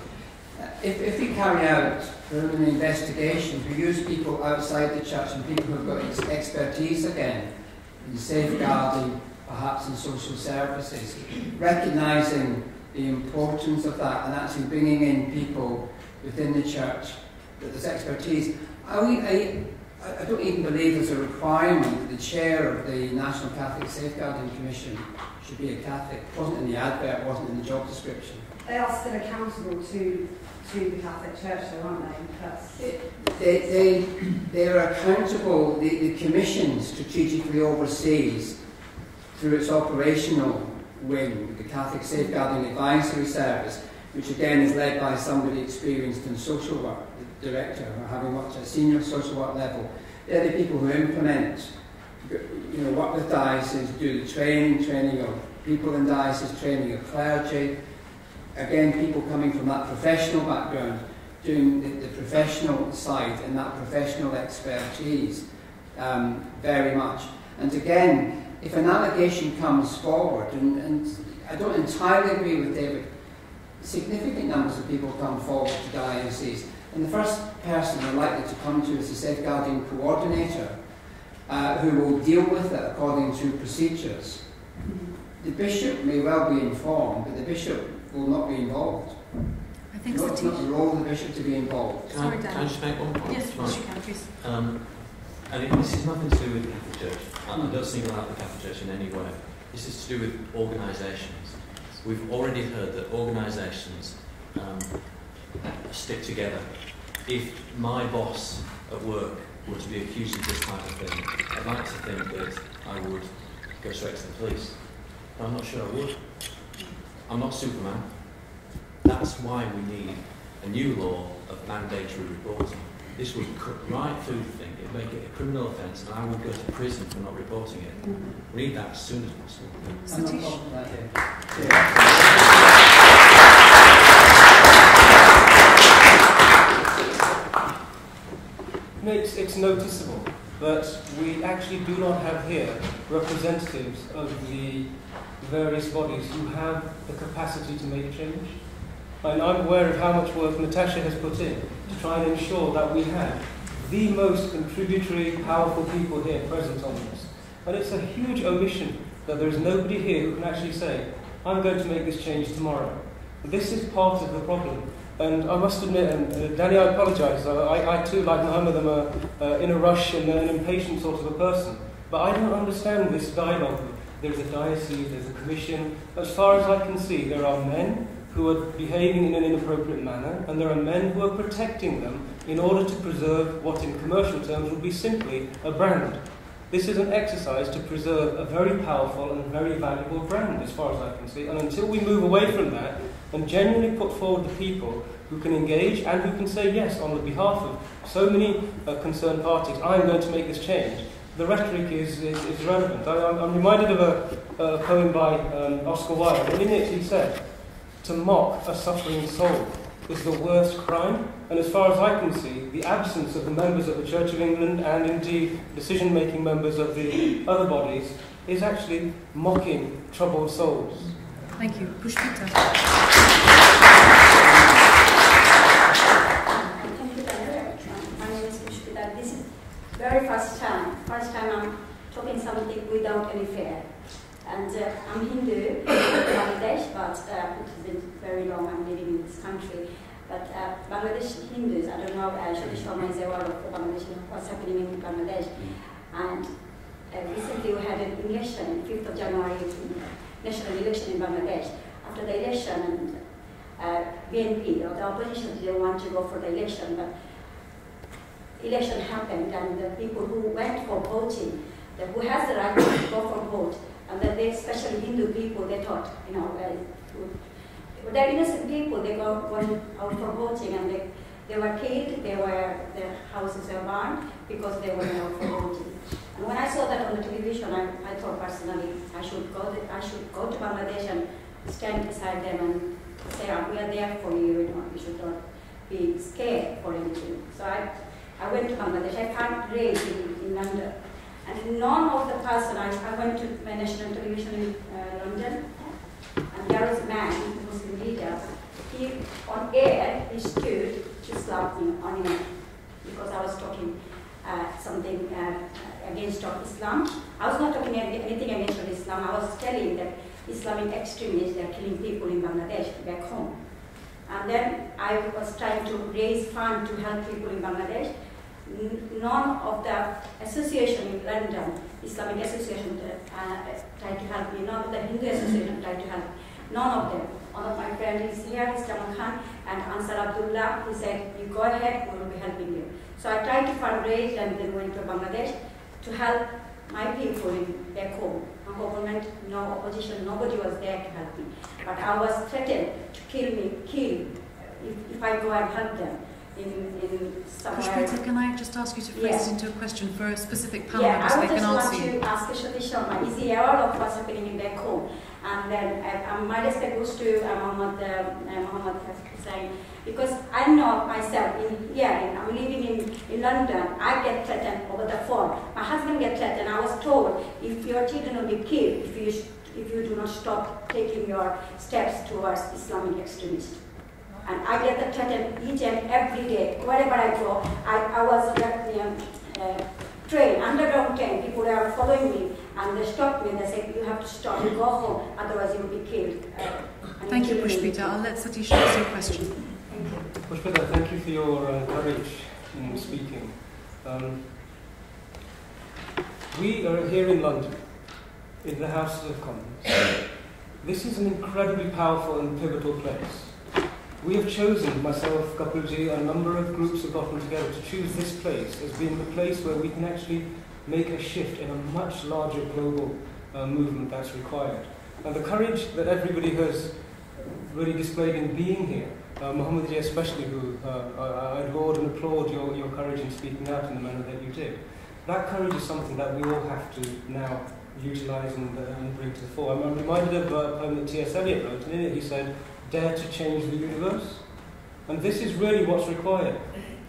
If we carry out preliminary investigations, we use people outside the church and people who've got expertise again in safeguarding, perhaps in social services, recognising the importance of that and actually bringing in people within the church that there's expertise. I don't even believe there's a requirement that the chair of the National Catholic Safeguarding Commission should be a Catholic. It wasn't in the advert, it wasn't in the job description. They are still accountable to the Catholic Church, though, aren't they? They are accountable. The Commission strategically oversees, through its operational wing, the Catholic Safeguarding Advisory Service, which again is led by somebody experienced in social work, the director, or having worked at a senior social work level. They're the people who implement, work with dioceses, do the training of people in diocese, training of clergy. Again, people coming from that professional background, doing the professional side and that professional expertise very much. And again, if an allegation comes forward, and I don't entirely agree with David, significant numbers of people come forward to dioceses, and the first person they're likely to come to is the safeguarding coordinator, who will deal with it according to procedures. The bishop may well be informed, but the bishop will not be involved. I think it's not the role of the bishop to be involved. Can I just make one point? Yes, of course you can, please. And this is nothing to do with the Catholic Church. I don't single out the Catholic Church in any way. This is to do with organisations. We've already heard that organisations stick together. If my boss at work were to be accused of this type of thing, I'd like to think that I would go straight to the police. But I'm not sure I would. I'm not Superman. That's why we need a new law of mandatory reporting. This would cut right through the thing. It'd make it a criminal offence, and I would go to prison for not reporting it. We need that as soon as possible. Satish. It's noticeable that we actually do not have here representatives of the various bodies who have the capacity to make change. And I'm aware of how much work Natasha has put in to try and ensure that we have the most contributory, powerful people here present on this. And it's a huge omission that there is nobody here who can actually say, I'm going to make this change tomorrow. This is part of the problem. And I must admit, and Danny, I apologise, I too, like Muhammad, am in a rush and an impatient sort of a person. But I don't understand this dialogue. There's a diocese, there's a commission. As far as I can see, there are men who are behaving in an inappropriate manner, and there are men who are protecting them in order to preserve what in commercial terms would be simply a brand. This is an exercise to preserve a very powerful and very valuable brand, as far as I can see, and until we move away from that and genuinely put forward the people who can engage and who can say, yes, on the behalf of so many concerned parties, I'm going to make this change, the rhetoric is irrelevant. I'm reminded of a poem by Oscar Wilde, and in it he said, "To mock a suffering soul is the worst crime," and as far as I can see, the absence of the members of the Church of England and indeed decision-making members of the other bodies is actually mocking troubled souls. Thank you. Pushpita. My name is Pushpita. This is very first time I'm talking something without any fear. And I'm Hindu in Bangladesh, but it has been very long I'm living in this country. But Bangladesh Hindus, I don't know, Satish Sharma is aware of Bangladesh, what's happening in Bangladesh. And recently we had an election, 5th of January, national election in Bangladesh. After the election, BNP, or the opposition, didn't want to go for the election, but election happened, and the people who went for voting, who has the right to go for vote, and that they, especially Hindu people, they thought, you know, they're innocent people, they going out for voting, and they were killed, their houses were burned because they were out for voting. And when I saw that on the television, I thought personally I should go to Bangladesh and stand beside them and say, we are there for you, you know, you should not be scared for anything. So I went to Bangladesh. I found race in London. And none of the person, I went to my national television in London, and there was a man, a Muslim leader, he, on air, he stood to slap me on air, because I was talking something against Islam. I was not talking anything against Islam, I was telling that Islamic extremists, they're killing people in Bangladesh, back home. And then I was trying to raise funds to help people in Bangladesh. None of the association in London, Islamic association, tried to help me. None of the Hindu association tried to help me. None of them. One of my friends is here, Mr. Khan, and Ansar Abdullah, he said, you go ahead, we will be helping you. So I tried to fundraise and then went to Bangladesh to help my people in back home. No government, no opposition, nobody was there to help me. But I was threatened to kill if I go and help them. In somewhere. Pushpita, can I just ask you to phrase it into a question for a specific panel I so would they can just answer you? want to ask Satish Sharma, is he aware of what's happening in back home? And then my respect goes to Muhammad Al-Hussaini, because I know myself, I'm living in London, I get threatened over the phone. My husband gets threatened. I was told, if your children will be killed, if you do not stop taking your steps towards Islamic extremists. And I get the threat each and every day. Wherever I go, I was train, underground train, people are following me, and they stopped me and they said, you have to stop, you go home, otherwise you will be killed. Thank you, Pushpita. I'll let Satish answer your question. Thank you. Pushpita, thank you for your courage in speaking. We are here in London, in the House of Commons. This is an incredibly powerful and pivotal place. We have chosen, myself, Kapilji, a number of groups have gotten together to choose this place as being the place where we can actually make a shift in a much larger global movement that's required. And the courage that everybody has really displayed in being here, Muhammad especially, who I laud and applaud your courage in speaking out in the manner that you did. That courage is something that we all have to now utilise and bring to the fore. I'm reminded of a poem that T.S. Eliot wrote, and in it he said, dare to change the universe. And this is really what's required.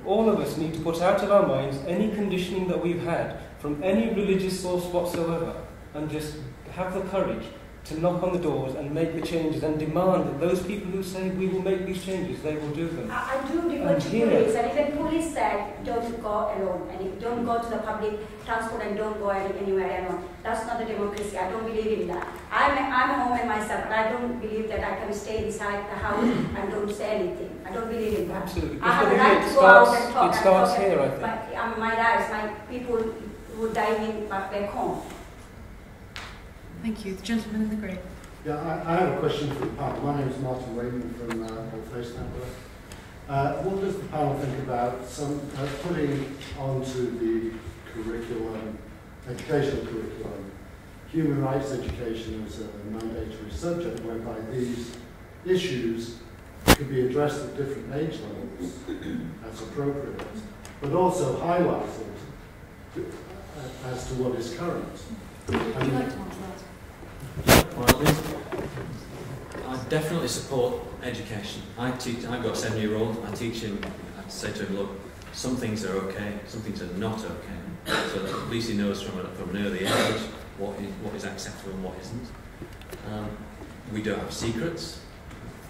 All of us need to put out of our minds any conditioning that we've had from any religious source whatsoever, and just have the courage to knock on the doors and make the changes and demand that those people who say we will make these changes, they will do them. I do report to police, and even police said don't go alone, and don't go to the public transport and don't go anywhere alone. That's not a democracy. I don't believe in that. I'm a woman myself, but I don't believe that I can stay inside the house and don't say anything. I don't believe in that. Absolutely. I have a right to go out and talk. It starts here, I think. My lives, my people who die in back home. Thank you. The gentleman in the grey. Yeah, I have a question for the panel. My name is Martin Wayman from Old Face Network. What does the panel think about putting onto the curriculum, educational curriculum, human rights education as a mandatory subject, whereby these issues could be addressed at different age levels as appropriate, but also highlighted as to what is current? Would you like to answer that? Well, I definitely support education. I've got a 7-year-old. I teach him. I say to him, look, some things are okay, some things are not okay. So that at least he knows from an early age what is acceptable and what isn't. We don't have secrets.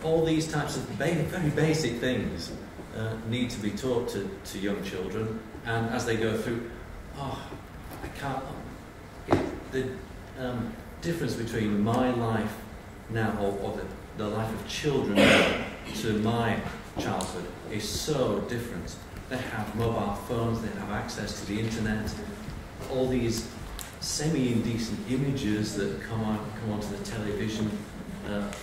All these types of very basic things need to be taught to young children, and as they go through, the difference between my life now or the life of children now to my childhood is so different. They have mobile phones, they have access to the internet, all these semi-indecent images that come onto the television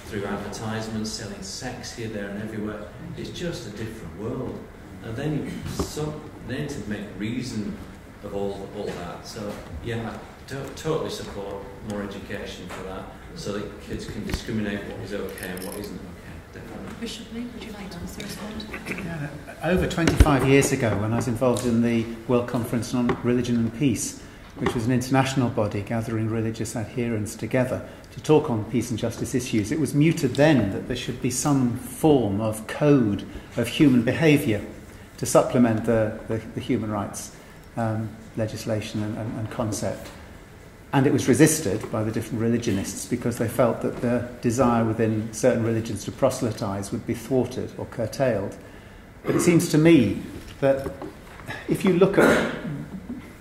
through advertisements, selling sex here, there and everywhere. It's just a different world. And they need to make reason of all that. So yeah, I totally support more education for that, so that kids can discriminate what is okay and what isn't okay. Definitely. Bishop Lee, would you like to respond? Yeah, over 25 years ago, when I was involved in the World Conference on Religion and Peace, which was an international body gathering religious adherents together to talk on peace and justice issues, it was mooted then that there should be some form of code of human behaviour to supplement the human rights legislation and concept. And it was resisted by the different religionists because they felt that the desire within certain religions to proselytise would be thwarted or curtailed. But it seems to me that if you look at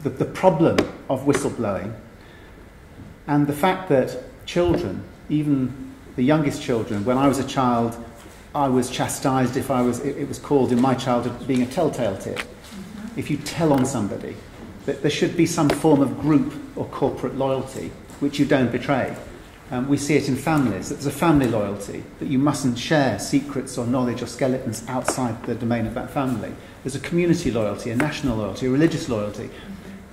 the problem of whistleblowing and the fact that children, even the youngest children, when I was a child, I was chastised if it was called in my childhood being a telltale tit. If you tell on somebody, that there should be some form of group or corporate loyalty which you don't betray. We see it in families, that there's a family loyalty, that you mustn't share secrets or knowledge or skeletons outside the domain of that family. There's a community loyalty, a national loyalty, a religious loyalty.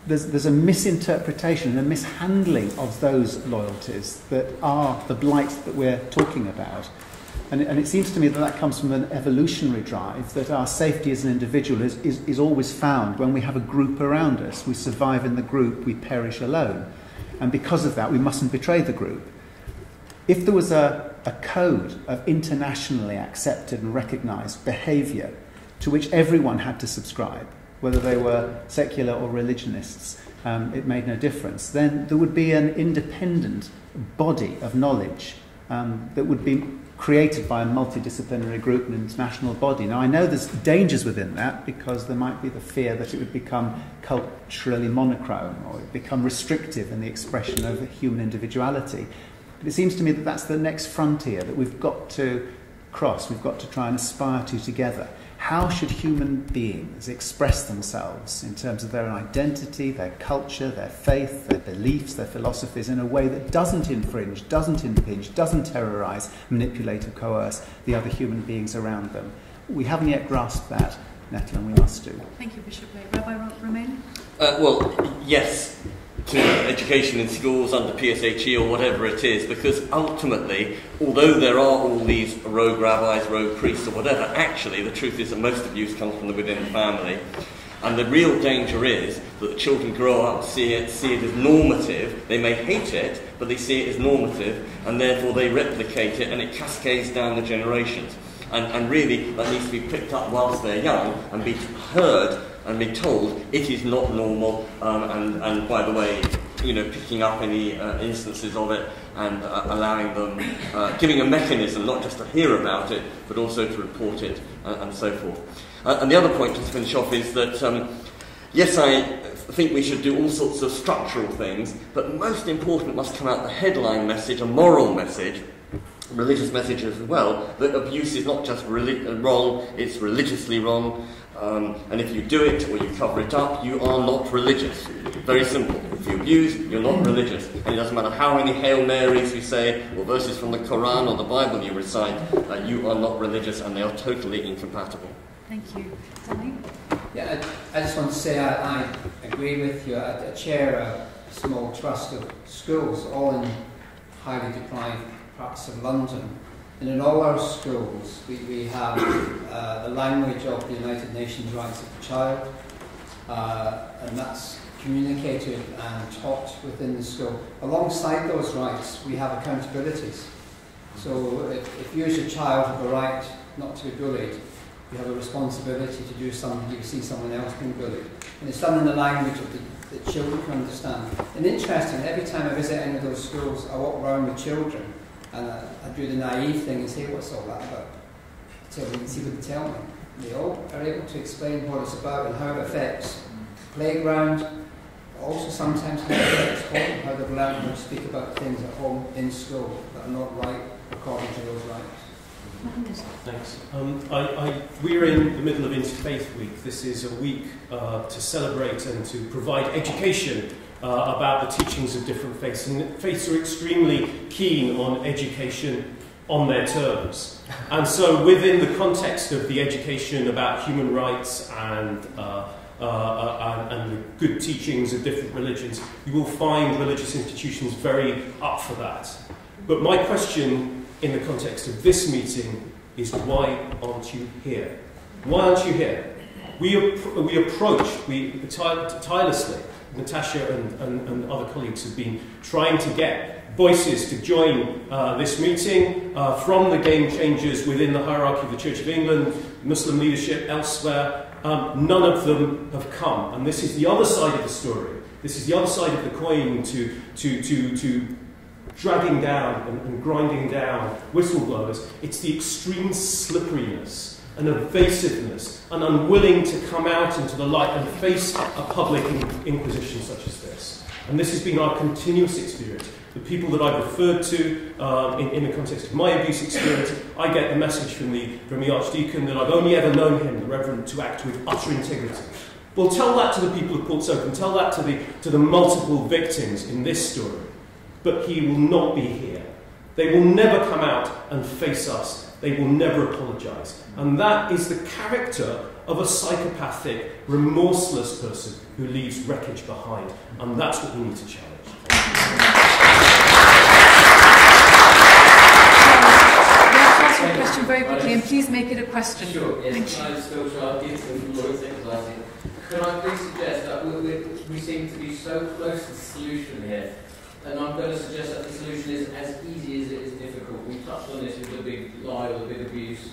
There's a misinterpretation and a mishandling of those loyalties that are the blight that we're talking about. And it seems to me that comes from an evolutionary drive, that our safety as an individual is always found when we have a group around us. We survive in the group, we perish alone. And because of that, we mustn't betray the group. If there was a code of internationally accepted and recognised behaviour to which everyone had to subscribe, whether they were secular or religionists, it made no difference, then there would be an independent body of knowledge that would be created by a multidisciplinary group, an international body. Now, I know there's dangers within that because there might be the fear that it would become culturally monochrome or it become restrictive in the expression of human individuality. But it seems to me that that's the next frontier that we've got to cross, we've got to try and aspire to together. How should human beings express themselves in terms of their identity, their culture, their faith, their beliefs, their philosophies in a way that doesn't infringe, doesn't impinge, doesn't terrorise, manipulate or coerce the other human beings around them? We haven't yet grasped that, Netta, and we must do. Thank you, Bishop Lee. Rabbi Romain? Well, yes, to education in schools under PSHE or whatever it is, because ultimately, although there are all these rogue rabbis, rogue priests or whatever, actually the truth is that most abuse comes from within the family. And the real danger is that the children grow up, see it as normative. They may hate it, but they see it as normative, and therefore they replicate it, and it cascades down the generations. And really, that needs to be picked up whilst they're young and be heard and be told it is not normal, and by the way, picking up any instances of it and allowing them, giving a mechanism not just to hear about it, but also to report it and so forth. And the other point, just to finish off, is that yes, I think we should do all sorts of structural things, but most important must come out the headline message, a moral message, religious message as well, that abuse is not just wrong, it's religiously wrong. And if you do it or you cover it up, you are not religious. Very simple. If you views, you're not religious. And it doesn't matter how many Hail Marys you say, or verses from the Quran or the Bible you recite, you are not religious, and they are totally incompatible. Thank you. Danny? Yeah, I just want to say I agree with you. I chair a small trust of schools, all in highly deprived parts of London. And in all our schools, we have the language of the United Nations Rights of the Child, and that's communicated and taught within the school. Alongside those rights, we have accountabilities. So if you as a child have a right not to be bullied, you have a responsibility to do something if you see someone else being bullied. And it's done in the language of that children can understand. And interesting, every time I visit any of those schools, I walk around with children and I do the naive thing and say, what's all that about? So we can see what they tell me. They all are able to explain what it's about and how it affects playground, also sometimes how it affects home, how they've learned how to speak about things at home in school that are not right according to those rights. Thanks. We're in the middle of Interfaith Week. This is a week to celebrate and to provide education about the teachings of different faiths. And faiths are extremely keen on education on their terms. And so within the context of the education about human rights and the good teachings of different religions, you will find religious institutions very up for that. But my question in the context of this meeting is, why aren't you here? Why aren't you here? We approached tirelessly. Natasha and other colleagues have been trying to get voices to join this meeting from the game changers within the hierarchy of the Church of England, Muslim leadership elsewhere. None of them have come, and this is the other side of the story. This is the other side of the coin to dragging down and grinding down whistleblowers. It's the extreme slipperiness and evasiveness and unwilling to come out into the light and face a public inquisition such as this. And this has been our continuous experience. The people that I've referred to in the context of my abuse experience, I get the message from the Archdeacon that I've only ever known him, the Reverend, to act with utter integrity. Well, tell that to the people of Portsoken, tell that to the multiple victims in this story. But he will not be here. They will never come out and face us. They will never apologise. And that is the character of a psychopathic, remorseless person who leaves wreckage behind. And that's what we need to challenge. Ask your question very quickly, and please make it a question. Sure, yes. Thank you. I'm still trying to Could I please suggest that we seem to be so close to the solution here? And I'm going to suggest that the solution is as easy as it is difficult. We touched on this with the big lie or the big abuse.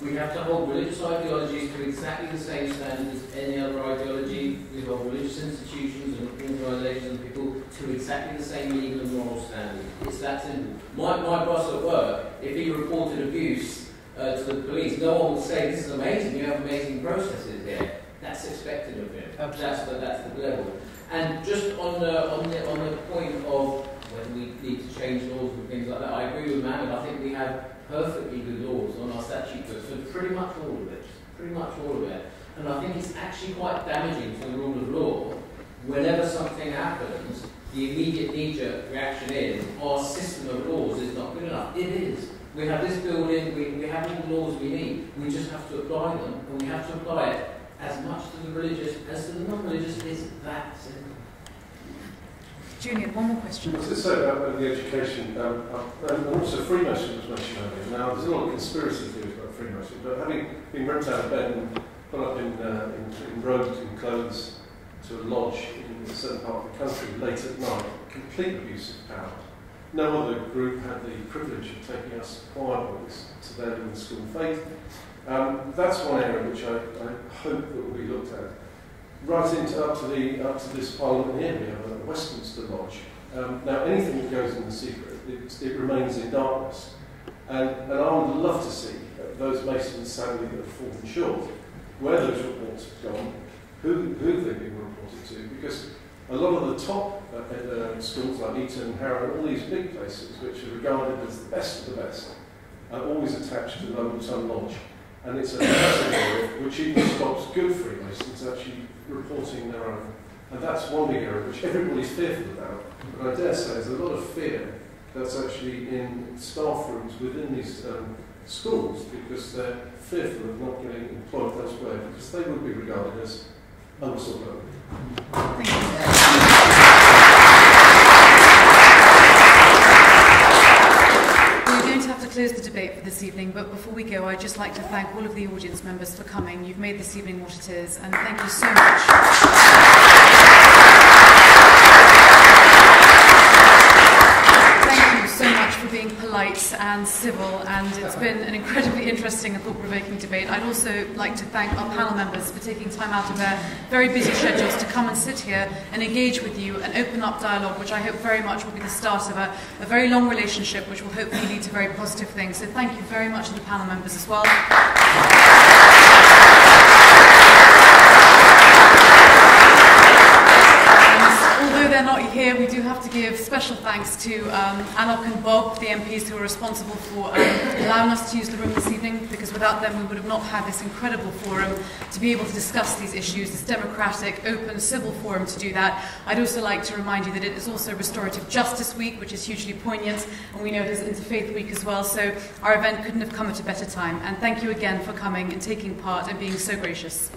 We have to hold religious ideologies to exactly the same standard as any other ideology. We hold religious institutions and organisations and people to exactly the same legal and moral standard. It's that simple. My boss at work, if he reported abuse to the police, no one would say, "This is amazing, you have amazing processes here." That's expected of him. That's the level. And just on the point of whether we need to change laws and things like that, I agree with Mohammed. I think we have perfectly good laws on our statute books for pretty much all of it. And I think it's actually quite damaging to the rule of law whenever something happens, the immediate knee-jerk reaction is our system of laws is not good enough. It is. We have this building, we have all the laws we need. We just have to apply them, and we have to apply it as much to the religious as to the non-religious. Is that simple. Julian, one more question. I was going to say about the education, and also Freemasonry was mentioned earlier. Now, there's a lot of conspiracy theories about Freemasonry, but having been ripped out of bed and put up in robes and clothes to a lodge in a certain part of the country late at night, complete abuse of power. No other group had the privilege of taking us choir boys to them in the school of faith. That's one area which I hope that will be looked at. Right up to this Parliament here, we have a Westminster Lodge. Now, anything that goes in the secret, it remains in darkness. And I would love to see those Masons, sadly, that have fallen short, where those reports have gone, who they've been reported to, because a lot of the top schools like Eton, Harrow, all these big places, which are regarded as the best of the best, are always attached to the London Lodge. And it's a massive area which even stops good Freemasons actually reporting their own And that's one big area which everybody's fearful about. But I dare say there's a lot of fear that's actually in staff rooms within these schools, because they're fearful of not getting employed elsewhere, because they would be regarded as unsought. Thank you. We're going to have to close the debate for this evening, but before we go, I'd just like to thank all of the audience members for coming. You've made this evening what it is, and thank you so much. So much for being polite and civil, and it's been an incredibly interesting and thought-provoking debate. I'd also like to thank our panel members for taking time out of their very busy schedules to come and sit here and engage with you and open up dialogue, which I hope very much will be the start of a very long relationship, which will hopefully lead to very positive things. So thank you very much to the panel members as well. They're not here, we do have to give special thanks to Anok and Bob, the MPs who are responsible for allowing us to use the room this evening, because without them we would have not had this incredible forum to be able to discuss these issues, this democratic, open, civil forum to do that. I'd also like to remind you that it is also Restorative Justice Week, which is hugely poignant, and we know it is Interfaith Week as well, so our event couldn't have come at a better time. And thank you again for coming and taking part and being so gracious.